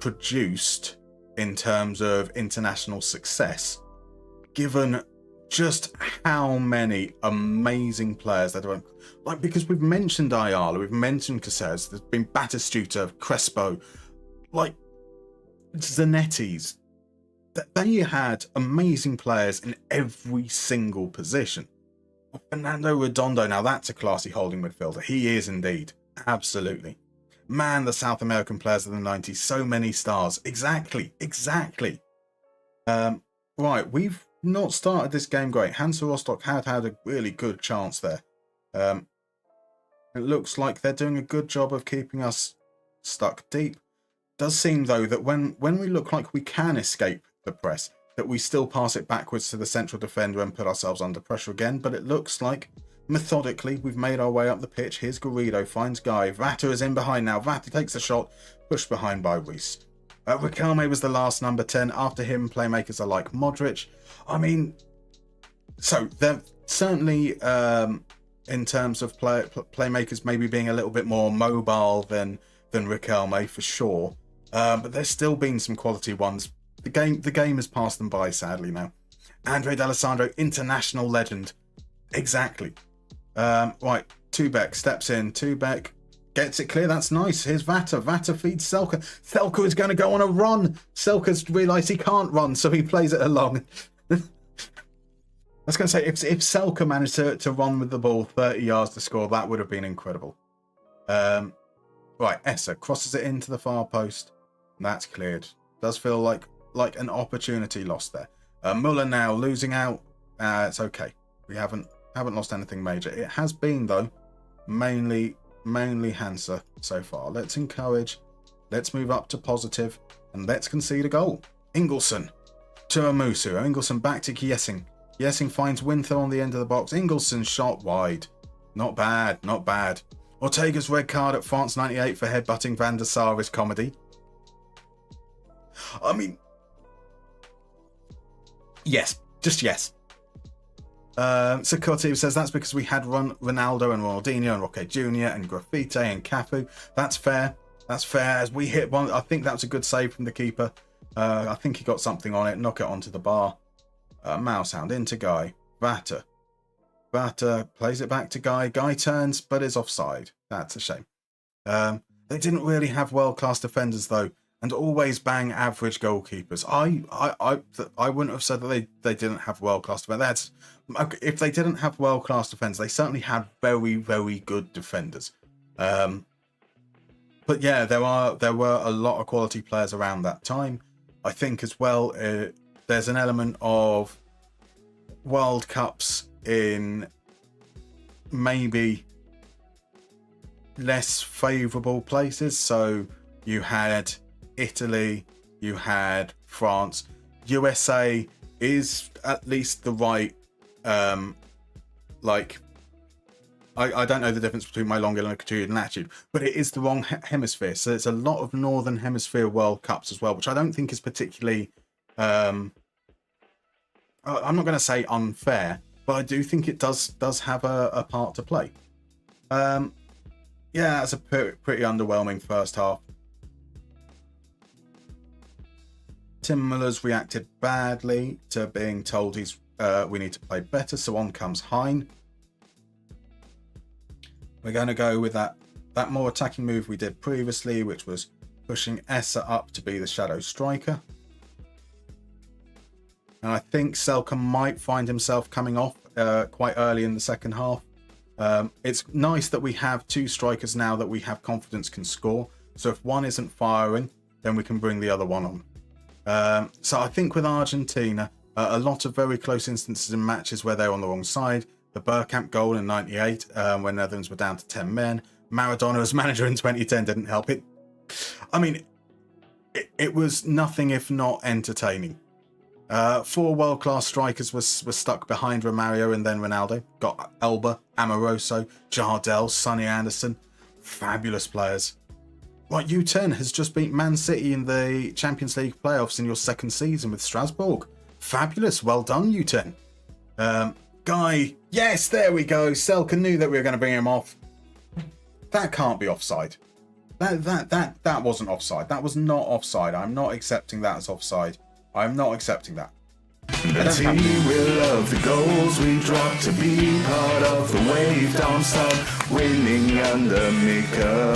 produced in terms of international success, given just how many amazing players that are because we've mentioned Ayala, we've mentioned Caceres, there's been Batistuta, Crespo, Zanetti's. They had amazing players in every single position. Fernando Redondo, now that's a classy holding midfielder. He is indeed. Absolutely. Man, the South American players of the 90s, so many stars. Exactly. Right, we've not started this game great. Hansa Rostock had a really good chance there. It looks like they're doing a good job of keeping us stuck deep. Does seem, though, that when we look like we can escape the press, that we still pass it backwards to the central defender and put ourselves under pressure again. But it looks like, methodically, we've made our way up the pitch. Here's Garrido, finds Guy. Vata is in behind now. Vata takes a shot, pushed behind by Reese. Riquelme was the last number 10. After him, playmakers are like Modric. I mean, so they're certainly, in terms of playmakers maybe being a little bit more mobile than Riquelme, for sure. But there's still been some quality ones. The game has passed them by, sadly, now. Andre D'Alessandro, international legend. Exactly. Right, Tubeck steps in. Tubeck Gets it clear. That's nice. Here's Vata. Vata feeds Selka. Selka is going to go on a run. Selka's realised he can't run, so he plays it along. I was going to say, if Selka managed to run with the ball 30 yards to score, that would have been incredible. Right, Essa crosses it into the far post. That's cleared. Does feel like an opportunity lost there. Muller now losing out. It's okay. We haven't lost anything major. It has been, though, mainly Hansa so far. Let's encourage. Let's move up to positive, and let's concede a goal. Ingelsson to Amusu. Ingelsson back to Giesing. Giesing finds Winther on the end of the box. Ingelsson shot wide. Not bad, not bad. Ortega's red card at France 98 for headbutting Van der Sar is comedy. I mean, yes, just yes. Sakotti says that's because we had Ronaldo and Ronaldinho and Roque Jr. and Graffite and Cafu. That's fair. That's fair. As we hit one, I think that was a good save from the keeper. I think he got something on it. Knock it onto the bar. Mousehound into Guy. Vata plays it back to Guy. Guy turns, but is offside. That's a shame. They didn't really have world-class defenders, though, and always bang average goalkeepers. I wouldn't have said that they didn't have world-class defenders. If they didn't have world-class defenders, they certainly had very, very good defenders. But yeah, there were a lot of quality players around that time. I think as well, there's an element of World Cups in maybe less favourable places. So you had Italy, you had France. USA is at least the right, I don't know the difference between my longitude and latitude, but it is the wrong hemisphere. So there's a lot of Northern Hemisphere World Cups as well, which I don't think is particularly, I'm not going to say unfair, but I do think it does have a part to play. Yeah, that's a pretty underwhelming first half. Tim Muller's reacted badly to being told we need to play better, so on comes Hein. We're going to go with that more attacking move we did previously, which was pushing Essa up to be the shadow striker. And I think Selka might find himself coming off quite early in the second half. It's nice that we have two strikers now that we have confidence can score. So if one isn't firing, then we can bring the other one on. So I think with Argentina, a lot of very close instances in matches where they're on the wrong side. The Bergkamp goal in 98, when Netherlands were down to 10 men. Maradona as manager in 2010 didn't help it. I mean, it was nothing if not entertaining. 4 world-class strikers were stuck behind Romario and then Ronaldo. Got Elba, Amoroso, Jardel, Sonny Anderson. Fabulous players. Right, U10 has just beat Man City in the Champions League playoffs in your second season with Strasbourg. Fabulous. Well done, U10. Guy, yes, there we go. Selka knew that we were going to bring him off. That can't be offside. That wasn't offside. That was not offside. I'm not accepting that as offside. I'm not accepting that. The team will love the goals we drop to be part of the wave. Darmstadt winning under Mika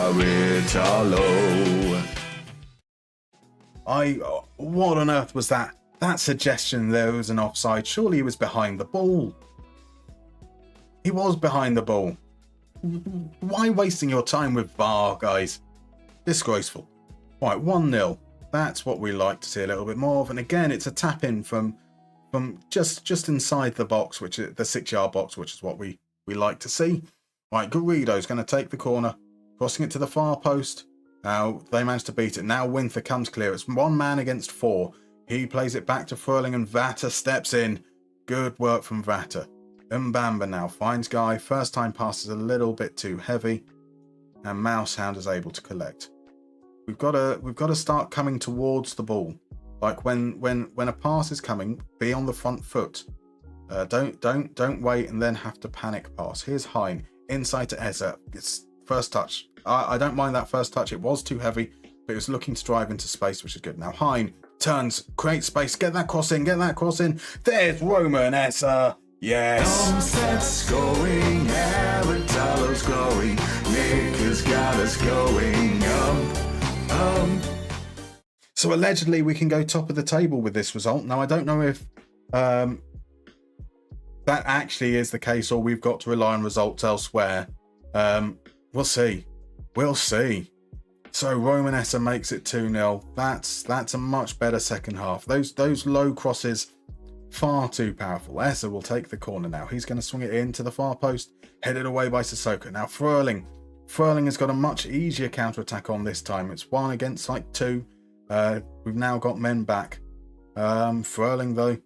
Aritalo. What on earth was that? That suggestion there was an offside. Surely he was behind the ball. He was behind the ball. Why wasting your time with VAR, guys? Disgraceful. Right, 1-0. That's what we like to see a little bit more of. And again, it's a tap in from just inside the box, which is the 6-yard box, which is what we like to see. Right, Garrido's going to take the corner, crossing it to the far post. Now they managed to beat it. Now Winther comes clear. It's 1 man against 4. He plays it back to Furling and Vata steps in. Good work from Vata. Mbamba now finds Guy. First time pass is a little bit too heavy. And Mousehound is able to collect. We've got to start coming towards the ball. Like when a pass is coming, be on the front foot. Don't wait and then have to panic pass. Here's Hein. Inside to Eza. It's first touch. I don't mind that first touch. It was too heavy, but it was looking to drive into space, which is good. Now Hein turns, creates space, get that cross in. There's Roma and Essa. Yes. Darmstadt scoring, Aritalo's glory. Nick has got numbers going up. So allegedly we can go top of the table with this result. Now I don't know if that actually is the case or we've got to rely on results elsewhere. We'll see. We'll see. So Roman Essa makes it 2-0. That's a much better second half. Those low crosses, far too powerful. Essa will take the corner now. He's going to swing it into the far post, headed away by Sissoko. Now Fröhling has got a much easier counter-attack on this time. It's 1 against like 2. We've now got men back. Fröhling though,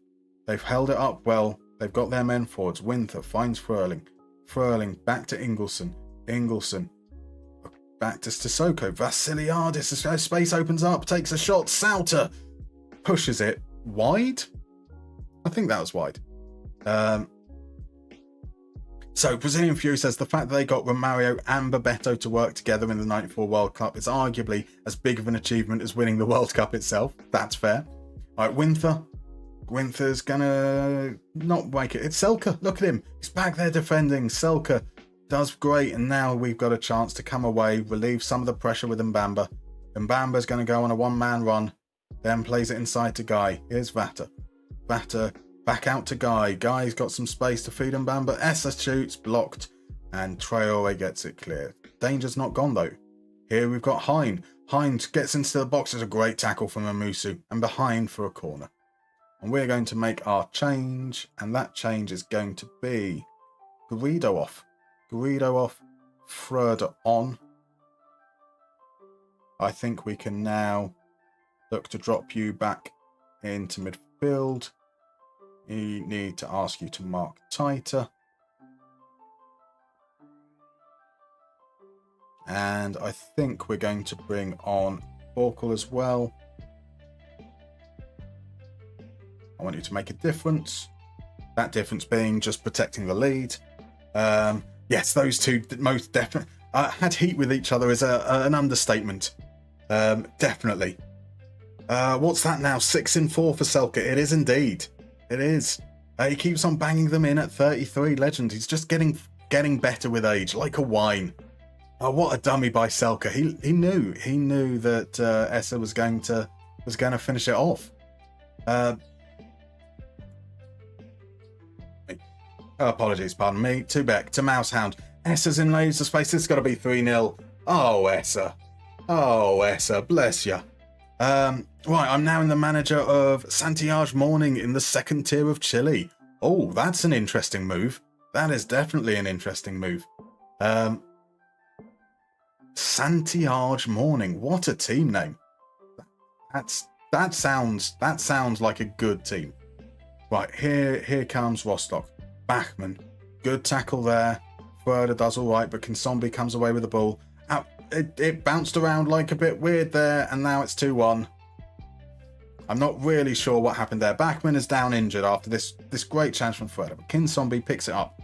they've held it up well. They've got their men forwards. Winther finds Fröhling. Fröhling back to Ingelsson. Ingelsson back to Sissoko. Vassiliadis. Space opens up. Takes a shot. Sauter pushes it wide. I think that was wide. So Brazilian Fury says the fact that they got Romario and Bebeto to work together in the 94 World Cup is arguably as big of an achievement as winning the World Cup itself. That's fair. All right, Winther's gonna not make it. It's Selke. Look at him. He's back there defending. Selke does great, and now we've got a chance to come away, relieve some of the pressure with Mbamba. Mbamba's going to go on a one-man run, then plays it inside to Guy. Here's Vata. Vata back out to Guy. Guy's got some space to feed Mbamba. Essa shoots, blocked, and Traore gets it clear. Danger's not gone though. Here we've got Hine. Hine gets into the box. There's a great tackle from Amusu, and behind for a corner. And we're going to make our change, and that change is going to be Garrido off. Garrido off, Fröder on. I think we can now look to drop you back into midfield. We need to ask you to mark tighter. And I think we're going to bring on Borkel as well. I want you to make a difference. That difference being just protecting the lead. Yes, those two most definitely had heat with each other is an understatement. Definitely. What's that now? 6-4 for Selke. It is indeed. It is. He keeps on banging them in at 33. Legend. He's just getting better with age, like a wine. Oh, what a dummy by Selke. He knew that Essa was going to finish it off. Apologies, pardon me. Two back to Mousehound. Essa's in laser space. This has got to be 3-0. Oh, Essa. Oh, Essa. Bless you. Right, I'm now in the manager of Santiago Morning in the second tier of Chile. Oh, that's an interesting move. That is definitely an interesting move. Santiago Morning. What a team name. That sounds like a good team. Right, here comes Rostock. Bachmann, good tackle there. Fröder does all right, but Kinsombi comes away with the ball. It bounced around like a bit weird there, and now it's 2-1. I'm not really sure what happened there. Bachmann is down injured after this great chance from Fröder, but Kinsombi picks it up.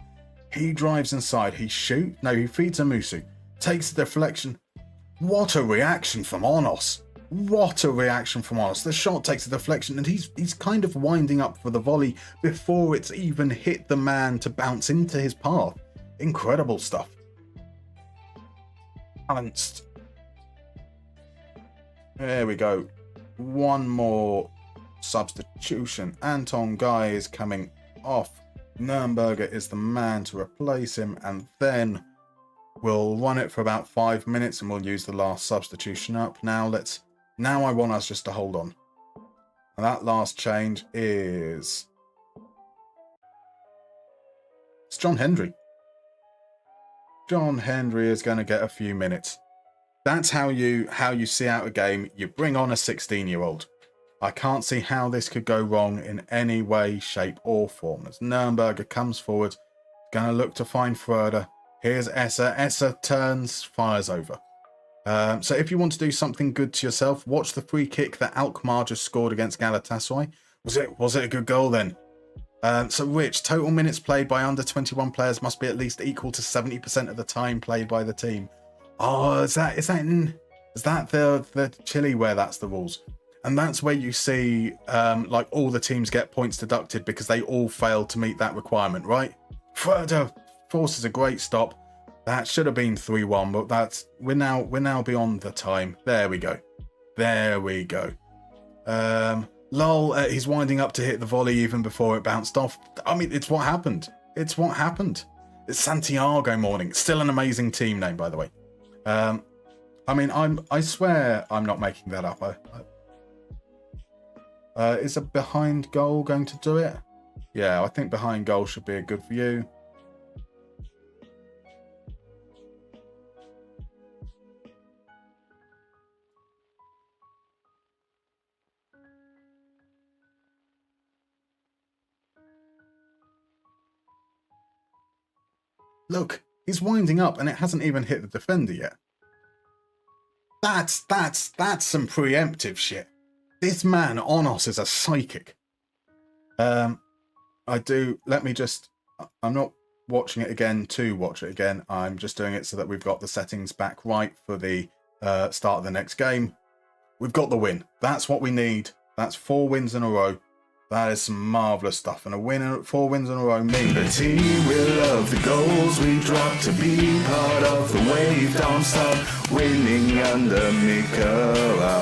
He drives inside. He feeds Amusu. Takes the deflection. What a reaction from Onos. What a reaction from Onos. The shot takes the deflection, and he's kind of winding up for the volley before it's even hit the man to bounce into his path. Incredible stuff. Balanced. There we go. One more substitution. Anton Guy is coming off. Nürnberger is the man to replace him, and then we'll run it for about 5 minutes and we'll use the last substitution up. Now I want us just to hold on. And that last change is... it's John Hendry. John Hendry is going to get a few minutes. That's how you see out a game. You bring on a 16-year-old. I can't see how this could go wrong in any way, shape or form. As Nürnberger comes forward, going to look to find Fröder. Here's Essa. Essa turns, fires over. So if you want to do something good to yourself, watch the free kick that Alkmaar just scored against Galatasaray. Was it a good goal then? So Rich, total minutes played by under 21 players must be at least equal to 70% of the time played by the team. Oh, is that the Chile where that's the rules? And that's where you see like all the teams get points deducted because they all failed to meet that requirement, right? Fröder forces a great stop. That should have been 3-1, but we're now beyond the time. There we go. There we go. Lol, he's winding up to hit the volley even before it bounced off. I mean, it's what happened. It's what happened. It's Santiago Morning. Still an amazing team name, by the way. I mean, I swear I'm not making that up. Is a behind goal going to do it? Yeah, I think behind goal should be a good view. Look, he's winding up and it hasn't even hit the defender yet. That's some preemptive shit. This man, Onos, is a psychic. I'm not watching it again to watch it again. I'm just doing it so that we've got the settings back right for the start of the next game. We've got the win. That's what we need. That's 4 wins in a row. That is some marvellous stuff. And 4 wins in a row means The team will love the goals we drop to be part of the wave. Darmstadt winning under Mika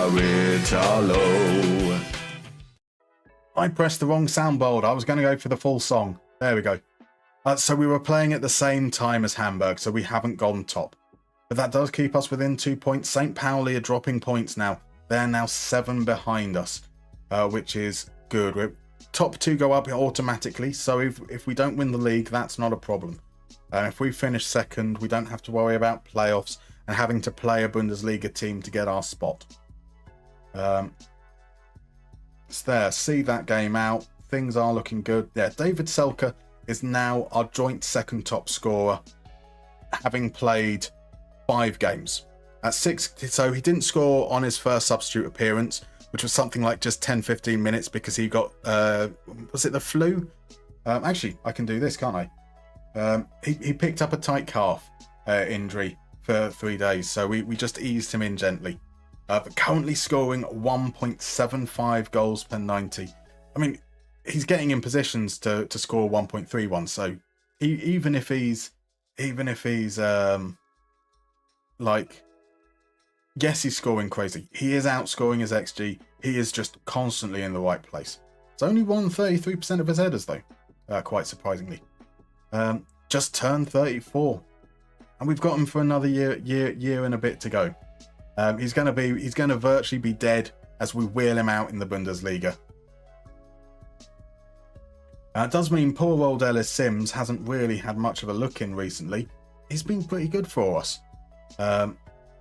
Aritalo. I pressed the wrong soundboard. I was going to go for the full song. There we go. So we were playing at the same time as Hamburg, so we haven't gone top. But that does keep us within 2 points. St. Pauli are dropping points now. They're now 7 behind us, which is good. We're top 2 go up automatically, so if we don't win the league, that's not a problem. If we finish second, we don't have to worry about playoffs and having to play a Bundesliga team to get our spot. It's there. See that game out. Things are looking good. Yeah, David Selke is now our joint second top scorer, having played 5 games. At 6, so he didn't score on his first substitute appearance, which was something like just 10-15 minutes because he got, was it the flu? Actually, I can do this, can't I? He picked up a tight calf injury for 3 days, so we just eased him in gently. But currently scoring 1.75 goals per 90. I mean, he's getting in positions to score 1.31, so even if he's like, yes, he's scoring crazy. He is outscoring his XG. He is just constantly in the right place. It's only won 33% of his headers, though, quite surprisingly. Just turned 34, and we've got him for another year and a bit to go. He's going to virtually be dead as we wheel him out in the Bundesliga. It does mean poor old Ellis Sims hasn't really had much of a look in recently. He's been pretty good for us.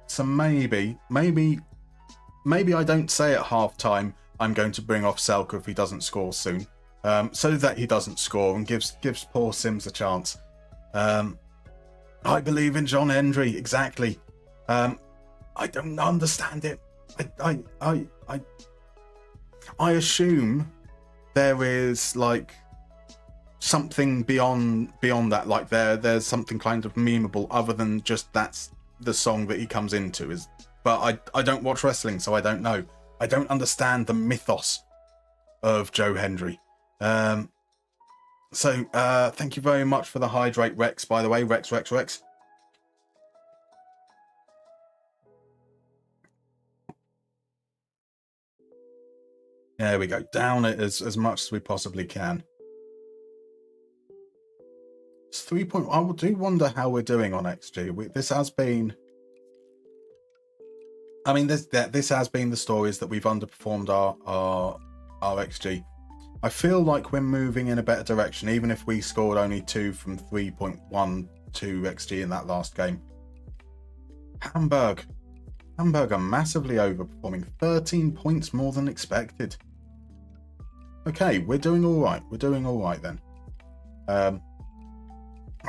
So maybe I don't say at half time I'm going to bring off Selke if he doesn't score soon, so that he doesn't score and gives poor Sims a chance. I believe in John Hendry, exactly. I don't understand it. I assume there is like something beyond that, like there's something kind of memeable other than just that's the song that he comes into. But I don't watch wrestling, so I don't know. I don't understand the mythos of Joe Hendry. So thank you very much for the hydrate, Rex, by the way. Rex. There we go. Down it as much as we possibly can. It's 3 point. I do wonder how we're doing on XG. This has been. I mean, this has been the stories that we've underperformed our XG. I feel like we're moving in a better direction, even if we scored only 2 from 3.12 XG in that last game. Hamburg are massively overperforming, 13 points more than expected. Okay, we're doing all right. We're doing all right then.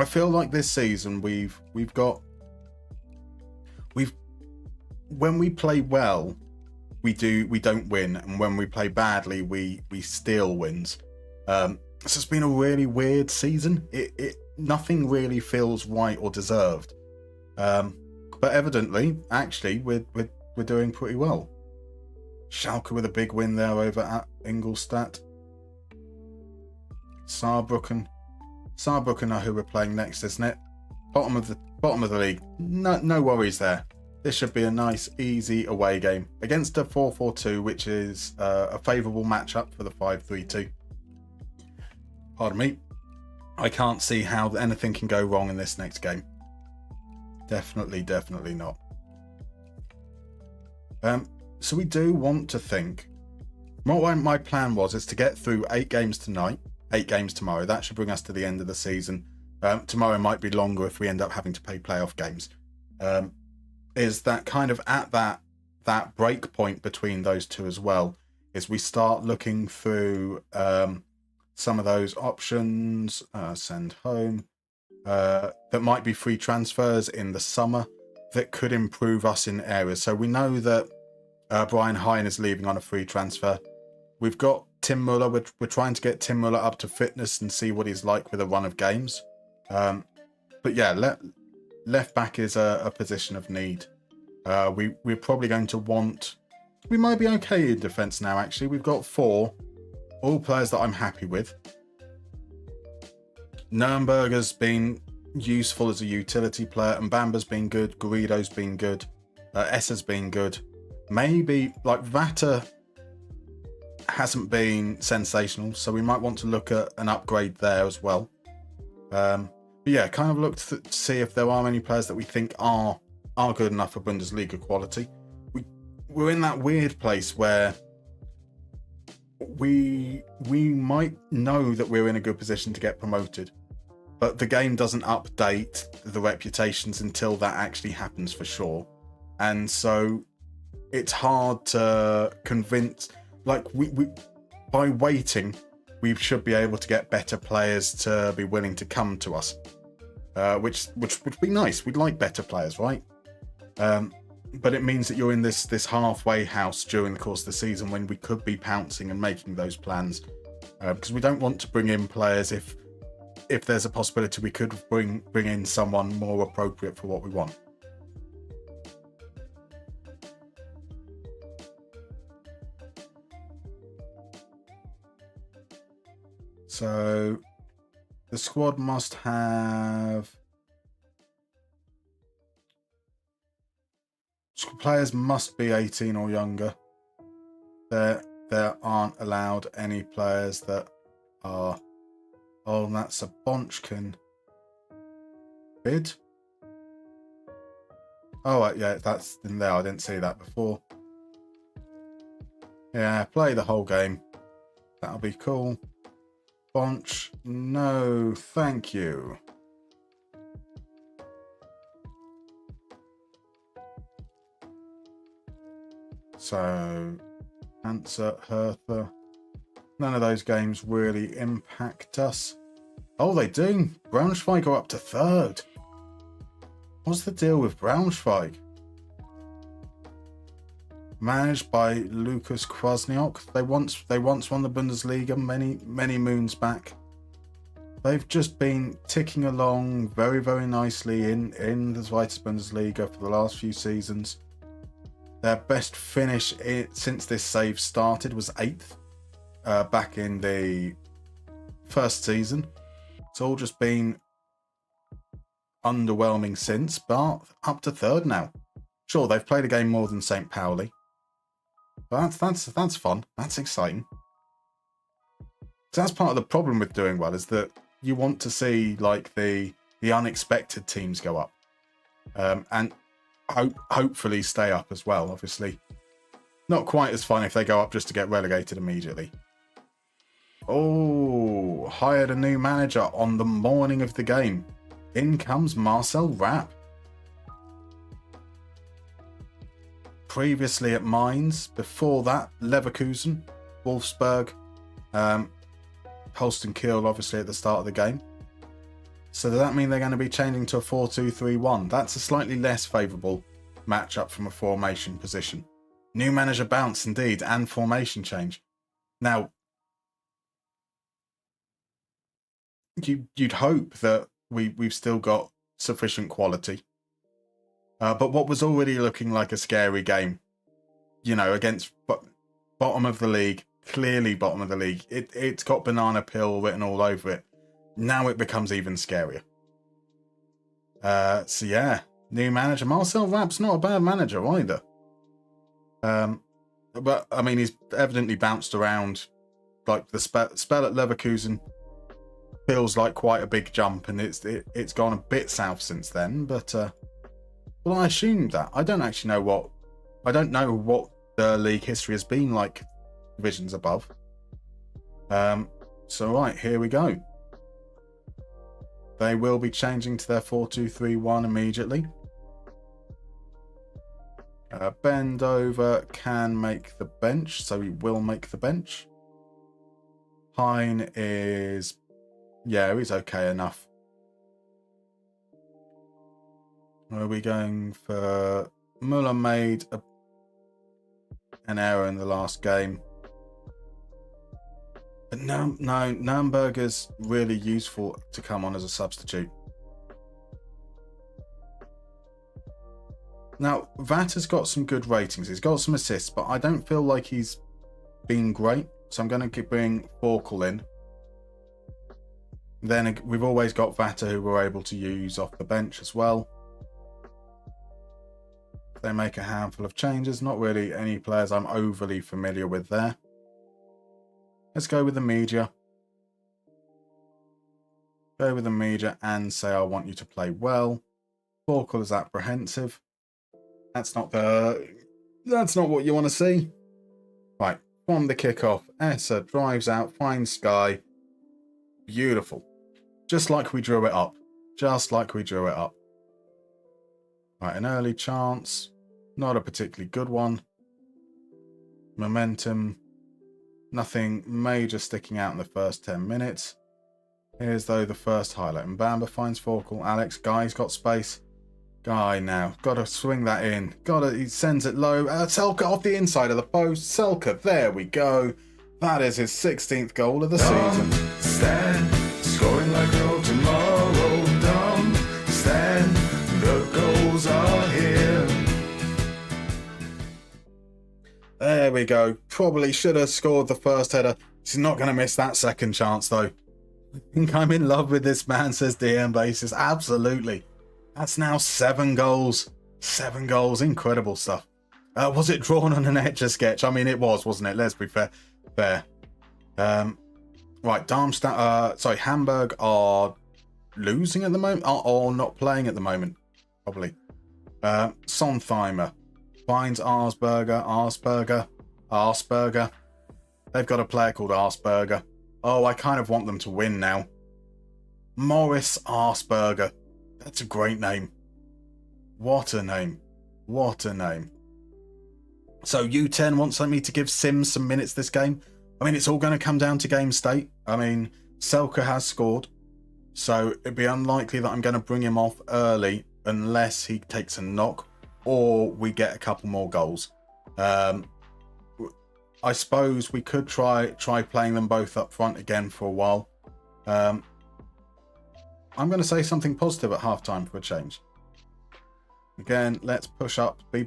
I feel like this season when we play well, we don't win, and when we play badly, we steal wins. This has been a really weird season. Nothing really feels right or deserved. But evidently, actually, we're doing pretty well. Schalke with a big win there over at Ingolstadt. Saarbrücken are who we're playing next, isn't it? bottom of the league. No worries there. This should be a nice, easy away game against a 4-4-2, which is a favourable matchup for the 5-3-2. Pardon me. I can't see how anything can go wrong in this next game. Definitely not. So we do want to think. What my plan was is to get through 8 games tonight, 8 games tomorrow. That should bring us to the end of the season. Tomorrow might be longer if we end up having to play playoff games. Is that kind of at that break point between those two as well, is we start looking through some of those options, send home, that might be free transfers in the summer that could improve us in areas. So we know that Brian Hine is leaving on a free transfer. We've got Tim Muller. We're trying to get Tim Muller up to fitness and see what he's like with a run of games. But yeah, left back is a position of need. We're probably going to want... We might be okay in defence now, actually. We've got 4. All players that I'm happy with. Nürnberger's been useful as a utility player. And Bamba's been good. Garrido's been good. Esser's been good. Maybe, like, Vata hasn't been sensational. So we might want to look at an upgrade there as well. But yeah, kind of look to see if there are any players that we think are good enough for Bundesliga quality. We're in that weird place where we might know that we're in a good position to get promoted, but the game doesn't update the reputations until that actually happens for sure. And so it's hard to convince, like we by waiting, we should be able to get better players to be willing to come to us. Which would be nice. We'd like better players, right? But it means that you're in this halfway house during the course of the season when we could be pouncing and making those plans. Because we don't want to bring in players if there's a possibility we could bring in someone more appropriate for what we want. So the squad must have... Players must be 18 or younger. There aren't allowed any players that are... Oh, that's a Bonchkin bid. Oh, yeah, that's in there. I didn't see that before. Yeah, play the whole game. That'll be cool. Bonch, no, thank you. So, Answer, Hertha. None of those games really impact us. Oh, they do. Braunschweig are up to 3rd. What's the deal with Braunschweig? Managed by Lukas Kwasniok. They once won the Bundesliga many moons back. They've just been ticking along very, very nicely in the Zweite Bundesliga for the last few seasons. Their best finish since this save started was 8th back in the first season. It's all just been underwhelming since, but up to 3rd now. Sure, they've played a game more than St. Pauli. But that's fun. That's exciting. So that's part of the problem with doing well, is that you want to see like the unexpected teams go up, and hopefully stay up as well. Obviously, not quite as fun if they go up just to get relegated immediately. Oh, hired a new manager on the morning of the game. In comes Marcel Rapp. Previously at Mainz, before that Leverkusen, Wolfsburg, Holstein Kiel obviously at the start of the game. So does that mean they're going to be changing to a 4-2-3-1? That's a slightly less favourable matchup from a formation position. New manager bounce indeed, and formation change. Now, you'd hope that we've still got sufficient quality. But what was already looking like a scary game, you know, against bottom of the league, clearly bottom of the league, it's got banana peel written all over it. Now it becomes even scarier. So yeah, new manager. Marcel Rapp's not a bad manager either. But I mean, he's evidently bounced around. Like the spell at Leverkusen feels like quite a big jump, and it's gone a bit south since then. But well, I assumed that. I don't actually know what the league history has been like divisions above. So right, here we go. They will be changing to their 4-2-3-1 immediately. Bend over can make the bench, so he will make the bench. Pine is, yeah, he's okay enough. Are we going for Muller made an error in the last game. But no, Namberger's really useful to come on as a substitute. Now, Vat has got some good ratings. He's got some assists, but I don't feel like he's been great. So I'm going to bring Forkel in. Then we've always got Vata, who we're able to use off the bench as well. They make a handful of changes. Not really any players I'm overly familiar with there. Let's go with the media. Go with the media and say I want you to play well. Forkel is apprehensive. That's not what you want to see. Right, from the kickoff, Essa drives out, finds Sky. Beautiful. Just like we drew it up. Just like we drew it up. Right, an early chance. Not a particularly good one. Momentum. Nothing major sticking out in the first 10 minutes. Here's though the first highlight. Mbamba finds Forkel. Alex, Guy's got space. Guy now. Got to swing that in. He sends it low. Selke off the inside of the post. Selke, there we go. That is his 16th goal of the season. Stand, scoring like no tomorrow. Dumb, stand, the goals are here. There we go. Probably should have scored the first header. He's not going to miss that second chance, though. I think I'm in love with this man, says DM Basis. Absolutely. That's now 7 goals. 7 goals. Incredible stuff. Was it drawn on an Etch-a-Sketch? I mean, it was, wasn't it? Let's be fair. Right, Darmstadt, Hamburg are losing at the moment, or not playing at the moment, probably. Sontheimer finds Arsberger. They've got a player called Arsberger. Oh, I kind of want them to win now. Morris Arsberger. That's a great name. What a name. What a name. So U10 wants me to give Sims some minutes this game. I mean, it's all going to come down to game state. I mean, Selke has scored. So it'd be unlikely that I'm going to bring him off early unless he takes a knock or we get a couple more goals. I suppose we could try playing them both up front again for a while. I'm going to say something positive at halftime for a change. Again, let's push up, be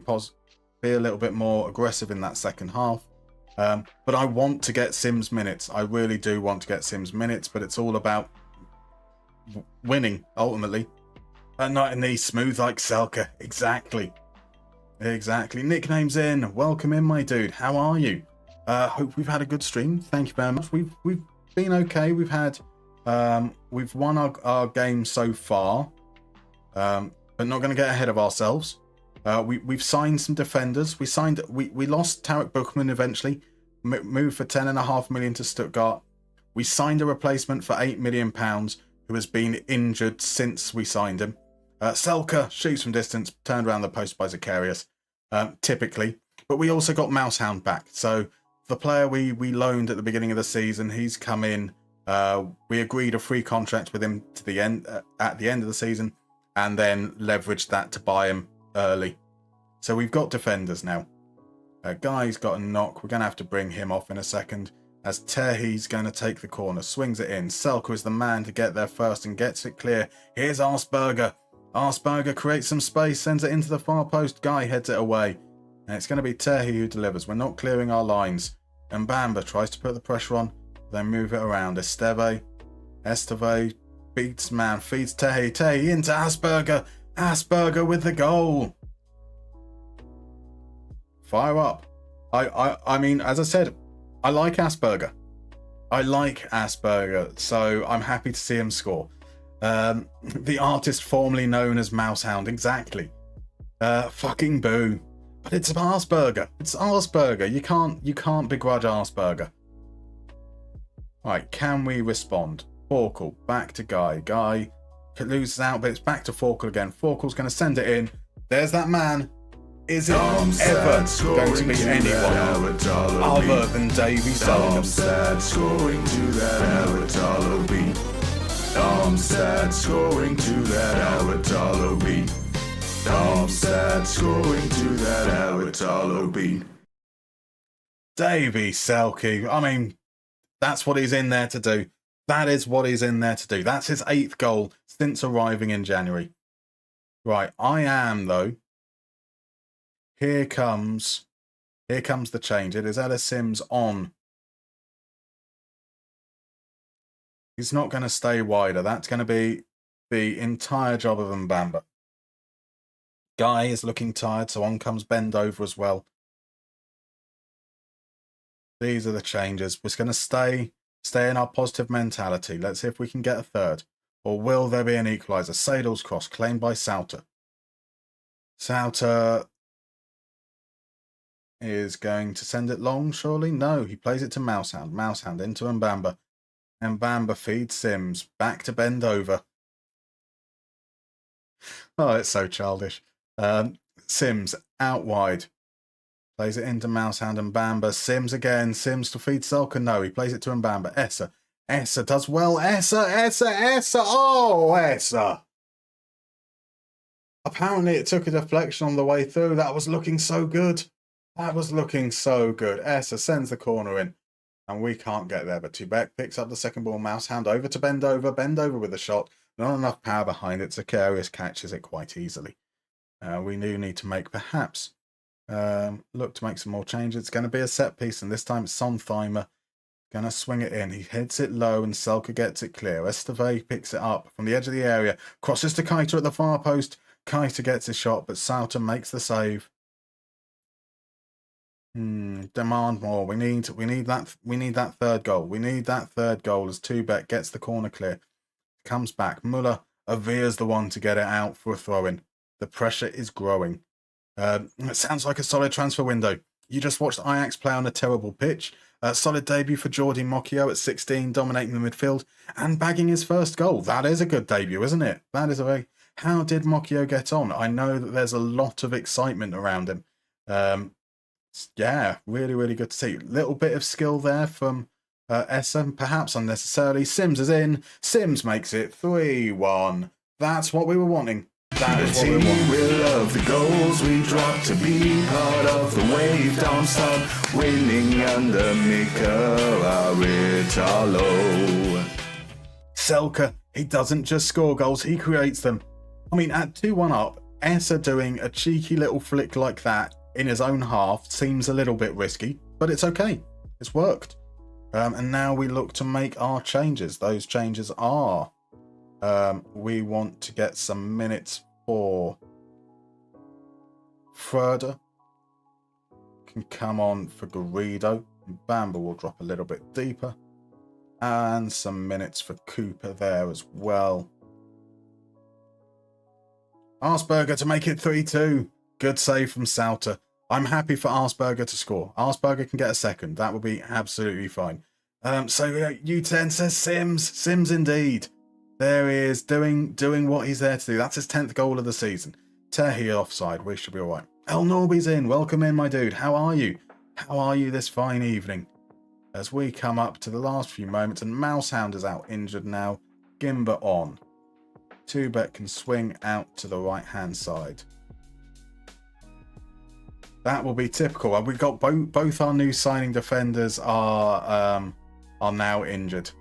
a little bit more aggressive in that second half. But I want to get Sims minutes. I really do want to get Sims minutes, but it's all about winning, ultimately. And not in the smooth like Selke. Exactly. Nicknames in. Welcome in, my dude. How are you? Hope we've had a good stream. Thank you very much. We've been okay. We've won our game so far, but not going to get ahead of ourselves. We've signed some defenders. We lost Tarek Buchman eventually. Moved for £10.5 million to Stuttgart. We signed a replacement for £8 million who has been injured since we signed him. Selke shoots from distance, turned around the post by Zacharias, typically. But we also got Mousehound back. So the player we loaned at the beginning of the season, he's come in. We agreed a free contract with him to the end at the end of the season, and then leveraged that to buy him early. So we've got defenders now. Guy's got a knock. We're going to have to bring him off in a second, as Terhi's going to take the corner, swings it in. Selke is the man to get there first and gets it clear. Here's Arsberger. Arsberger creates some space, sends it into the far post. Guy heads it away. And it's going to be Terhi who delivers. We're not clearing our lines. And Bamba tries to put the pressure on, then move it around. Esteve Beats man, feeds Tehi. Tehi into Asperger. Asperger with the goal. Fire up. I mean, as I said, I like Asperger. So I'm happy to see him score. The artist formerly known as Mousehound, exactly. Fucking boo. But it's Asperger. It's Asperger. You can't begrudge Asperger. Right, can we respond? Forkle, back to Guy. Guy loses out, but it's back to Forkle again. Forkle's going to send it in. There's that man. Is it ever going to be anyone other than Davy Sullivan? Darmstadt scoring to that Aratalo beat. Darmstadt scoring to that Aratalo beat. Darmstadt scoring to that Aratalo beat. Davy Selke, I mean, that's what he's in there to do. That is what he's in there to do. That's his 8th goal since arriving in January. Right, I am, though. Here comes the change. It is Ellis Sims on. He's not going to stay wider. That's going to be the entire job of Mbamba. Guy is looking tired, so on comes Bend over as well. These are the changes. We're going to stay in our positive mentality. Let's see if we can get a third. Or will there be an equaliser? Sadle's cross, claimed by Sauter. Sauter is going to send it long, surely? No, he plays it to Mousehound. Mousehound into Mbamba. Mbamba feeds Sims. Back to Bend over. Oh, it's so childish. Sims out wide. Plays it into Mousehound and Mbamba. Sims again. Sims to feed Selka. No, he plays it to Mbamba. Essa. Essa does well. Essa. Oh, Essa. Apparently it took a deflection on the way through. That was looking so good. Essa sends the corner in. And we can't get there. But Tubek picks up the second ball. Mousehound over to Bend over. Bend over with a shot. Not enough power behind it. Zacharias catches it quite easily. We do need to make perhaps look to make some more changes. It's going to be a set piece, and this time it's Sontheimer going to swing it in. He hits it low, and Selke gets it clear. Esteve picks it up from the edge of the area, crosses to Kaiter at the far post. Kaiter gets his shot, but Sauter makes the save. Demand more. We need that third goal. We need that third goal as Tubek gets the corner clear. Comes back. Muller Avir's the one to get it out for a throw-in. The pressure is growing. It sounds like a solid transfer window. You just watched Ajax play on a terrible pitch. Solid debut for Jordi Mocchio at 16, dominating the midfield and bagging his first goal. That is a good debut, isn't it? That is a very... How did Mocchio get on? I know that there's a lot of excitement around him. Yeah, really, really good to see. Little bit of skill there from Essa, perhaps unnecessarily. Sims is in. Sims makes it 3-1. That's what we were wanting. That is what we want. We love the goals we drop to be part of the wave. Darmstadt winning under Mika Aritalo. Selke, he doesn't just score goals, he creates them. I mean, at 2-1 up, Essa doing a cheeky little flick like that in his own half seems a little bit risky, but it's okay. It's worked. And now we look to make our changes. Those changes are... we want to get some minutes for Froeder. Can come on for Garrido. Bamba will drop a little bit deeper. And some minutes for Cooper there as well. Arsberger to make it 3-2. Good save from Sauter. I'm happy for Arsberger to score. Arsberger can get a second. That would be absolutely fine. U10 says Sims. Sims indeed. There he is doing what he's there to do. That's his 10th goal of the season. Tehi offside. We should be all right. El Norby's in. Welcome in, my dude. How are you? How are you this fine evening? As we come up to the last few moments, and Mousehound is out injured now. Gimba on. Tubek can swing out to the right-hand side. That will be typical. We've got both our new signing defenders are now injured.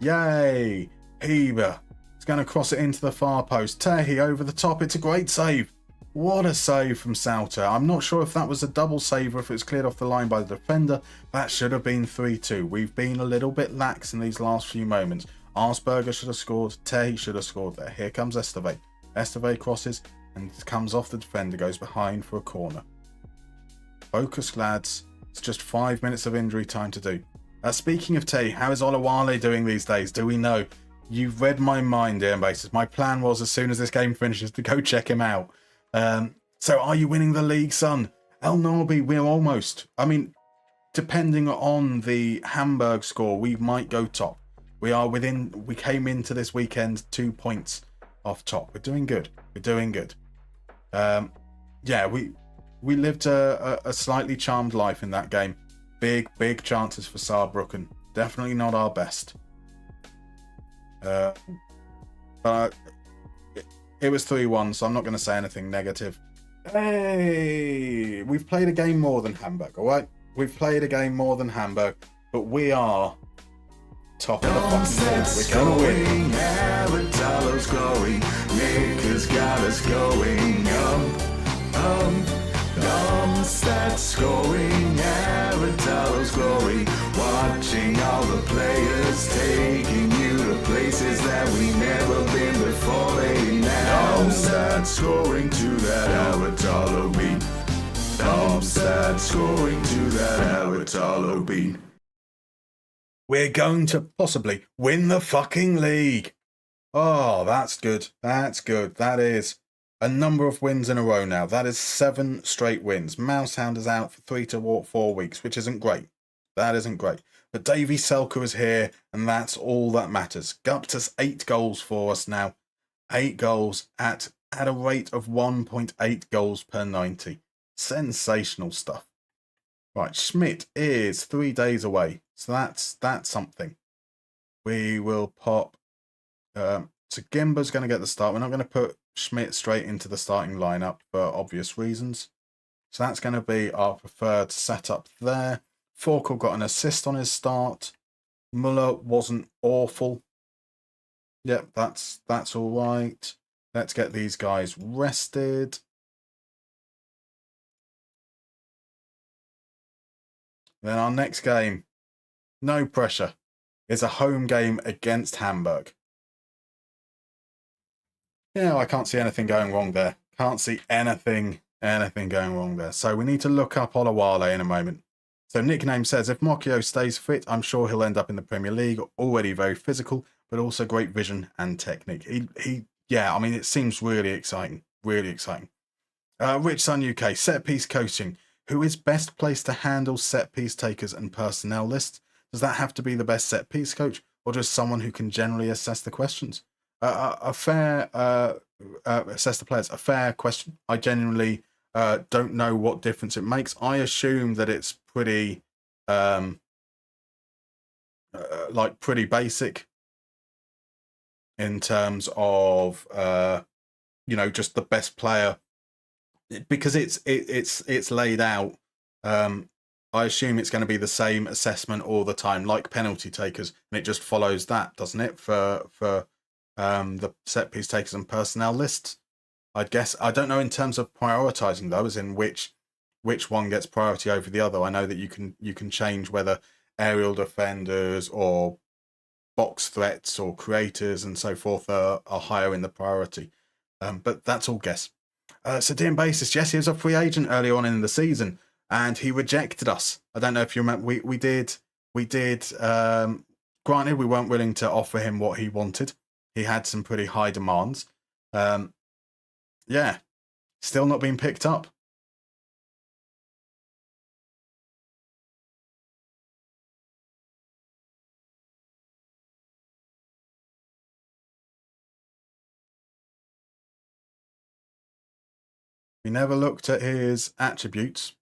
Yay! Heber is going to cross it into the far post. Tehi over the top. It's a great save. What a save from Sauter. I'm not sure if that was a double save or if it was cleared off the line by the defender. That should have been 3-2. We've been a little bit lax in these last few moments. Arsberger should have scored. Tay should have scored there. Here comes Esteve. Esteve crosses and comes off the defender, goes behind for a corner. Focus, lads. It's just 5 minutes of injury time to do. Speaking of Tay, how is Olawale doing these days? Do we know? You've read my mind, Ian Basis. My plan was, as soon as this game finishes, to go check him out. So are you winning the league, son? El Norby, we're almost. I mean, depending on the Hamburg score, we might go top. We came into this weekend 2 points off top. We're doing good. We're doing good. Yeah, we lived a slightly charmed life in that game. Big chances for Saarbrücken. Definitely not our best. But it was 3-1, so I'm not going to say anything negative. Hey, we've played a game more than Hamburg, all right? We've played a game more than Hamburg, but we are top of the fucking league. We're going to win. Avatalo's glory, Maker's got us going Darmstadt scoring, Avatalo's glory, watching all the players, taking you to places that we never been before. They now Darmstadt scoring to that Avatalo beat. Darmstadt scoring to that Avatalo beat. We're going to possibly win the fucking league. Oh, that's good. That's good. That is a number of wins in a row now. That is 7 straight wins. Mousehound is out for 3 to 4 weeks, which isn't great. That isn't great. But Davy Selker is here, and that's all that matters. Gupta's 8 goals for us now. 8 goals at a rate of 1.8 goals per 90. Sensational stuff. Right, Schmidt is 3 days away. So that's something. We will pop. So Gimba's going to get the start. We're not going to put Schmidt straight into the starting lineup for obvious reasons. So that's going to be our preferred setup there. Forkel got an assist on his start. Muller wasn't awful. Yep, that's all right. Let's get these guys rested. Then our next game, no pressure, is a home game against Hamburg. Yeah, I can't see anything going wrong there. Can't see anything going wrong there. So we need to look up Olawale in a moment. So Nickname says, if Mocchio stays fit, I'm sure he'll end up in the Premier League. Already very physical, but also great vision and technique. Yeah, I mean, it seems really exciting. Really exciting. Rich Sun UK, set piece coaching. Who is best placed to handle set piece takers and personnel lists? Does that have to be the best set piece coach, or just someone who can generally assess the questions? Assess the players. A fair question. I genuinely don't know what difference it makes. I assume that it's pretty, pretty basic in terms of just the best player, because it's laid out. I assume it's going to be the same assessment all the time, like penalty takers, and it just follows that, doesn't it? For the set piece takers and personnel lists, I'd guess. I don't know in terms of prioritizing those, in which one gets priority over the other. I know that you can change whether aerial defenders or box threats or creators and so forth are higher in the priority, but that's all guess. So Dean Basis, yes, he was a free agent early on in the season, and he rejected us. I don't know if you remember. We did. Granted, we weren't willing to offer him what he wanted. He had some pretty high demands. Yeah, still not being picked up. We never looked at his attributes.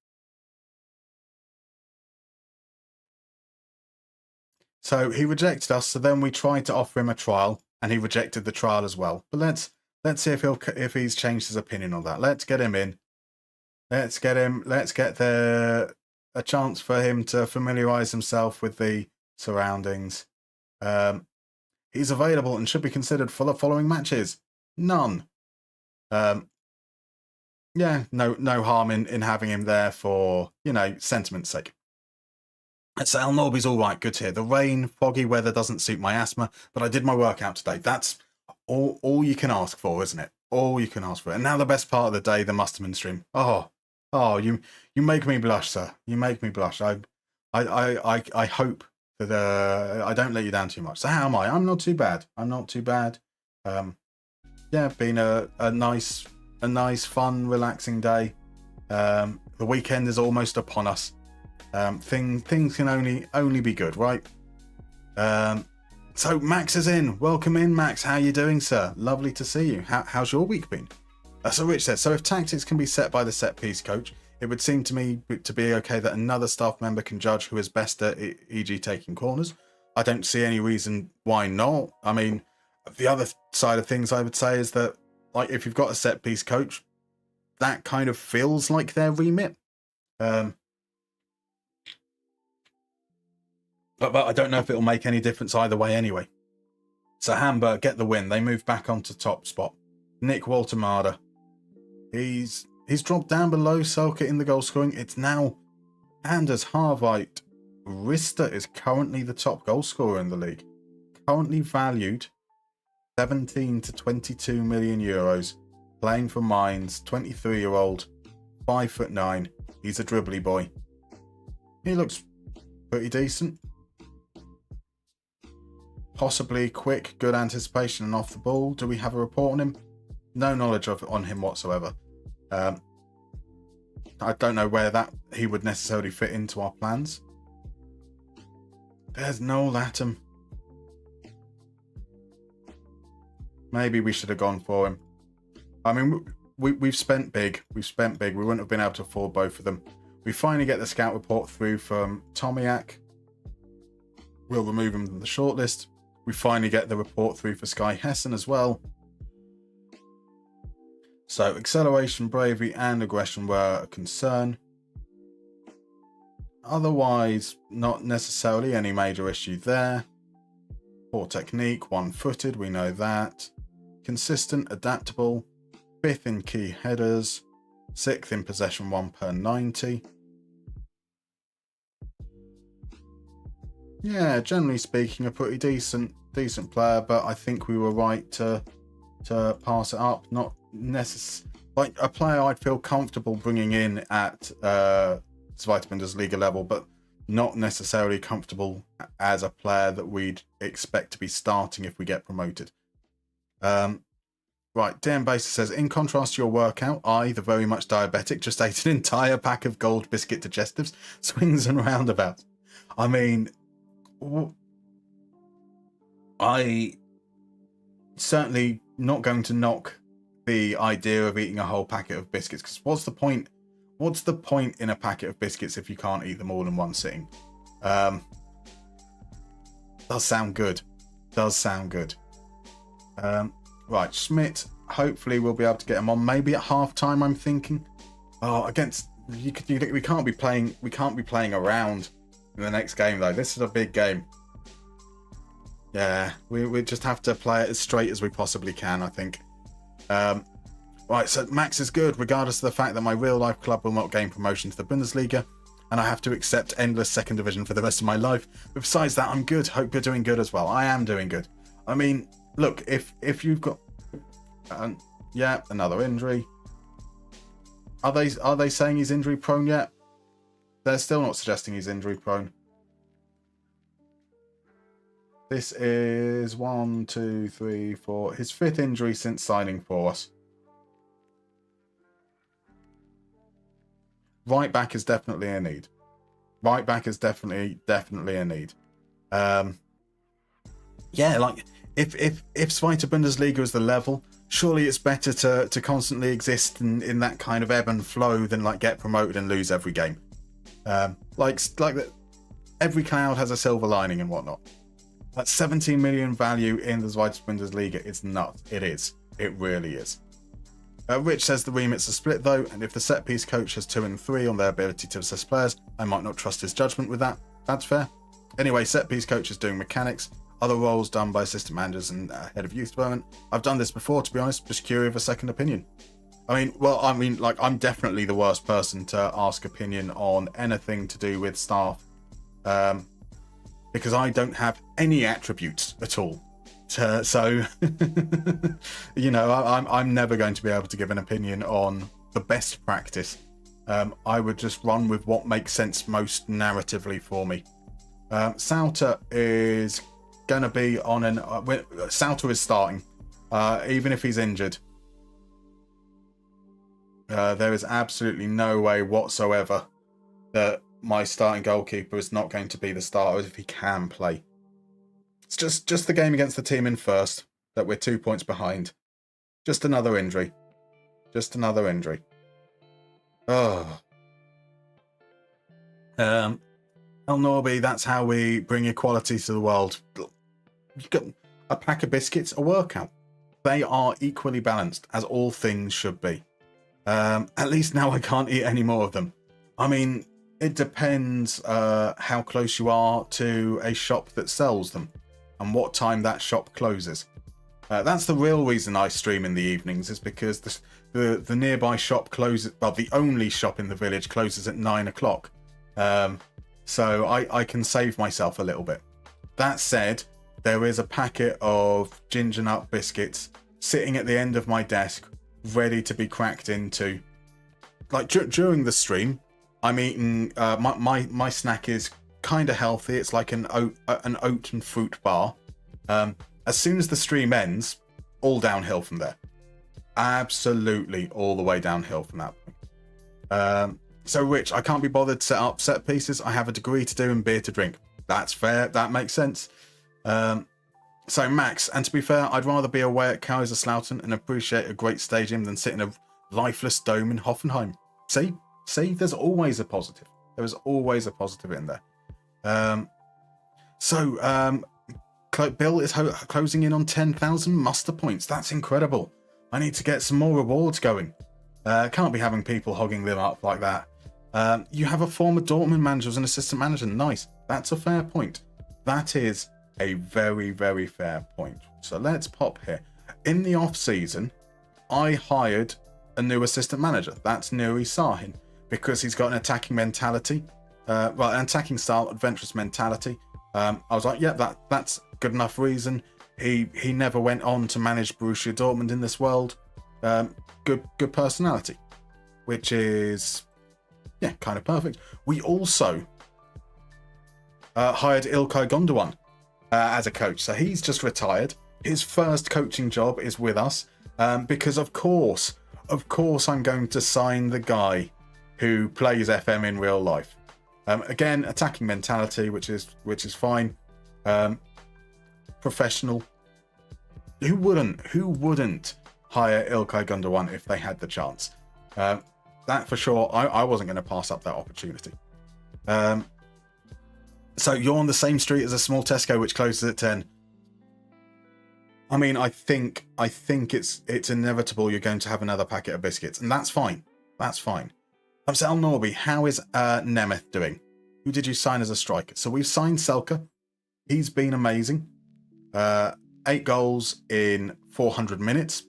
So he rejected us. So then we tried to offer him a trial, and he rejected the trial as well. But let's see if he's changed his opinion on that. Let's get him in. Let's get a chance for him to familiarize himself with the surroundings. He's available and should be considered for the following matches. None. Yeah, no harm in having him there for, sentiment's sake. Sal Norby's all right, good to hear. The rain, foggy weather doesn't suit my asthma, but I did my workout today. That's all you can ask for, isn't it? All you can ask for. And now the best part of the day, the Musterman stream. Oh, you make me blush, sir. You make me blush. I hope that I don't let you down too much. So how am I? I'm not too bad. Yeah, been a nice, fun, relaxing day. The weekend is almost upon us. Things can only be good, right? So Max is in. Welcome in, Max. How you doing, sir? Lovely to see you. How's your week been? So Rich says, so if tactics can be set by the set piece coach, it would seem to me to be okay that another staff member can judge who is best at, e.g. taking corners. I don't see any reason why not. I mean, the other side of things I would say is that, like, if you've got a set piece coach, that kind of feels like their remit. But I don't know if it'll make any difference either way anyway. So Hamburg get the win. They move back onto top spot. Nick Waltermada. He's dropped down below Selke in the goal scoring. It's now Anders Harveit. Rista is currently the top goal scorer in the league. Currently valued 17 to 22 million euros. Playing for Mainz, 23-year-old, 5'9". He's a dribbly boy. He looks pretty decent. Possibly quick, good anticipation and off the ball. Do we have a report on him? No knowledge on him whatsoever. I don't know where that he would necessarily fit into our plans. There's Noel Atom. Maybe we should have gone for him. I mean, we've spent big. We wouldn't have been able to afford both of them. We finally get the scout report through from Tomiak. We'll remove him from the shortlist. We finally get the report through for Sky Hessen as well. So acceleration, bravery and aggression were a concern. Otherwise, not necessarily any major issue there. Poor technique, one-footed, we know that. Consistent, adaptable. 5th in key headers. 6th in possession 1 per 90. Yeah, generally speaking, a pretty decent player, but I think we were right to pass it up. Not like a player I'd feel comfortable bringing in at Zweite Bundesliga level, but not necessarily comfortable as a player that we'd expect to be starting if we get promoted. Right, Dan Baser says, in contrast to your workout, I, the very much diabetic, just ate an entire pack of gold biscuit digestives, swings and roundabouts. I mean, I certainly not going to knock the idea of eating a whole packet of biscuits, because what's the point in a packet of biscuits if you can't eat them all in one sitting? Does sound good. Right, Schmidt, hopefully we'll be able to get him on, maybe at half time, I'm thinking. We can't be playing around in the next game though. This is a big game. Yeah, we just have to play it as straight as we possibly can, I think. Right, so Max is good, regardless of the fact that my real-life club will not gain promotion to the Bundesliga, and I have to accept endless second division for the rest of my life. But besides that, I'm good. Hope you're doing good as well. I am doing good. I mean, look, if you've got... yeah, another injury. Are they saying he's injury prone yet? They're still not suggesting he's injury prone. This is 1, 2, 3, 4. His 5th injury since signing for us. Right back is definitely a need. Right back is definitely a need. Yeah, like if Zweite Bundesliga is the level, surely it's better to constantly exist in that kind of ebb and flow than like get promoted and lose every game. Like that, every cloud has a silver lining and whatnot. That 17 million value in the Zweite Bundesliga is nuts. It is. It really is. Rich says the remit's a split though, and if the set piece coach has 2 and 3 on their ability to assess players, I might not trust his judgment with that. That's fair. Anyway, set piece coach is doing mechanics, other roles done by assistant managers and head of youth development. I've done this before, to be honest, just curious of a second opinion. I'm definitely the worst person to ask opinion on anything to do with staff because I don't have any attributes at all. So, you know, I'm never going to be able to give an opinion on the best practice. I would just run with what makes sense most narratively for me. Sauter is going to be on an... Sauter is starting, even if he's injured. There is absolutely no way whatsoever that my starting goalkeeper is not going to be the starter if he can play. It's just the game against the team in first that we're 2 points behind. Just another injury. Just another injury. Oh. El Norby, that's how we bring equality to the world. You got a pack of biscuits, a workout. They are equally balanced, as all things should be. At least now I can't eat any more of them. I mean, it depends how close you are to a shop that sells them and what time that shop closes. That's the real reason I stream in the evenings, is because the nearby shop closes, well, the only shop in the village closes at 9 o'clock. So I can save myself a little bit. That said, there is a packet of ginger nut biscuits sitting at the end of my desk, ready to be cracked into. Like during the stream, I'm eating my snack is kind of healthy. It's like an oat and fruit bar. As soon as the stream ends, all downhill from there. Absolutely all the way downhill from that point. So Rich, I can't be bothered to set up set pieces. I have a degree to do and beer to drink. That's fair. That makes sense. So Max, and to be fair, I'd rather be away at Kaiserslautern and appreciate a great stadium than sit in a lifeless dome in Hoffenheim. See, there's always a positive. There is always a positive in there. Bill is closing in on 10,000 muster points. That's incredible. I need to get some more rewards going. Can't be having people hogging them up like that. You have a former Dortmund manager as an assistant manager. Nice. That's a fair point. That is a very, very fair point. So let's pop here. In the off season, I hired a new assistant manager. That's Nuri Sahin, because he's got an attacking mentality, an attacking style, adventurous mentality. I was like, yeah, that's good enough reason. He never went on to manage Borussia Dortmund in this world. Good personality, which is kind of perfect. We also hired Ilkay Gundogan as a coach. So he's just retired. His first coaching job is with us, because of course I'm going to sign the guy who plays FM in real life. Again, attacking mentality, which is fine. Professional. Who wouldn't hire Ilkay Gundogan if they had the chance? That for sure. I wasn't going to pass up that opportunity. So you're on the same street as a small Tesco which closes at 10. I mean, I think it's inevitable you're going to have another packet of biscuits, and that's fine. That's fine. So El Norby, how is Nemeth doing? Who did you sign as a striker? So we've signed Selke. He's been amazing. 8 goals in 400 minutes.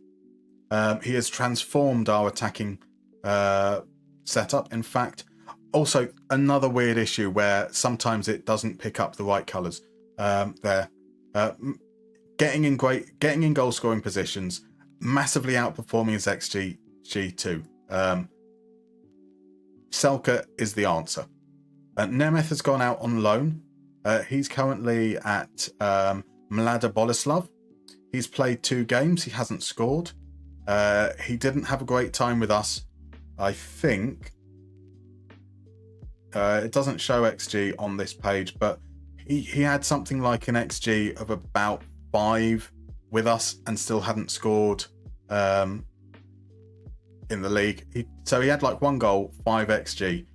He has transformed our attacking setup. In fact, also another weird issue where sometimes it doesn't pick up the right colours. Getting in goal scoring positions, massively outperforming his XG2. Selke is the answer. Nemeth has gone out on loan. He's currently at Mlada Boleslav. He's played 2 games. He hasn't scored. He didn't have a great time with us. I think it doesn't show XG on this page, but he had something like an XG of about 5 with us and still hadn't scored in the league. So he had like 1 goal, 5 XG.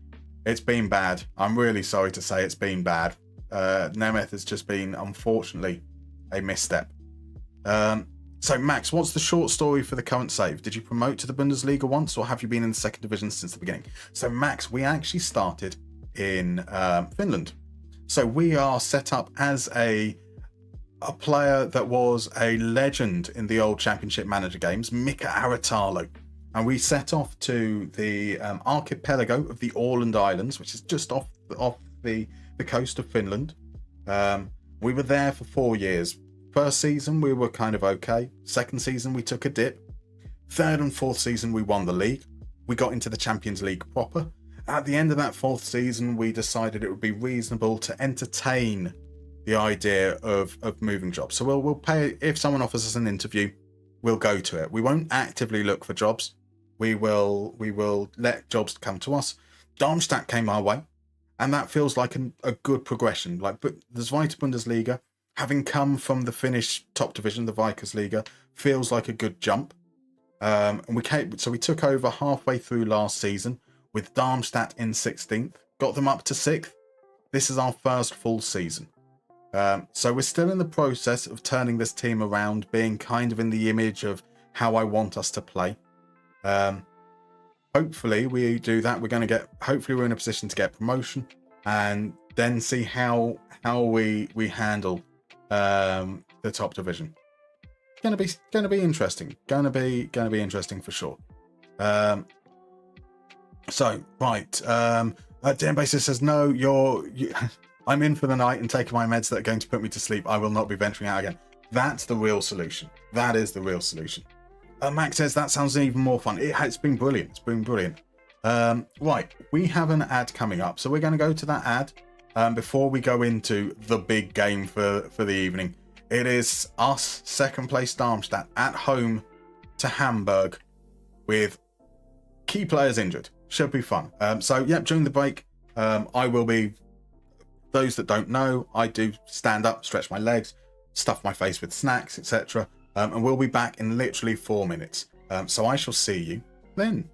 It's been bad. I'm really sorry to say it's been bad. Nemeth has just been, unfortunately, a misstep. So Max, what's the short story for the current save? Did you promote to the Bundesliga once, or have you been in the 2nd division since the beginning? So Max, we actually started in Finland. So we are set up as a player that was a legend in the old Championship Manager games, Mika Aratalo. And we set off to the archipelago of the Åland Islands, which is just off the the coast of Finland. We were there for 4 years. First season, we were kind of okay. Second season, we took a dip. Third and fourth season, we won the league. We got into the Champions League proper. At the end of that fourth season, we decided it would be reasonable to entertain the idea of moving jobs. So we'll pay, if someone offers us an interview, we'll go to it. We won't actively look for jobs. We will let jobs come to us. Darmstadt came our way, and that feels like a good progression. Like, but the Zweite Bundesliga, having come from the Finnish top division, the Veikkausliiga, feels like a good jump. And we took over halfway through last season with Darmstadt in 16th, got them up to 6th. This is our first full season. So we're still in the process of turning this team around, being kind of in the image of how I want us to play. Hopefully we do that. Hopefully we're in a position to get promotion, and then see how we handle the top division. Gonna be interesting. Gonna be interesting for sure. So right, Dan Basis says no. I'm in for the night and taking my meds that are going to put me to sleep. I will not be venturing out again. That's the real solution. That is the real solution. Max says that sounds even more fun. It's been brilliant. It's been brilliant. Right, we have an ad coming up, so we're going to go to that ad before we go into the big game for the evening. It is us, second place Darmstadt, at home to Hamburg with key players injured. Should be fun. So, yeah, during the break, I will be... Those that don't know, I do stand up, stretch my legs, stuff my face with snacks, etc. And we'll be back in literally 4 minutes. So I shall see you then.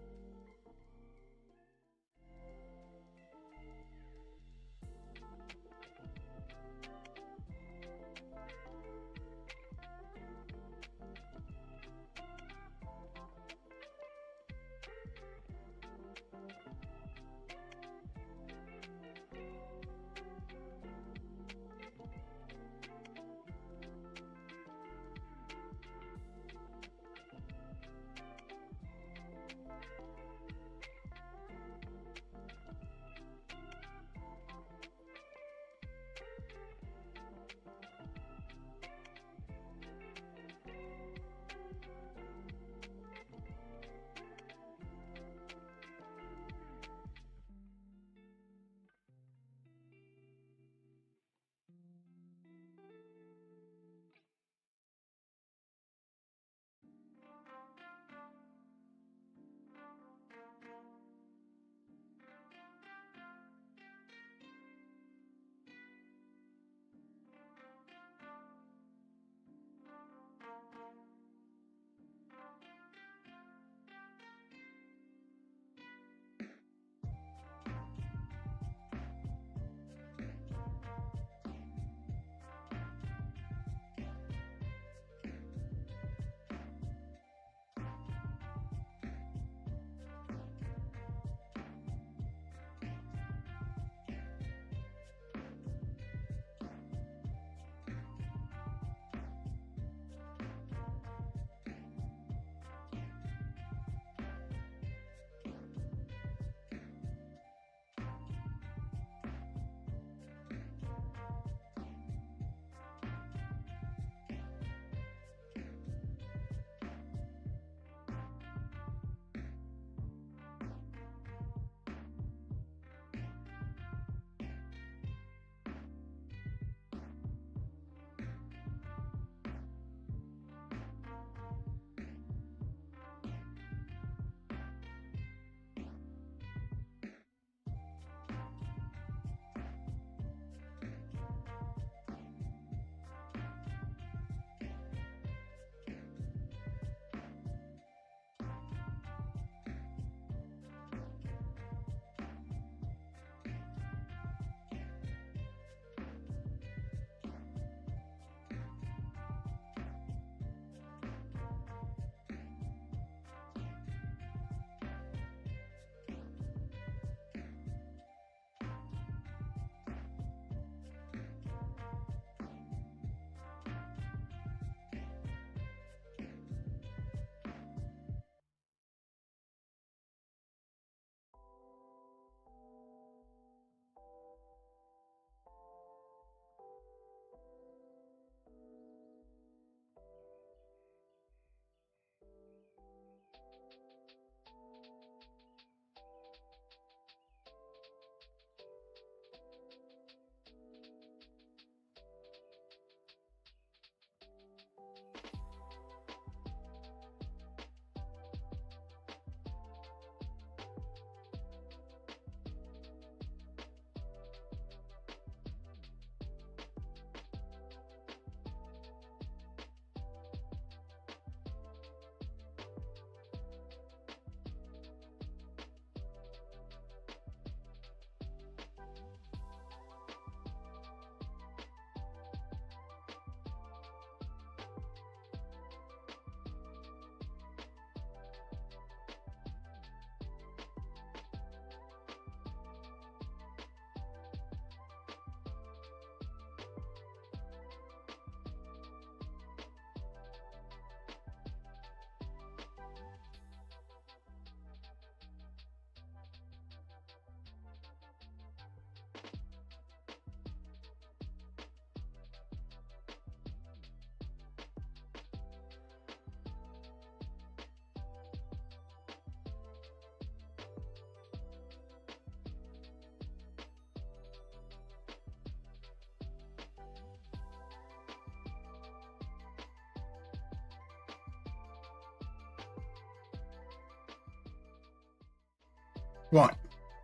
Right,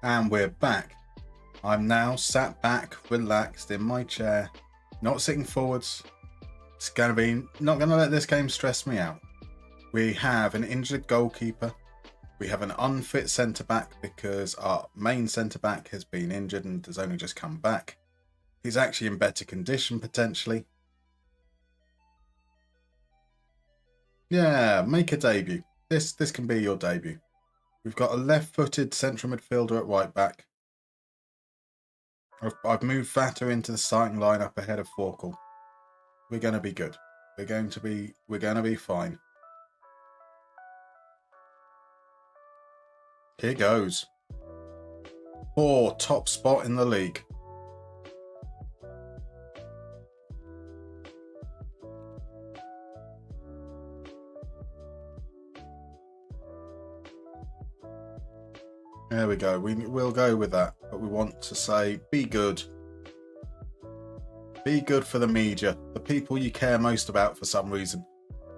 and we're back. I'm now sat back, relaxed in my chair, not sitting forwards. It's not gonna let this game stress me out. We have an injured goalkeeper. We have an unfit centre back because our main centre back has been injured and has only just come back. He's actually in better condition potentially. Yeah, make a debut. This can be your debut. We've got a left-footed central midfielder at right back. I've moved Vatter into the starting lineup ahead of Forkel. We're going to be good. We're going to be fine. Here goes. 4, top spot in the league. There we go. We'll go with that. But we want to say, be good. Be good for the media. The people you care most about for some reason.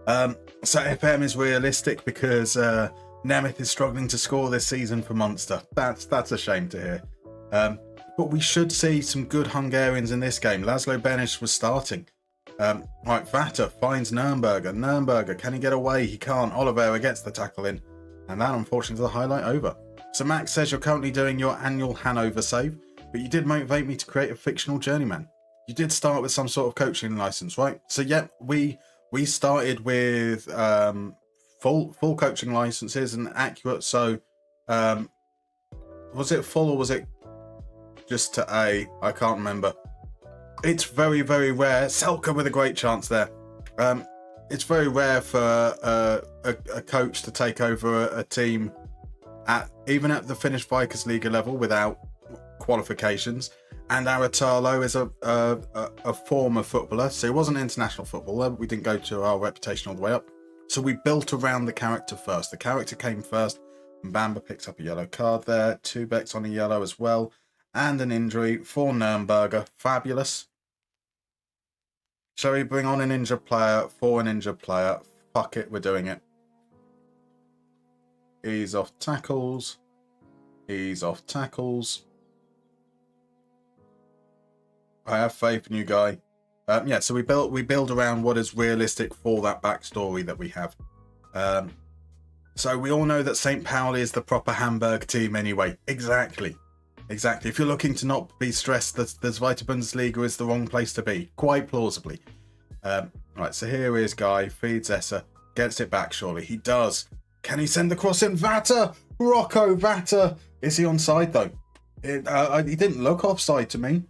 So FM is realistic because Nemeth is struggling to score this season for Munster. That's a shame to hear. But we should see some good Hungarians in this game. Laszlo Benes was starting. Right, Vatter finds Nürnberger. Nürnberger, can he get away? He can't. Oliveira gets the tackle in. And that, unfortunately, is the highlight over. So Max says you're currently doing your annual Hanover save, but you did motivate me to create a fictional journeyman. You did start with some sort of coaching license, right? So yeah, we started with full coaching licenses and accurate. So was it full or was it just to A? I can't remember. It's very, very rare. Selka with a great chance there. It's very rare for a coach to take over a team even at the Finnish Vikers Liga level without qualifications. And Aratalo is a former footballer, so he was an international footballer. We didn't go to our reputation all the way up. So we built around the character first. The character came first. And Bamba picked up a yellow card there. Tubek's on a yellow as well. And an injury for Nürnberger. Fabulous. Shall we bring on an injured player for an injured player? Fuck it, we're doing it. He's off tackles. He's off tackles. I have faith in you, guy. Yeah, so we build around what is realistic for that backstory that we have. So we all know that St. Pauli is the proper Hamburg team anyway. Exactly. If you're looking to not be stressed that the Zweite Bundesliga is the wrong place to be, quite plausibly. Right, so here is Guy, feeds Essa, gets it back surely. He does. Can he send the cross in? Vatter! Rocco Vatter! Is he onside though? He didn't look offside to me.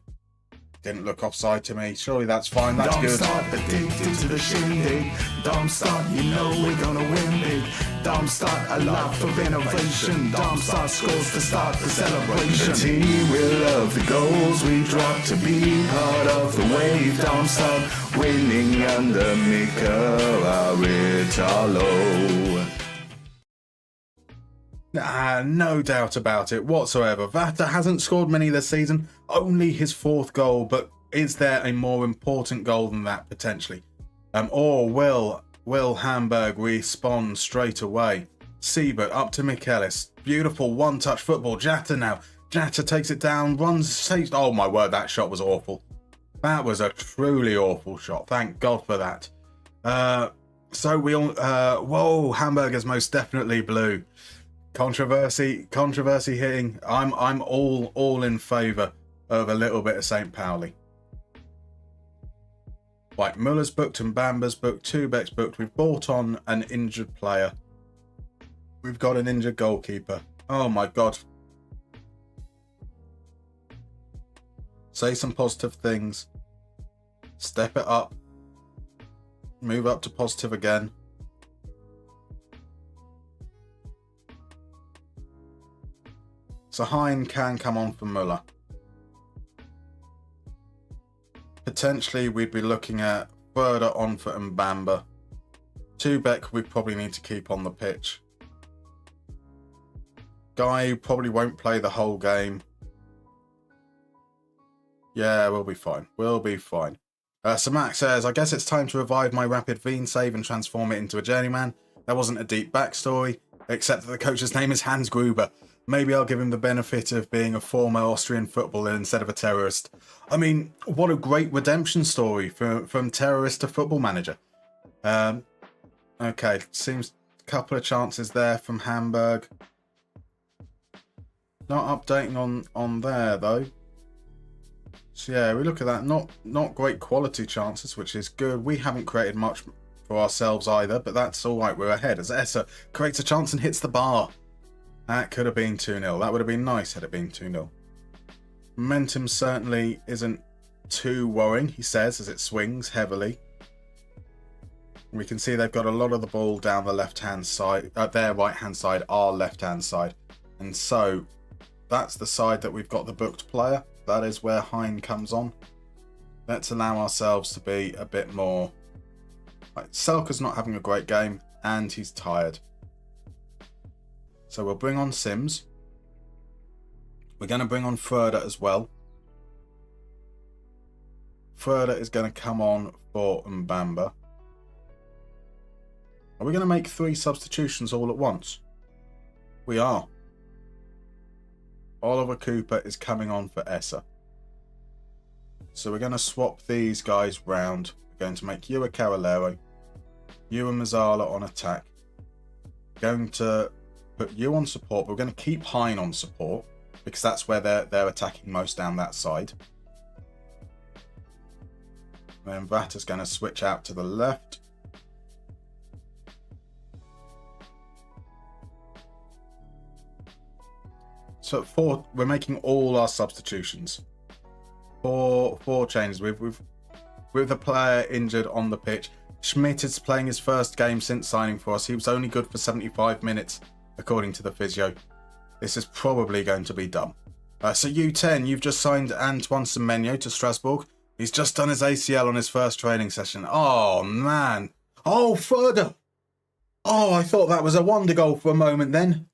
Surely that's fine. That's good. Darmstadt addicted to the shindig. Darmstadt, you know we're gonna win big. Darmstadt, a life of innovation. Darmstadt scores to start the celebration. The team will love the goals we drop to be part of the wave. Darmstadt winning under Mikel Aritalo. No doubt about it whatsoever. Vatter hasn't scored many this season, only his 4th goal, but is there a more important goal than that potentially? Or will Hamburg respond straight away? Siebert up to Michaelis. Beautiful one-touch football. Jatta now. Jatta takes it down, runs, saves. Oh my word, that shot was awful. That was a truly awful shot. Thank God for that. So we all... whoa, Hamburg is most definitely blue. Controversy hitting. I'm all in favour of a little bit of St. Pauli. Right, Muller's booked and Bamba's booked. Tubek's booked. We've bought on an injured player. We've got an injured goalkeeper. Oh my God. Say some positive things. Step it up. Move up to positive again. So Hein can come on for Muller. Potentially we'd be looking at further on for Mbamba. Tubek we probably need to keep on the pitch. Guy probably won't play the whole game. Yeah, we'll be fine. So Max says, I guess it's time to revive my rapid Veen save and transform it into a journeyman. There wasn't a deep backstory. Except that the coach's name is Hans Gruber. Maybe I'll give him the benefit of being a former Austrian footballer instead of a terrorist. I mean, what a great redemption story from terrorist to football manager. Okay, seems a couple of chances there from Hamburg. Not updating on there, though. So yeah, we look at that. Not great quality chances, which is good. We haven't created much for ourselves either, but that's all right. We're ahead as Essa creates a chance and hits the bar. That could have been 2-0. That would have been nice had it been 2-0. Momentum certainly isn't too worrying, he says, as it swings heavily. We can see they've got a lot of the ball down the left-hand side, their right-hand side, our left-hand side. And so that's the side that we've got the booked player. That is where Hein comes on. Let's allow ourselves to be a bit more... Right, Selker's not having a great game, and he's tired. So we'll bring on Sims. We're going to bring on Froeder as well. Froeder is going to come on for Mbamba. Are we going to make 3 substitutions all at once? We are. Oliver Cooper is coming on for Essa. So we're going to swap these guys round. We're going to make you a Carolero, you a Mazzala on attack. Going to put you on support, but we're going to keep Hein on support because that's where they're attacking most down that side. Then Vatta's going to switch out to the left. So we're making all our substitutions. Four changes. With the player injured on the pitch. Schmidt is playing his first game since signing for us. He was only good for 75 minutes, according to the physio. This is probably going to be dumb. So U10, you've just signed Antoine Semenyo to Strasbourg. He's just done his ACL on his first training session. Oh, man. Oh, Froeder. Oh, I thought that was a wonder goal for a moment then.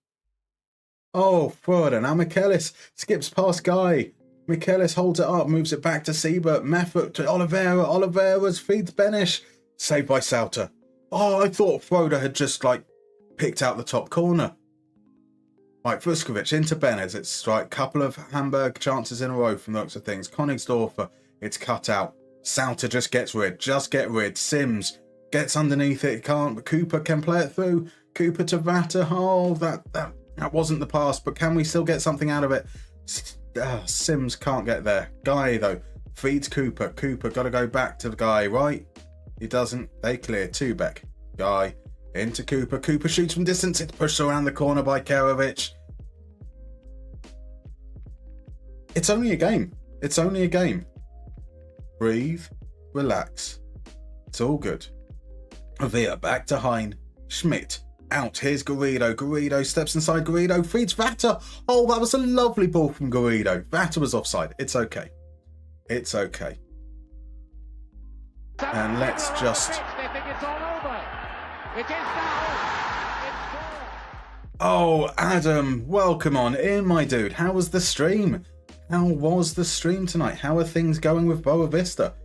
Oh, Froeder. Now Michaelis skips past Guy. Michaelis holds it up, moves it back to Siebert. Meffert to Oliveira. Oliveira's feeds Benish. Saved by Sauter. Oh, I thought Froeder had just, picked out the top corner. Right, Vuskovic into Benez. It's couple of Hamburg chances in a row from the looks of things. Königsdorfer, it's cut out. Sauter just gets rid. Just get rid. Sims gets underneath it. Can't, but Cooper can play it through. Cooper to Vatter. Oh, that wasn't the pass, but can we still get something out of it? Sims can't get there. Guy, though, feeds Cooper. Cooper got to go back to the guy, right? He doesn't. They clear. Tubeck. Guy into Cooper. Cooper shoots from distance. It's pushed around the corner by Kerovic. It's only a game. It's only a game. Breathe. Relax. It's all good. Via back to Hein. Schmidt. Out. Here's Garrido. Garrido steps inside. Garrido feeds Vatter. Oh, that was a lovely ball from Garrido. Vatter was offside. It's okay. It's okay. And let's just... Oh, Adam, welcome on in, my dude. How was the stream? How was the stream tonight? How are things going with Boa Vista?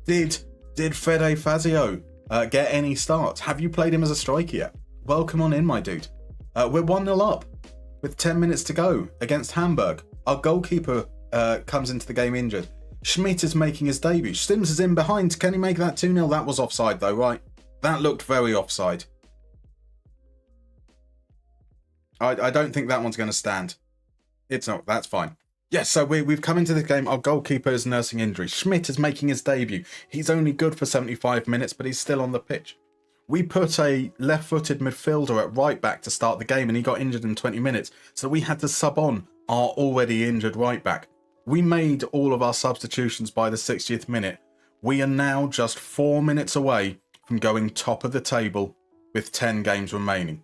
Did Fede Fazio get any starts? Have you played him as a striker yet? Welcome on in, my dude. We're 1-0 up with 10 minutes to go against Hamburg. Our goalkeeper comes into the game injured. Schmidt is making his debut. Sims is in behind. Can he make that 2-0? That was offside though, right? That looked very offside. I don't think that one's going to stand. It's not. That's fine. Yes, so we've come into the game. Our goalkeeper is nursing injury. Schmidt is making his debut. He's only good for 75 minutes, but he's still on the pitch. We put a left-footed midfielder at right back to start the game, and he got injured in 20 minutes. So we had to sub on our already injured right back. We made all of our substitutions by the 60th minute. We are now just 4 minutes away from going top of the table with 10 games remaining.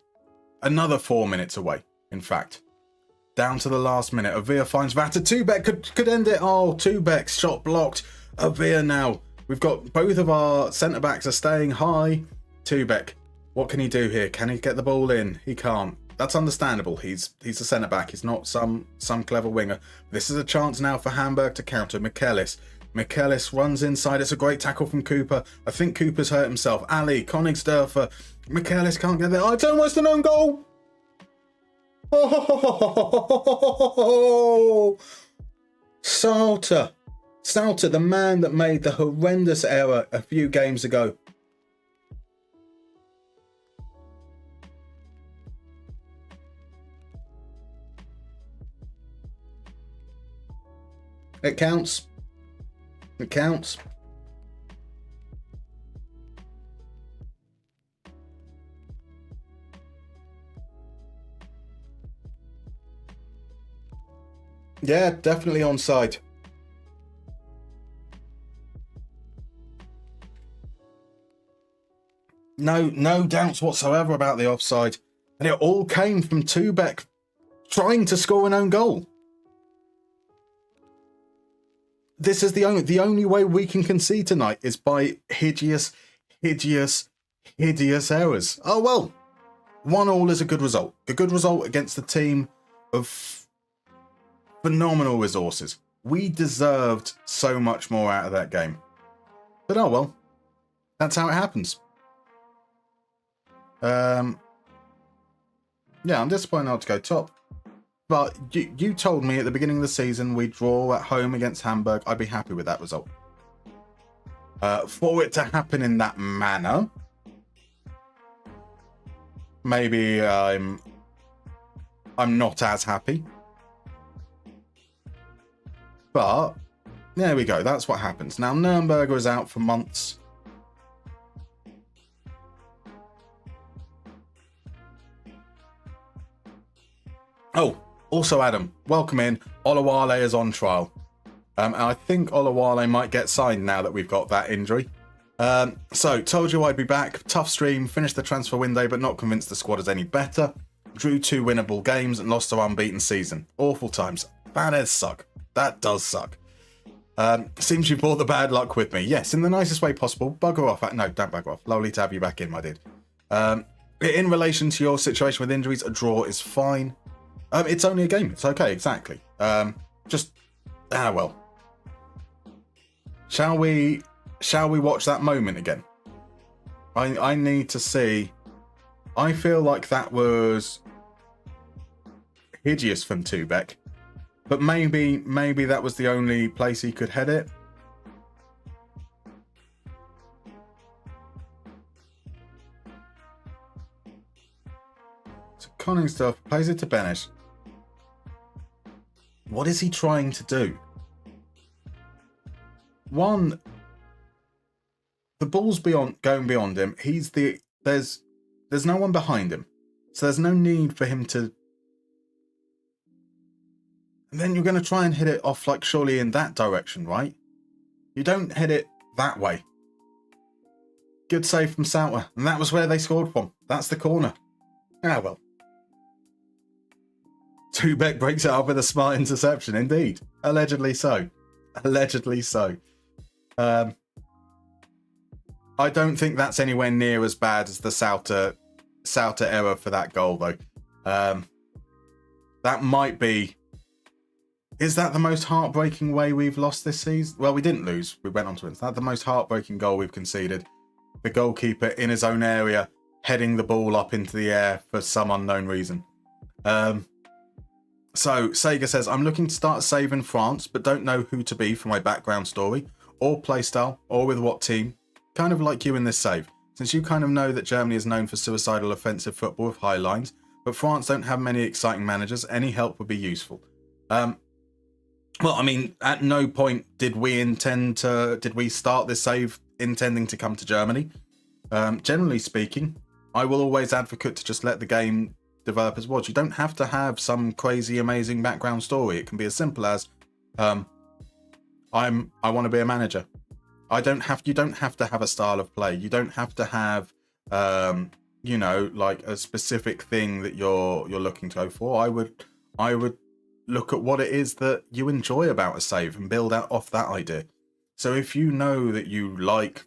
Another 4 minutes away, in fact. Down to the last minute. Avia finds Vatter. Tubeck could end it. Oh, Tubeck's shot blocked. Avia now. We've got both of our centre-backs are staying high. Tubeck, what can he do here? Can he get the ball in? He can't. That's understandable. He's a centre-back. He's not some clever winger. This is a chance now for Hamburg to counter. Michaelis runs inside. It's a great tackle from Cooper. I think Cooper's hurt himself. Ali, Königsdorfer. Michaelis can't get there. Oh, it's almost an own goal. Oh, Salter, the man that made the horrendous error a few games ago. It counts. It counts. Yeah, definitely onside. No doubts whatsoever about the offside. And it all came from Tubek trying to score an own goal. This is the only way we can concede tonight is by hideous errors. Oh well, 1-1 is a good result. A good result against a team of phenomenal resources. We deserved so much more out of that game. But oh well, that's how it happens. Yeah, I'm disappointed not to go top. But you told me at the beginning of the season we draw at home against Hamburg. I'd be happy with that result. For it to happen in that manner, maybe I'm not as happy. But there we go. That's what happens. Now Nürnberger is out for months. Oh, also Adam, welcome in. Olawale is on trial. And I think Olawale might get signed now that we've got that injury. So, told you I'd be back. Tough stream. Finished the transfer window, but not convinced the squad is any better. Drew 2 winnable games and lost to unbeaten season. Awful times. That does suck. That does suck. Seems you brought the bad luck with me. Yes, in the nicest way possible. Bugger off. No, don't bugger off. Lovely to have you back in, my dude. In relation to your situation with injuries, a draw is fine. It's only a game. It's okay, exactly. Well. Shall we watch that moment again? I need to see. I feel like that was hideous from Tubek. But maybe that was the only place he could head it. So Coningstuff plays it to Bennett. What is he trying to do? One, the ball's going beyond him. There's no one behind him, so there's no need for him to. And then you're going to try and hit it off, like, surely in that direction, right? You don't hit it that way. Good save from Sauter, and that was where they scored from. That's the corner. Ah, well. Tubek breaks it up with a smart interception, indeed. Allegedly so. Allegedly so. I don't think that's anywhere near as bad as the Sauter error for that goal, though. That might be. Is that the most heartbreaking way we've lost this season? Well, we didn't lose. We went on to win. Is that the most heartbreaking goal we've conceded? The goalkeeper in his own area, heading the ball up into the air for some unknown reason. So, Sega says, I'm looking to start a save in France, but don't know who to be for my background story, or playstyle, or with what team. Kind of like you in this save. Since you kind of know that Germany is known for suicidal offensive football with high lines, but France don't have many exciting managers, any help would be useful. Well, I mean, at no point did we start this save intending to come to Germany. Generally speaking, I will always advocate to just let the game developers watch. You don't have to have some crazy, amazing background story. It can be as simple as, I want to be a manager. You don't have to have a style of play. You don't have to have, like a specific thing that you're looking to go for. I would look at what it is that you enjoy about a save and build out off that idea. So if you know that you like,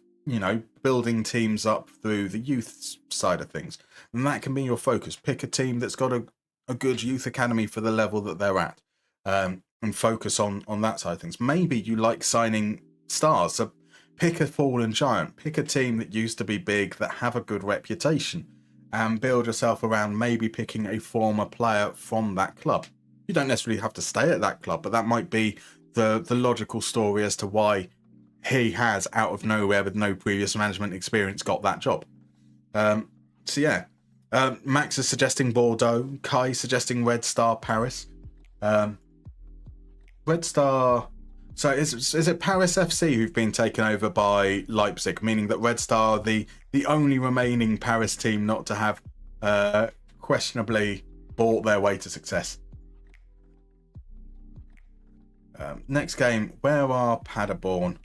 building teams up through the youth side of things, then that can be your focus. Pick a team that's got a good youth academy for the level that they're at, and focus on that side of things. Maybe you like signing stars, so pick a fallen giant. Pick a team that used to be big, that have a good reputation, and build yourself around maybe picking a former player from that club. You don't necessarily have to stay at that club, but that might be the logical story as to why he has, out of nowhere, with no previous management experience, got that job. So yeah, Max is suggesting Bordeaux, Kai suggesting Red Star Paris. Red Star... So is it Paris FC who've been taken over by Leipzig, meaning that Red Star are the only remaining Paris team not to have questionably bought their way to success? Next game, where are Paderborn?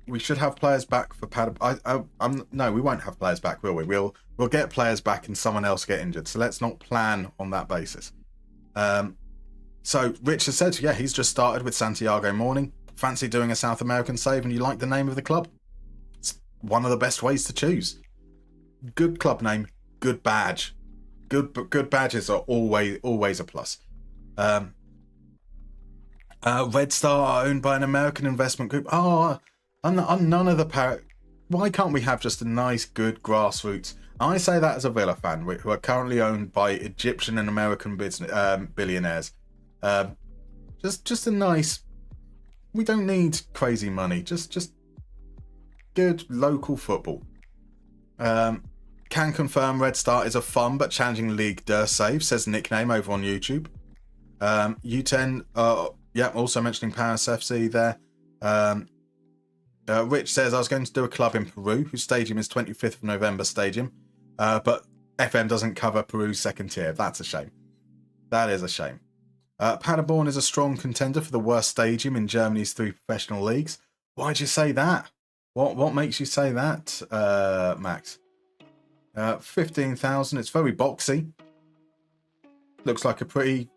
We should have players back for Paderborn. No, we won't have players back, will we? We'll get players back and someone else get injured. So let's not plan on that basis. So Rich has said, yeah, he's just started with Santiago Morning. Fancy doing a South American save and you like the name of the club? It's one of the best ways to choose. Good club name, good badge. Good badges are always a plus. Red Star are owned by an American investment group. Oh, none of the Why can't we have just a nice, good grassroots? I say that as a Villa fan, who are currently owned by Egyptian and American billionaires. Just a nice. We don't need crazy money. Just good local football. Can confirm Red Star is a fun but challenging League 2 save, says Nickname over on YouTube. U10. Yeah, also mentioning Paris FC there. Rich says, I was going to do a club in Peru, whose stadium is 25th of November Stadium, but FM doesn't cover Peru's second tier. That's a shame. That is a shame. Paderborn is a strong contender for the worst stadium in Germany's 3 professional leagues. Why'd you say that? What makes you say that, Max? 15,000. It's very boxy. Looks like a pretty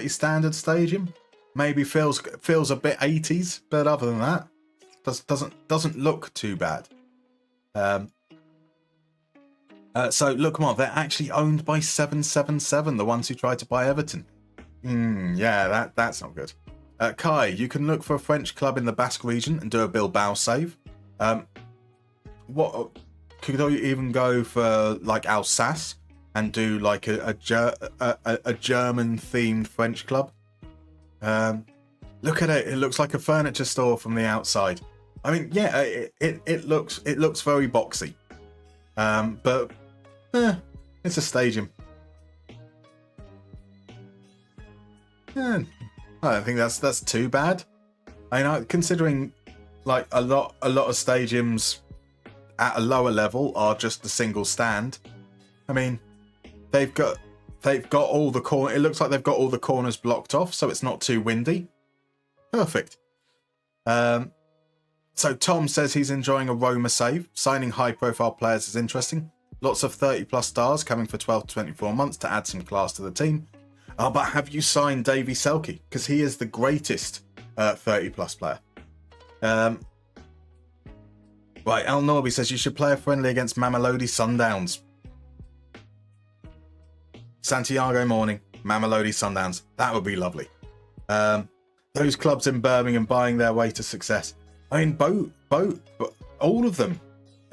standard stadium. Maybe feels a bit 80s, but other than that, doesn't look too bad. So look, come on, they're actually owned by 777, the ones who tried to buy Everton. Yeah, that's not good. Kai, you can look for a French club in the Basque region and do a Bilbao save. What could you even go for, like, Alsace and do like a German themed French club? Look at it. It looks like a furniture store from the outside. I mean, yeah, it looks very boxy. But it's a stadium. I don't think that's too bad. I know, considering like a lot of stadiums at a lower level are just a single stand. I mean, they've got all the corner. It looks like they've got all the corners blocked off, so it's not too windy. Perfect. So Tom says he's enjoying a Roma save. Signing high-profile players is interesting. Lots of 30-plus stars coming for 12 to 24 months to add some class to the team. But have you signed Davy Selke? Because he is the greatest 30-plus player. Right, El Norby says you should play a friendly against Mamelodi Sundowns. Santiago Morning, Mamelodi Sundowns. That would be lovely. Those clubs in Birmingham buying their way to success. I mean, all of them,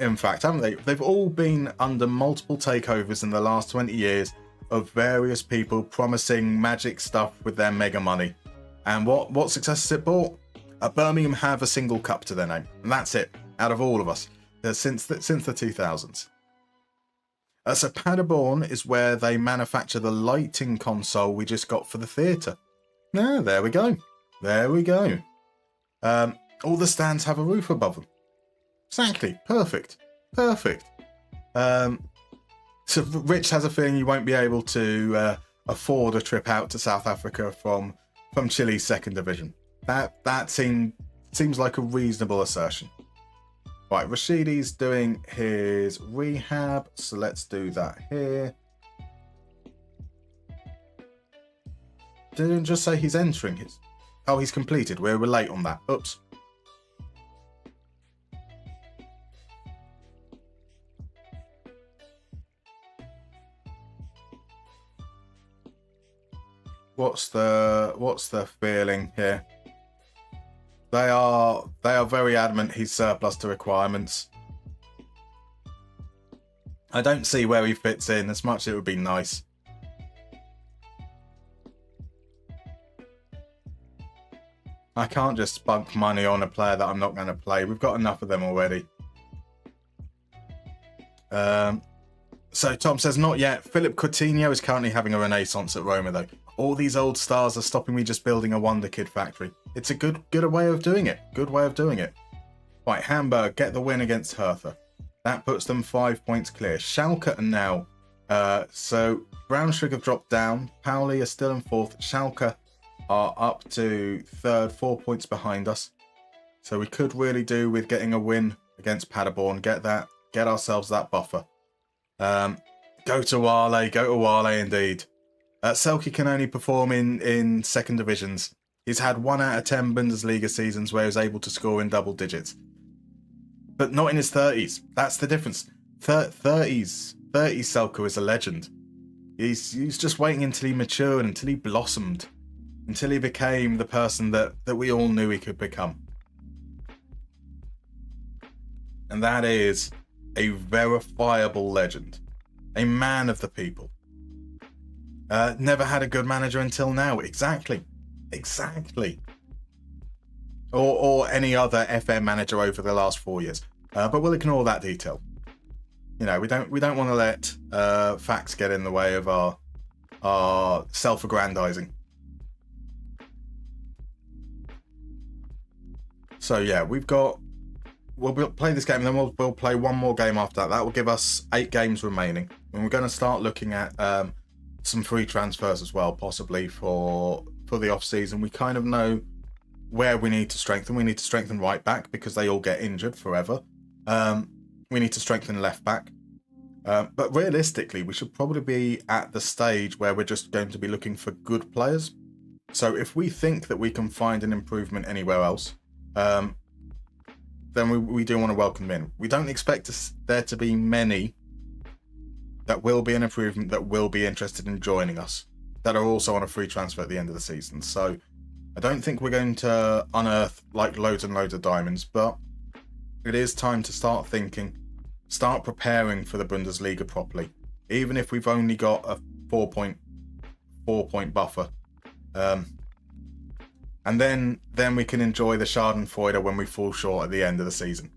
in fact, haven't they? They've all been under multiple takeovers in the last 20 years of various people promising magic stuff with their mega money. And what success has it brought? Birmingham have a single cup to their name, and that's it. Out of all of us, since the 2000s. So Paderborn is where they manufacture the lighting console we just got for the theatre. Yeah, there we go. There we go. All the stands have a roof above them. Exactly. Perfect. Perfect. So Rich has a feeling you won't be able to afford a trip out to South Africa from Chile's second division. That seems like a reasonable assertion. Right, Rashidi's doing his rehab, so let's do that here. Didn't just say he's entering his... Oh, he's completed. We're late on that. Oops. What's the feeling here? They are very adamant he's surplus to requirements. I don't see where he fits in. As much as it would be nice. I can't just spunk money on a player that I'm not going to play. We've got enough of them already. So Tom says, not yet. Philip Coutinho is currently having a renaissance at Roma, though. All these old stars are stopping me just building a wonder kid factory. It's a good way of doing it. Good way of doing it. Right, Hamburg get the win against Hertha. That puts them 5 points clear. Schalke are now. So Braunschweig have dropped down. Pauli are still in 4th. Schalke are up to 3rd, 4 points behind us. So we could really do with getting a win against Paderborn. Get ourselves that buffer. Go to Wale indeed. Selke can only perform in second divisions. He's had 1 out of 10 Bundesliga seasons where he was able to score in double digits. But not in his 30s. That's the difference. 30s Selke is a legend. He's just waiting until he matured, until he blossomed, until he became the person that we all knew he could become. And that is a verifiable legend. A man of the people. Never had a good manager until now. Exactly. Or any other FM manager over the last 4 years. But we'll ignore that detail. You know, we don't want to let facts get in the way of our self-aggrandizing. So yeah, we'll play this game, and then we'll play one more game after that. That will give us 8 games remaining, and we're going to start looking at some free transfers as well, possibly for the off season. We kind of know where we need to strengthen. We need to strengthen right back because they all get injured forever. We need to strengthen left back. But realistically, we should probably be at the stage where we're just going to be looking for good players. So if we think that we can find an improvement anywhere else, then we do want to welcome them in. We don't expect there to be many that will be an improvement, that will be interested in joining us, that are also on a free transfer at the end of the season. So I don't think we're going to unearth like loads and loads of diamonds, but it is time to start thinking, start preparing for the Bundesliga properly, even if we've only got a 4 point buffer. And then we can enjoy the Schadenfreude when we fall short at the end of the season.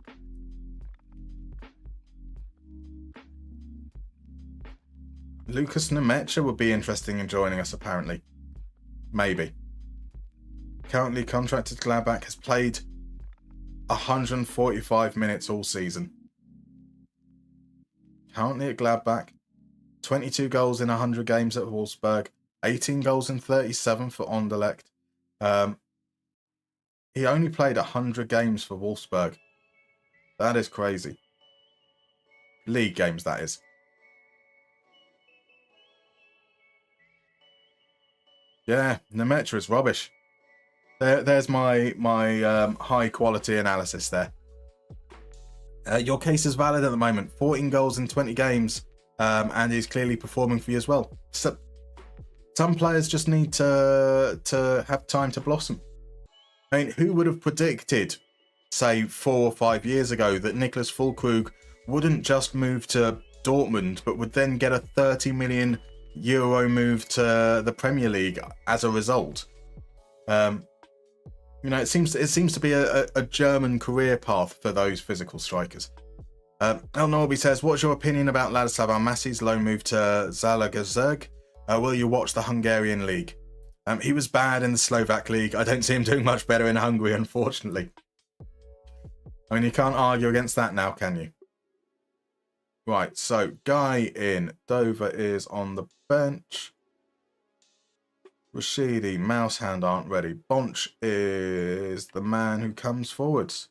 Lucas Nemecha would be interesting in joining us, apparently. Maybe. Currently contracted to Gladbach, has played 145 minutes all season. Currently at Gladbach, 22 goals in 100 games at Wolfsburg, 18 goals in 37 for Anderlecht. He only played 100 games for Wolfsburg. That is crazy. League games, that is. Yeah, Nemecha is rubbish. There's my high quality analysis there. Your case is valid at the moment. 14 goals in 20 games, and he's clearly performing for you as well. So, some players just need to have time to blossom. I mean, who would have predicted, say, 4 or 5 years ago, that Niklas Füllkrug wouldn't just move to Dortmund, but would then get a 30 million euro move to the Premier League as a result? You know, it seems to be a German career path for those physical strikers. El Norby says, what's your opinion about Ladislav Almasi's loan move to Zalagazurg? Will you watch the Hungarian league? He was bad in the Slovak league. I don't see him doing much better in Hungary, unfortunately. I mean, you can't argue against that now, can you? Right, so Guy in Dover is on the bench. Rashidi, Mousehand aren't ready. Bonch is the man who comes forwards.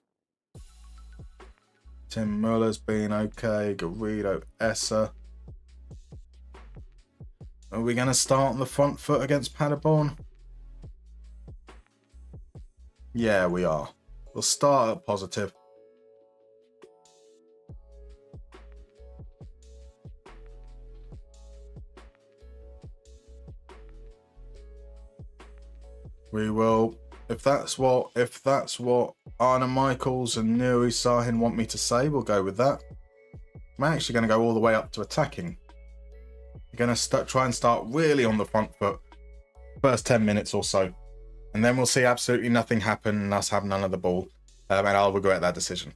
Tim Muller's been okay. Garrido, Essa. Are we going to start on the front foot against Paderborn? Yeah, we are. We'll start at positive. We will, if that's what Arne Michaels and Nuri Sahin want me to say, we'll go with that. I'm actually going to go all the way up to attacking. You're going to try and start really on the front foot, first 10 minutes or so. And then we'll see absolutely nothing happen and us have none of the ball. And I'll regret that decision.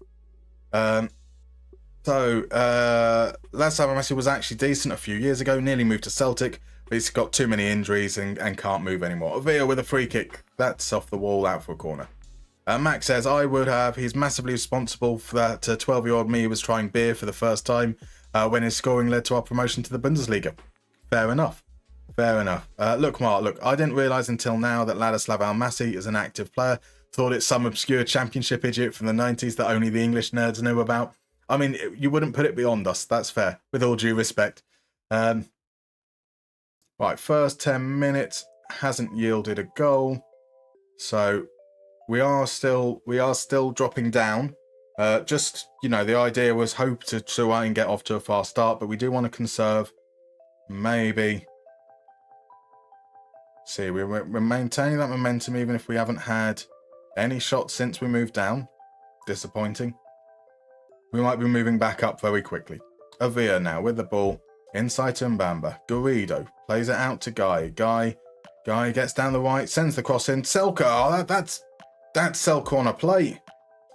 Ladislav Messi was actually decent a few years ago, nearly moved to Celtic, but he's got too many injuries and can't move anymore. Avila with a free kick. That's off the wall, out for a corner. Max says, he's massively responsible for that 12-year-old me who was trying beer for the first time when his scoring led to our promotion to the Bundesliga. Fair enough. Look, Mark, I didn't realise until now that Ladislav Almasi is an active player. Thought it's some obscure championship idiot from the 90s that only the English nerds knew about. I mean, you wouldn't put it beyond us. That's fair, with all due respect. Right, first 10 minutes hasn't yielded a goal. So we are still dropping down. The idea was hope to try and get off to a fast start, but we do want to conserve. Maybe. See, we're maintaining that momentum even if we haven't had any shots since we moved down. Disappointing. We might be moving back up very quickly. Avila now with the ball. Inside to Mbamba. Garrido plays it out to Guy. Guy gets down the right, sends the cross in. Selka, that's Selka on a plate.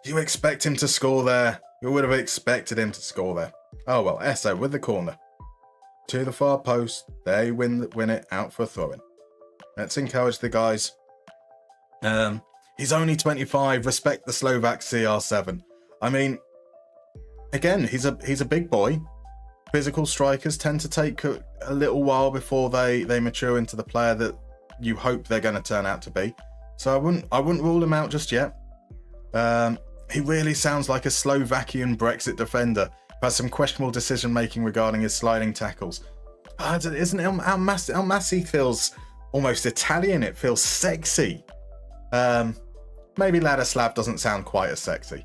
You expect him to score there. You would have expected him to score there. Oh well, Esso with the corner. To the far post. They win it out for a throw-in. Let's encourage the guys. He's only 25. Respect the Slovak CR7. I mean, again, he's a big boy. Physical strikers tend to take a little while before they mature into the player that you hope they're going to turn out to be. So I wouldn't rule him out just yet. He really sounds like a Slovakian Brexit defender who has some questionable decision making regarding his sliding tackles. Isn't it? Almasi feels almost Italian. It feels sexy. Maybe Ladislav doesn't sound quite as sexy.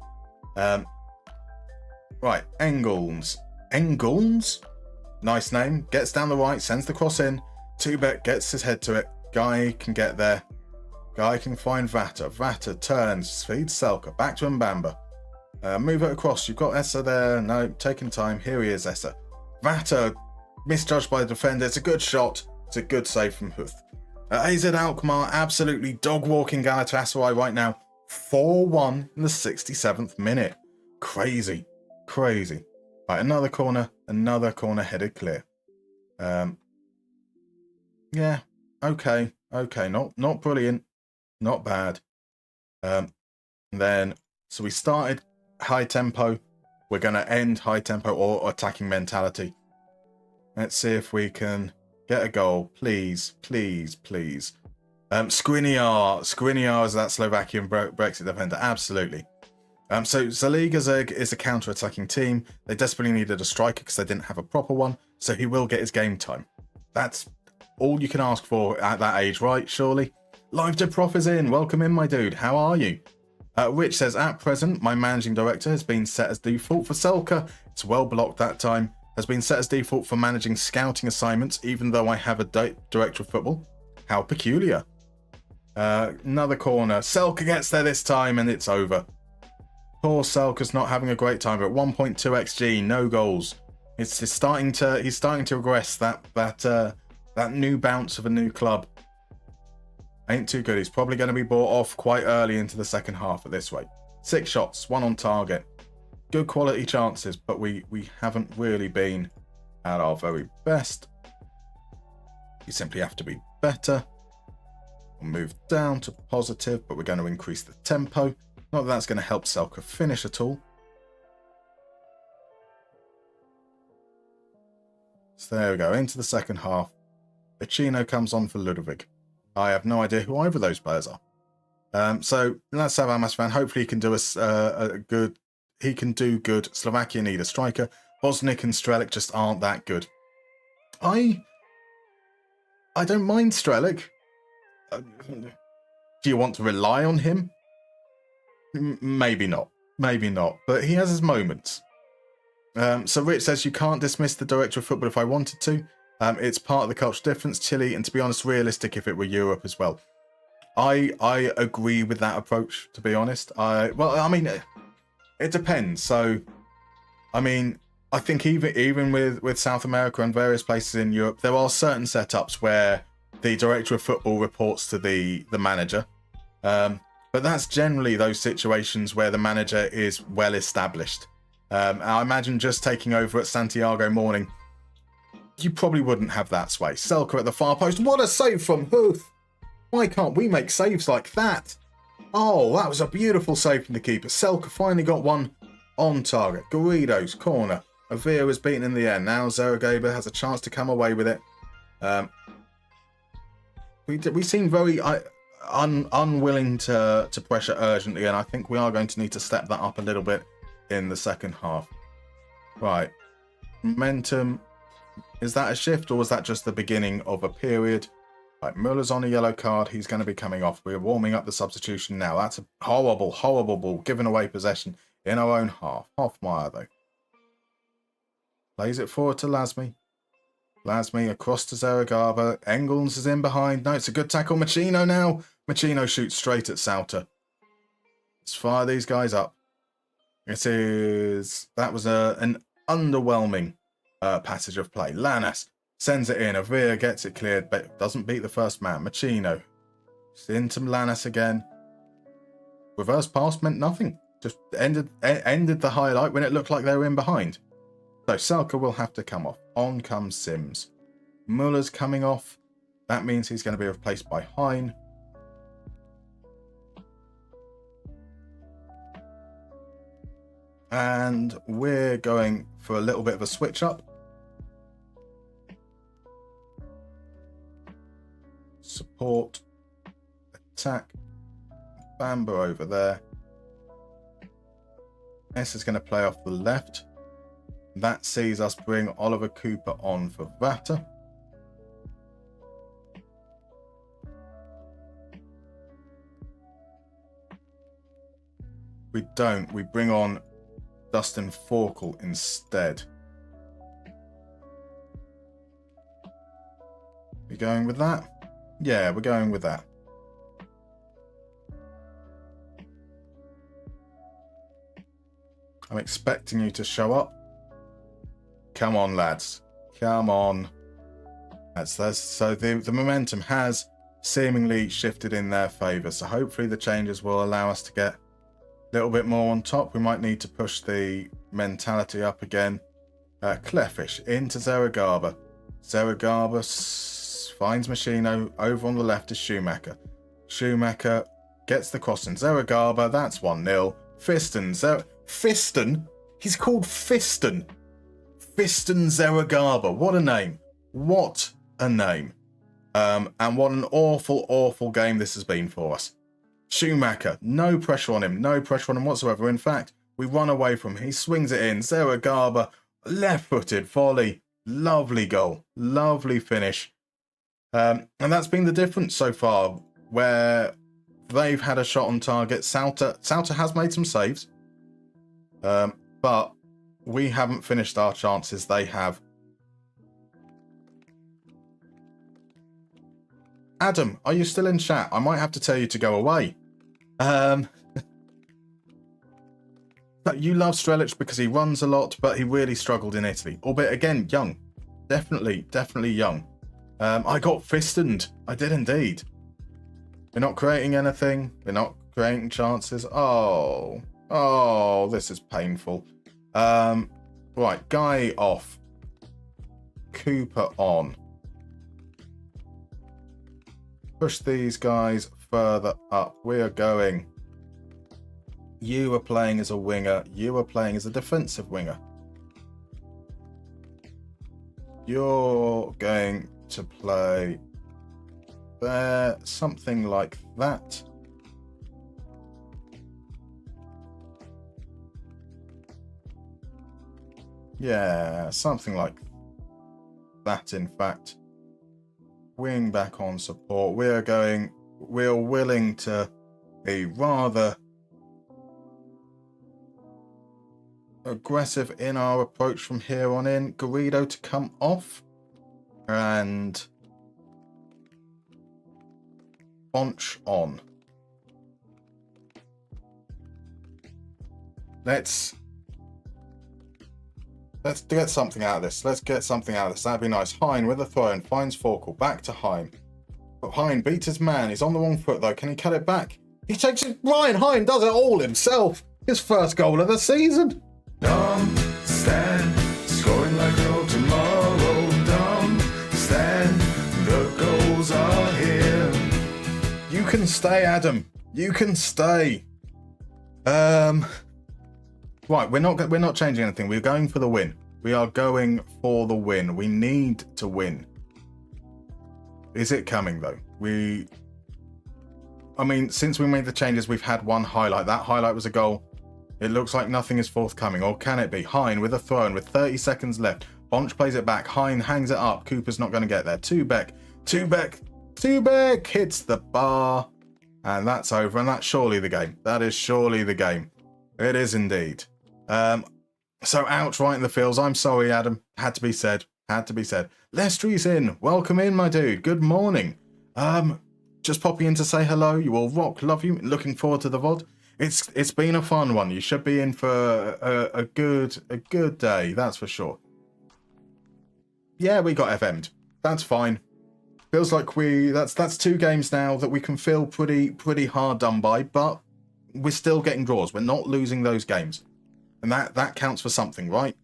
Right, Engels. Nice name. Gets down the right, sends the cross in. Tubek gets his head to it. Guy can get there. Guy can find Vata. Vata turns, feeds Selka. Back to Mbamba. Move it across. You've got Essa there. No, taking time. Here he is, Essa. Vata, misjudged by the defender. It's a good shot. It's a good save from Huth. AZ Alkmaar absolutely dog-walking Galatasaray right now. 4-1 in the 67th minute. Crazy. Right, another corner headed clear. Yeah, okay, not brilliant, not bad. So we started high tempo. We're going to end high tempo or attacking mentality. Let's see if we can get a goal, please. Skriniar is that Slovakian Brexit defender, absolutely. So Zaliga is a counter-attacking team. They desperately needed a striker because they didn't have a proper one, so he will get his game time. That's all you can ask for at that age, right? Surely. Live to Prof is in. Welcome in, my dude. How are you? Rich says, at present, my managing director has been set as default for Selka. It's well blocked that time. Has been set as default for managing scouting assignments, even though I have a director of football. How peculiar. Another corner. Selka gets there this time, and it's over. Poor Selka's not having a great time, but 1.2 XG, no goals. He's starting to regress. That new bounce of a new club ain't too good. He's probably going to be bought off quite early into the second half at this rate. 6 shots, 1 on target. Good quality chances, but we haven't really been at our very best. You simply have to be better. We'll move down to positive, but we're going to increase the tempo. Not that that's going to help Selka finish at all. So there we go, into the second half. Pacino comes on for Ludovic. I have no idea who either of those players are. So let's have Almas fan. Hopefully he can do a good. He can do good. Slovakia need a striker. Bosniak and Strelic just aren't that good. I don't mind Strelic. Do you want to rely on him? Maybe not. But he has his moments. So Rich says, you can't dismiss the director of football if I wanted to. It's part of the cultural difference, Chile, and to be honest, realistic if it were Europe as well. I agree with that approach, to be honest. It depends. So, I mean, I think even with South America and various places in Europe, there are certain setups where the director of football reports to the manager. But that's generally those situations where the manager is well established. I imagine just taking over at Santiago Morning, you probably wouldn't have that sway. Selke at the far post. What a save from Huth! Why can't we make saves like that? Oh, that was a beautiful save from the keeper. Selke finally got one on target. Garrido's corner. Avila was beaten in the air. Now Zeragaba has a chance to come away with it. We seem very unwilling to pressure urgently, and I think we are going to need to step that up a little bit in the second half. Right. Momentum. Is that a shift, or was that just the beginning of a period? Right, Muller's on a yellow card. He's going to be coming off. We're warming up the substitution now. That's a horrible, horrible ball. Giving away possession in our own half. Hoffmeyer, though. Plays it forward to Lasme. Lasme across to Zeragaba. Engels is in behind. No, it's a good tackle. Machino now. Machino shoots straight at Sauter. Let's fire these guys up. That was an underwhelming passage of play. Lanas sends it in. Avila gets it cleared, but doesn't beat the first man. Machino. It's into Lanas again. Reverse pass meant nothing. Just ended the highlight when it looked like they were in behind. So Selke will have to come off. On comes Sims. Muller's coming off. That means he's going to be replaced by Hein. And we're going for a little bit of a switch up. Support. Attack. Bamba over there. S is going to play off the left. That sees us bring Oliver Cooper on for Vata. We don't. We bring on Dustin Forkel instead. We going with that? Yeah, we're going with that. I'm expecting you to show up. Come on, lads. Come on. So the momentum has seemingly shifted in their favour. So hopefully the changes will allow us to get a little bit more on top. We might need to push the mentality up again. Clefish into Zeragaba. Zeragaba finds Machino. Over on the left is Schumacher. Schumacher gets the cross in. Zeragaba, that's 1-0. Fiston? He's called Fiston. Fiston Zeragaba. What a name. What a name. And what an awful, awful game this has been for us. Schumacher, no pressure on him. No pressure on him whatsoever. In fact, we run away from him. He swings it in. Zeragaba, left-footed volley. Lovely goal. Lovely finish. And that's been the difference so far, where they've had a shot on target. Sauter has made some saves. But we haven't finished our chances. They have. Adam, are you still in chat? I might have to tell you to go away. But you love Strelic because he runs a lot, but he really struggled in Italy. Albeit, again, young. Definitely young. I got fistoned. I did indeed. We're not creating anything. We're not creating chances. Oh, this is painful. Right, Guy off. Cooper on. Push these guys further up. We are going. You are playing as a winger. You are playing as a defensive winger. You're going to play there. Something like that. Yeah, something like that, in fact. Wing back on support. We're willing to be rather aggressive in our approach from here on in. Garrido to come off. And Bonch on. Let's Let's get something out of this. Let's get something out of this. That'd be nice. Hine with a throw and finds Forkel. Back to Hine. But Hine beats his man. He's on the wrong foot though. Can he cut it back? He takes it. Ryan Hine does it all himself. His first goal of the season. Darmstadt, scoring like no tomorrow. Darmstadt, the goals are here. You can stay, Adam. You can stay. Right, we're not changing anything. We're going for the win. We are going for the win. We need to win. Is it coming though? I mean, since we made the changes, we've had one highlight. That highlight was a goal. It looks like nothing is forthcoming. Or can it be? Hine with a throw in with 30 seconds left. Bonch plays it back. Hine hangs it up. Cooper's not going to get there. Tubeck hits the bar. And that's over. And that's surely the game. That is surely the game. It is indeed. So out right in the fields. I'm sorry, Adam. Had to be said. Lestrie's in. Welcome in, my dude. Good morning. Just popping in to say hello. You all rock. Love you. Looking forward to the VOD. It's been a fun one. You should be in for a good day. That's for sure. Yeah, we got FM'd. That's fine. Feels like that's 2 games now that we can feel pretty hard done by, but we're still getting draws. We're not losing those games. And that counts for something, right?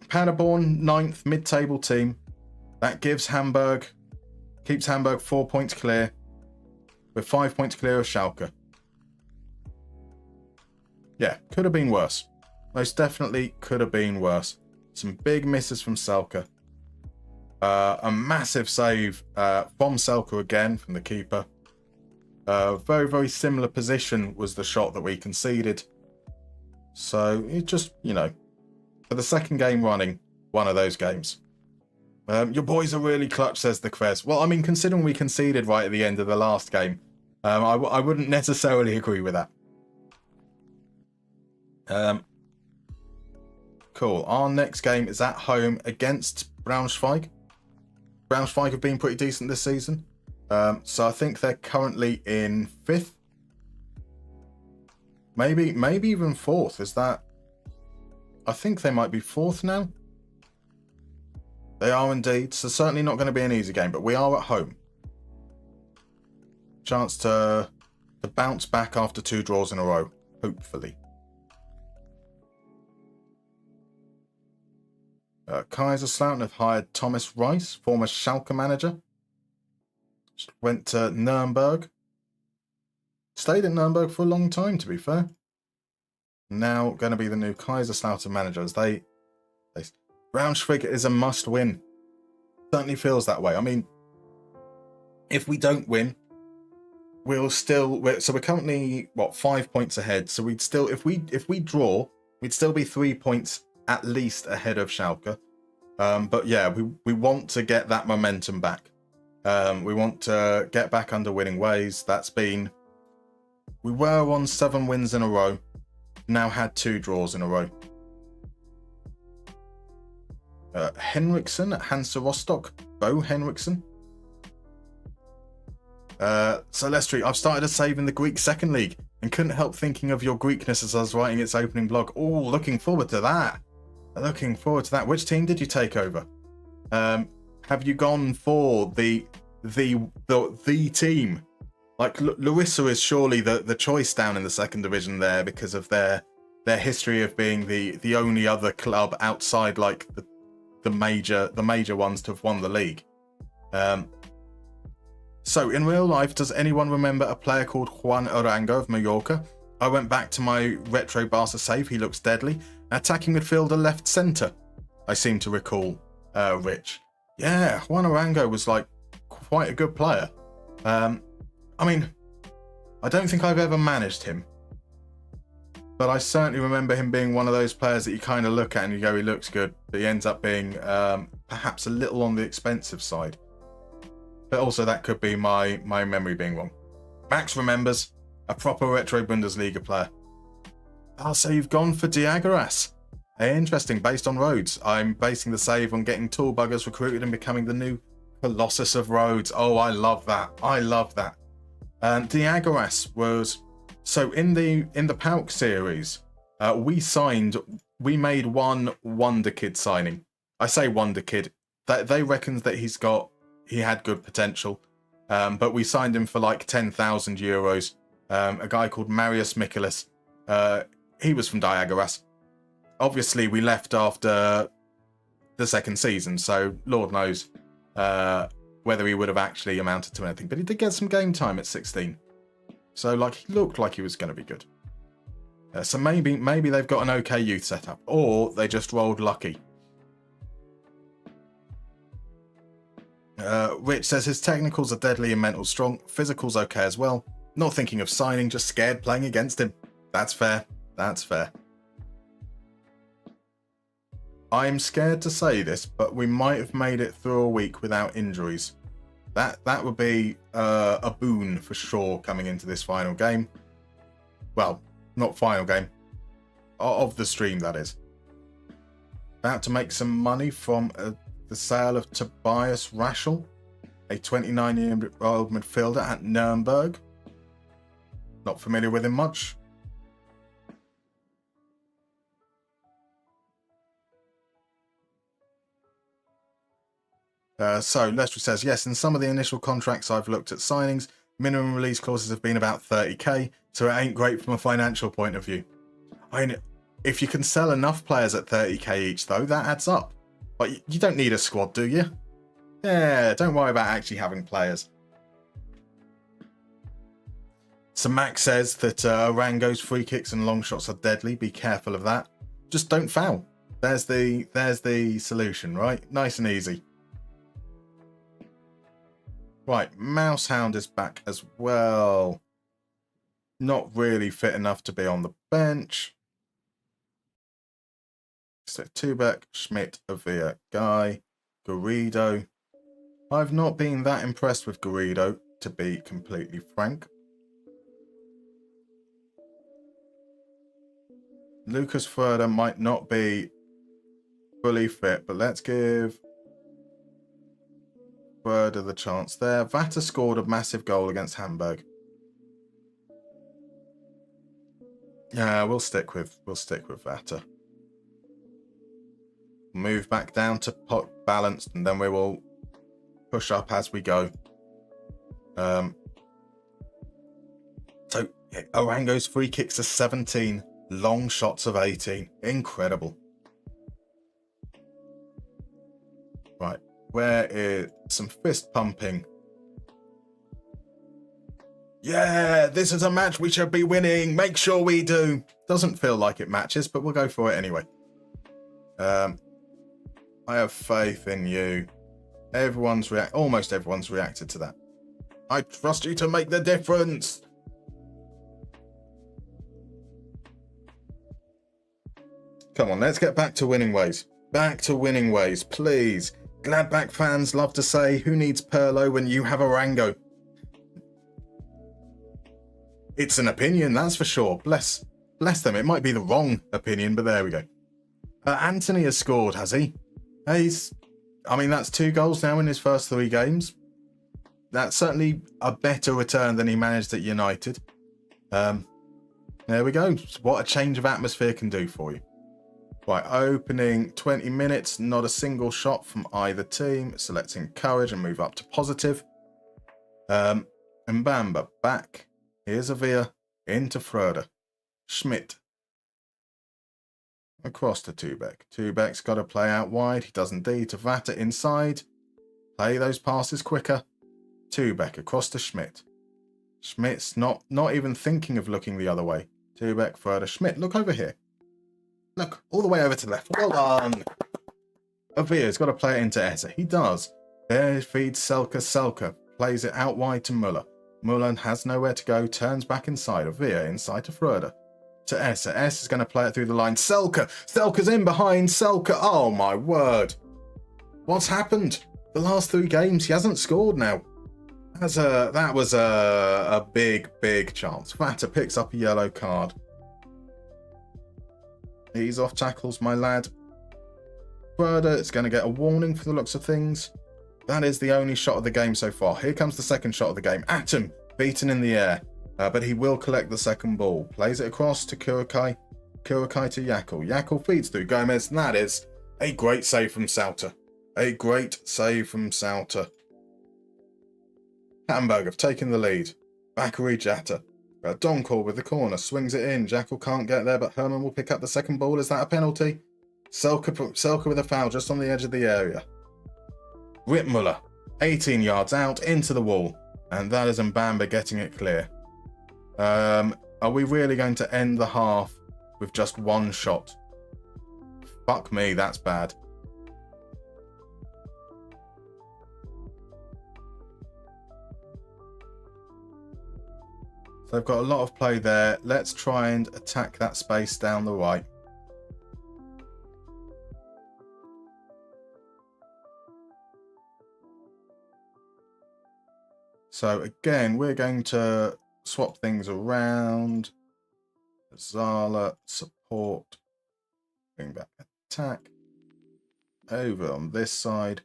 Paderborn, 9th mid-table team. That keeps Hamburg 4 points clear. We're 5 points clear of Schalke. Yeah, could have been worse. Most definitely could have been worse. Some big misses from Selke. A massive save from Selke again, from the keeper. Very, very similar position was the shot that we conceded. So, it just, for the second game running, one of those games. Your boys are really clutch, says the Krez. Well, I mean, considering we conceded right at the end of the last game, I wouldn't necessarily agree with that. Cool. Our next game is at home against Braunschweig. Braunschweig have been pretty decent this season. So I think they're currently in 5th. Maybe even 4th. Is that... I think they might be 4th now. They are indeed. So certainly not going to be an easy game, but we are at home. Chance to bounce back after 2 draws in a row, hopefully. Kaiserslautern have hired Thomas Rice, former Schalke manager. Went to Nuremberg. Stayed at Nuremberg for a long time, to be fair. Now going to be the new Kaiserslautern manager. As Braunschweig is a must-win. Certainly feels that way. I mean, if we don't win, we're currently 5 points ahead. So we'd still, if we draw, we'd still be 3 points at least ahead of Schalke. But yeah, we want to get that momentum back. We want to get back under winning ways. We were on 7 wins in a row. Now had 2 draws in a row. Henriksen at Hansa Rostock. Bo Henriksen. So Lestri, I've started a save in the Greek Second League and couldn't help thinking of your Greekness as I was writing its opening blog. Oh, looking forward to that. Which team did you take over? Have you gone for the team? Like Larissa is surely the choice down in the second division there because of their history of being the only other club outside like the major ones to have won the league. So in real life, does anyone remember a player called Juan Arango of Mallorca? I went back to my retro Barca save. He looks deadly. Attacking midfielder, left centre. I seem to recall. Rich. Yeah, Juan Arango was like quite a good player. I mean, I don't think I've ever managed him. But I certainly remember him being one of those players that you kind of look at and you go, he looks good. But he ends up being perhaps a little on the expensive side. But also that could be my memory being wrong. Max remembers a proper retro Bundesliga player. So you've gone for Diagoras. Interesting, based on Rhodes. I'm basing the save on getting tool buggers recruited and becoming the new Colossus of Rhodes. Oh, I love that. Diagoras was So in the Pauk series, we made one Wonder Kid signing. I say Wonder Kid. They reckoned that he had good potential, but we signed him for like 10,000 euros. A guy called Marius Mikolas. He was from Diagoras. Obviously, we left after the second season, so Lord knows whether he would have actually amounted to anything. But he did get some game time at 16. So, like, he looked like he was going to be good. So maybe they've got an okay youth setup, or they just rolled lucky. Rich says his technicals are deadly and mental strong. Physical's okay as well. Not thinking of signing, just scared playing against him. That's fair. That's fair. I'm scared to say this, but we might have made it through a week without injuries. That would be a boon for sure coming into this final game. Well, not final game. Of the stream, that is. About to make some money from the sale of Tobias Raschel, a 29-year-old midfielder at Nuremberg. Not familiar with him much. So Lester says, yes, in some of the initial contracts I've looked at signings, minimum release clauses have been about 30k, so it ain't great from a financial point of view. I mean, if you can sell enough players at 30k each, though, that adds up. But you don't need a squad, do you? Yeah, don't worry about actually having players. So Max says that Arango's free kicks and long shots are deadly. Be careful of that. Just don't foul. There's the solution, right? Nice and easy. Right, Mousehound is back as well. Not really fit enough to be on the bench. So Tubek, Schmidt, Avia, Guy, Garrido. I've not been that impressed with Garrido, to be completely frank. Lucas Further might not be fully fit, but let's give Further the chance there. Vata scored a massive goal against Hamburg. Yeah, we'll stick with Vata. Move back down to balanced, and then we will push up as we go. So Arango's free kicks are 17, long shots of 18. Incredible. Right, where is some fist pumping? Yeah, this is a match we should be winning. Make sure we do. Doesn't feel like it matches, but we'll go for it anyway. I have faith in you. Almost everyone's reacted to that. I trust you to make the difference. Come on, let's get back to winning ways. Back to winning ways, please. Gladbach fans love to say, who needs Perlo when you have Arango? It's an opinion, that's for sure. Bless them. It might be the wrong opinion, but there we go. Anthony has scored, has he? That's 2 goals now in his first 3 games. That's certainly a better return than he managed at United. There we go. What a change of atmosphere can do for you. Right, opening 20 minutes, not a single shot from either team. Selecting courage and move up to positive. Mbamba back. Here's Avia. Into Fröder. Schmidt. Across to Tubek. Tubek's got to play out wide. He does indeed. To Vata inside. Play those passes quicker. Tubek across to Schmidt. Schmidt's not even thinking of looking the other way. Tubek, Fröder, Schmidt. Look over here. Look, all the way over to the left. Well done. Avia's got to play it into Essa. He does. There feeds Selke. Selke plays it out wide to Muller. Muller has nowhere to go. Turns back inside. Avia inside to Fröder. To Essa. Essa's going to play it through the line. Selke. Selke's in behind. Selke. Oh, my word. What's happened? The last 3 games, he hasn't scored now. That was a big chance. Vata picks up a yellow card. He's off tackles, my lad. Fröder is going to get a warning for the looks of things. That is the only shot of the game so far. Here comes the second shot of the game. Atom beaten in the air. But he will collect the second ball. Plays it across to Kurokai. Kurokai to Yakel. Yakel feeds through Gomez, and that is a great save from Sauter. A great save from Sauter. Hamburg have taken the lead. Bakary Jatta. Donkor with the corner. Swings it in. Jackal can't get there, but Herman will pick up the second ball. Is that a penalty? Selke with a foul just on the edge of the area. Rittmuller. 18 yards out into the wall. And that is Mbamba getting it clear. Are we really going to end the half with just one shot? Fuck me, that's bad. So they've got a lot of play there. Let's try and attack that space down the right. So again, we're going to swap things around. Zala, support. Bring back attack. Over on this side.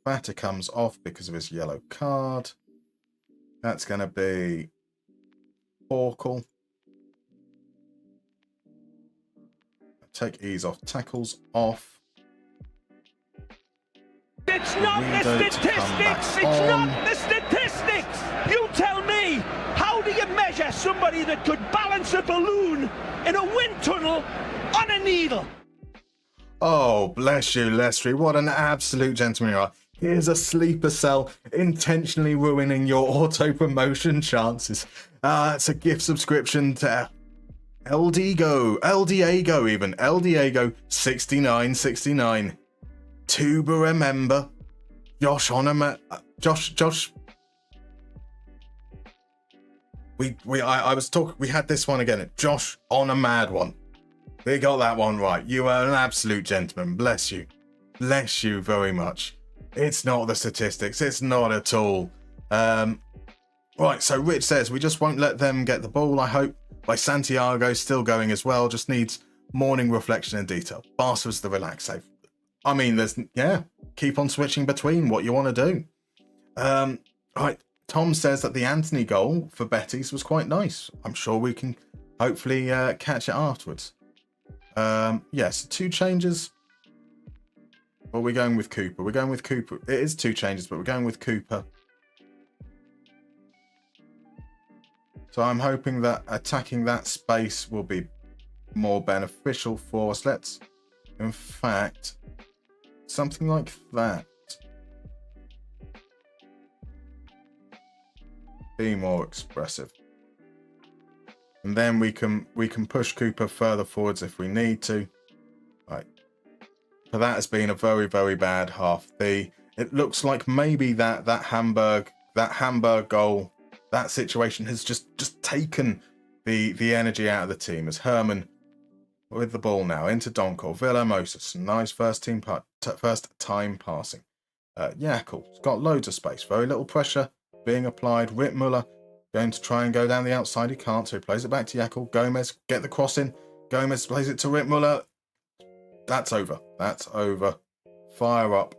Batter comes off because of his yellow card. That's going to be Orkel. Take ease off. Tackles off. It's not the statistics! It's not the statistics! You tell me! How do you measure somebody that could balance a balloon in a wind tunnel on a needle? Oh, bless you, Lestry. What an absolute gentleman you are. Here's a sleeper cell intentionally ruining your auto-promotion chances. It's a gift subscription to El Diego even. El Diego 6969. Tuba remember. Josh Onomat. Josh. I was talking. We had this one again. Josh on a mad one. We got that one right. You are an absolute gentleman. Bless you. Bless you very much. It's not the statistics. It's not at all. Right, so Rich says, we just won't let them get the ball, I hope. By Santiago, still going as well. Just needs morning reflection and detail. Barca was the relax save. I mean, keep on switching between what you want to do. Right, Tom says that the Anthony goal for Betis was quite nice. I'm sure we can hopefully catch it afterwards. Yes, 2 changes. Well, we're going with Cooper. We're going with Cooper. It is 2 changes, but we're going with Cooper. So I'm hoping that attacking that space will be more beneficial for us. Let's, in fact, something like that. Be more expressive. And then we can push Cooper further forwards if we need to. Right. But that has been a very, very bad half. It looks like maybe that Hamburg goal, that situation has just taken the energy out of the team. As Herman with the ball now into Donkor, Villamosa, nice first time passing. Yakel's got loads of space, very little pressure being applied. Rittmuller going to try and go down the outside. He can't, so he plays it back to Yakel. Gomez, get the cross in. Gomez plays it to Rittmuller. That's over. That's over. Fire up.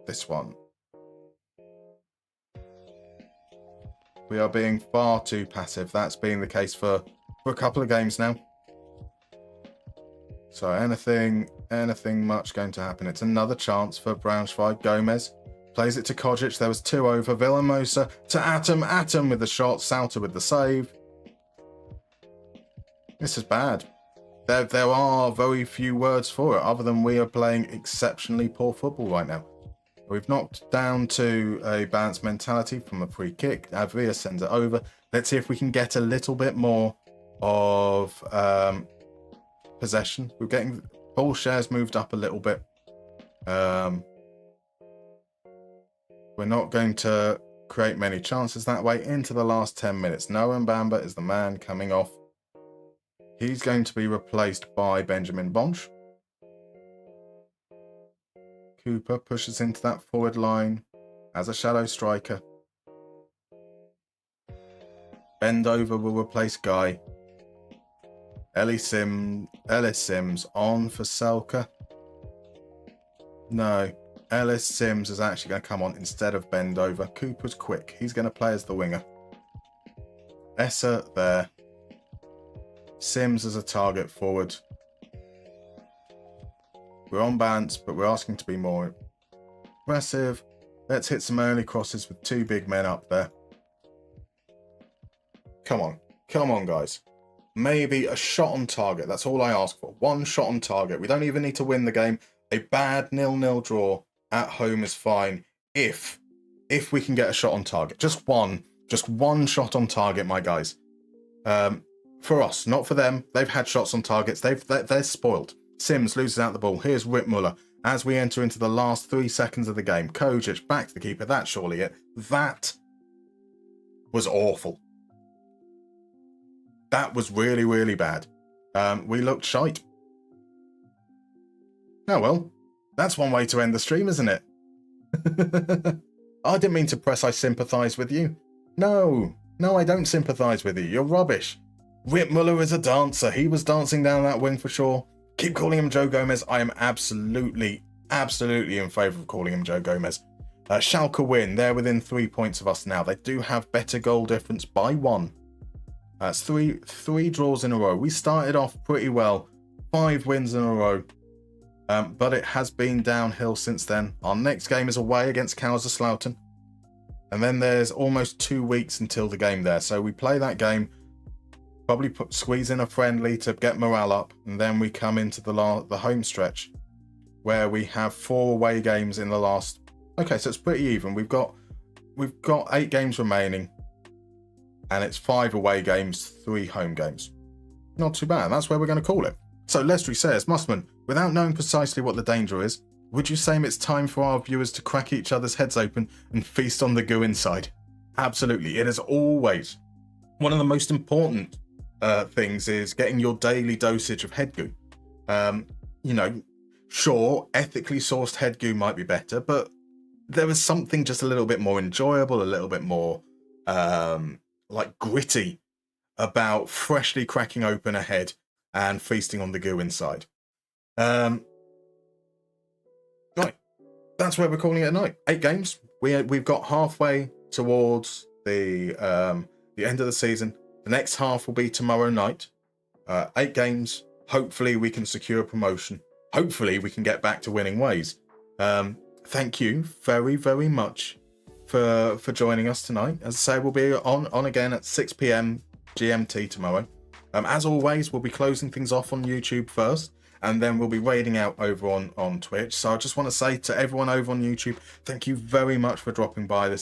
This one. We are being far too passive. That's been the case for a couple of games now. So anything much going to happen. It's another chance for Braunschweig. Gomez plays it to Kojic. There was 2 over. Villamosa to Atom. Atom with the shot. Sauter with the save. This is bad. There are very few words for it other than we are playing exceptionally poor football right now. We've knocked down to a balanced mentality from a free kick. Avria sends it over. Let's see if we can get a little bit more of possession. We're getting ball shares moved up a little bit. We're not going to create many chances that way into the last 10 minutes. Noah Mbamba is the man coming off. He's going to be replaced by Benjamin Bonch. Cooper pushes into that forward line as a shadow striker. Bendover will replace Guy. Ellis Sims on for Selke. No. Ellis Sims is actually going to come on instead of bend over. Cooper's quick. He's going to play as the winger. Esser there. Sims as a target forward. We're on balance, but we're asking to be more aggressive. Let's hit some early crosses with 2 big men up there. Come on. Come on, guys. Maybe a shot on target. That's all I ask for. 1 shot on target. We don't even need to win the game. A bad 0-0 draw at home is fine if we can get a shot on target. Just one shot on target, my guys. For us, not for them. They've had shots on targets. They're spoiled. Sims loses out the ball. Here's Rittmuller as we enter into the last 3 seconds of the game. Kojic back to the keeper. That's surely it. That was awful. That was really, really bad. We looked shite. Oh well, that's one way to end the stream, isn't it? I didn't mean to press I sympathise with you. No, I don't sympathise with you. You're rubbish. Rittmuller is a dancer. He was dancing down that wing for sure. Keep calling him Joe Gomez. I am absolutely in favour of calling him Joe Gomez. Schalke win. They're within 3 points of us now. They do have better goal difference by 1. That's three draws in a row. We started off pretty well. 5 wins in a row. But it has been downhill since then. Our next game is away against Kaiserslautern. And then there's almost 2 weeks until the game there. So we play that game. Probably squeeze in a friendly to get morale up. And then we come into the home stretch where we have 4 away games in the last... Okay, so it's pretty even. We've got 8 games remaining. And it's 5 away games, 3 home games. Not too bad. That's where we're going to call it. So Lestry says, Musterman, without knowing precisely what the danger is, would you say it's time for our viewers to crack each other's heads open and feast on the goo inside? Absolutely. It is always one of the most important things is getting your daily dosage of head goo. Sure, ethically sourced head goo might be better, but there is something just a little bit more enjoyable, a little bit more gritty about freshly cracking open a head and feasting on the goo inside. Right, that's where we're calling it a night. 8 games. We've got halfway towards the end of the season. The next half will be tomorrow night. 8 games. Hopefully we can secure promotion. Hopefully we can get back to winning ways. Thank you very, very much for joining us tonight. As I say, we'll be on again at 6 p.m. GMT tomorrow. As always, we'll be closing things off on YouTube first, and then we'll be raiding out over on Twitch. So I just want to say to everyone over on YouTube, thank you very much for dropping by this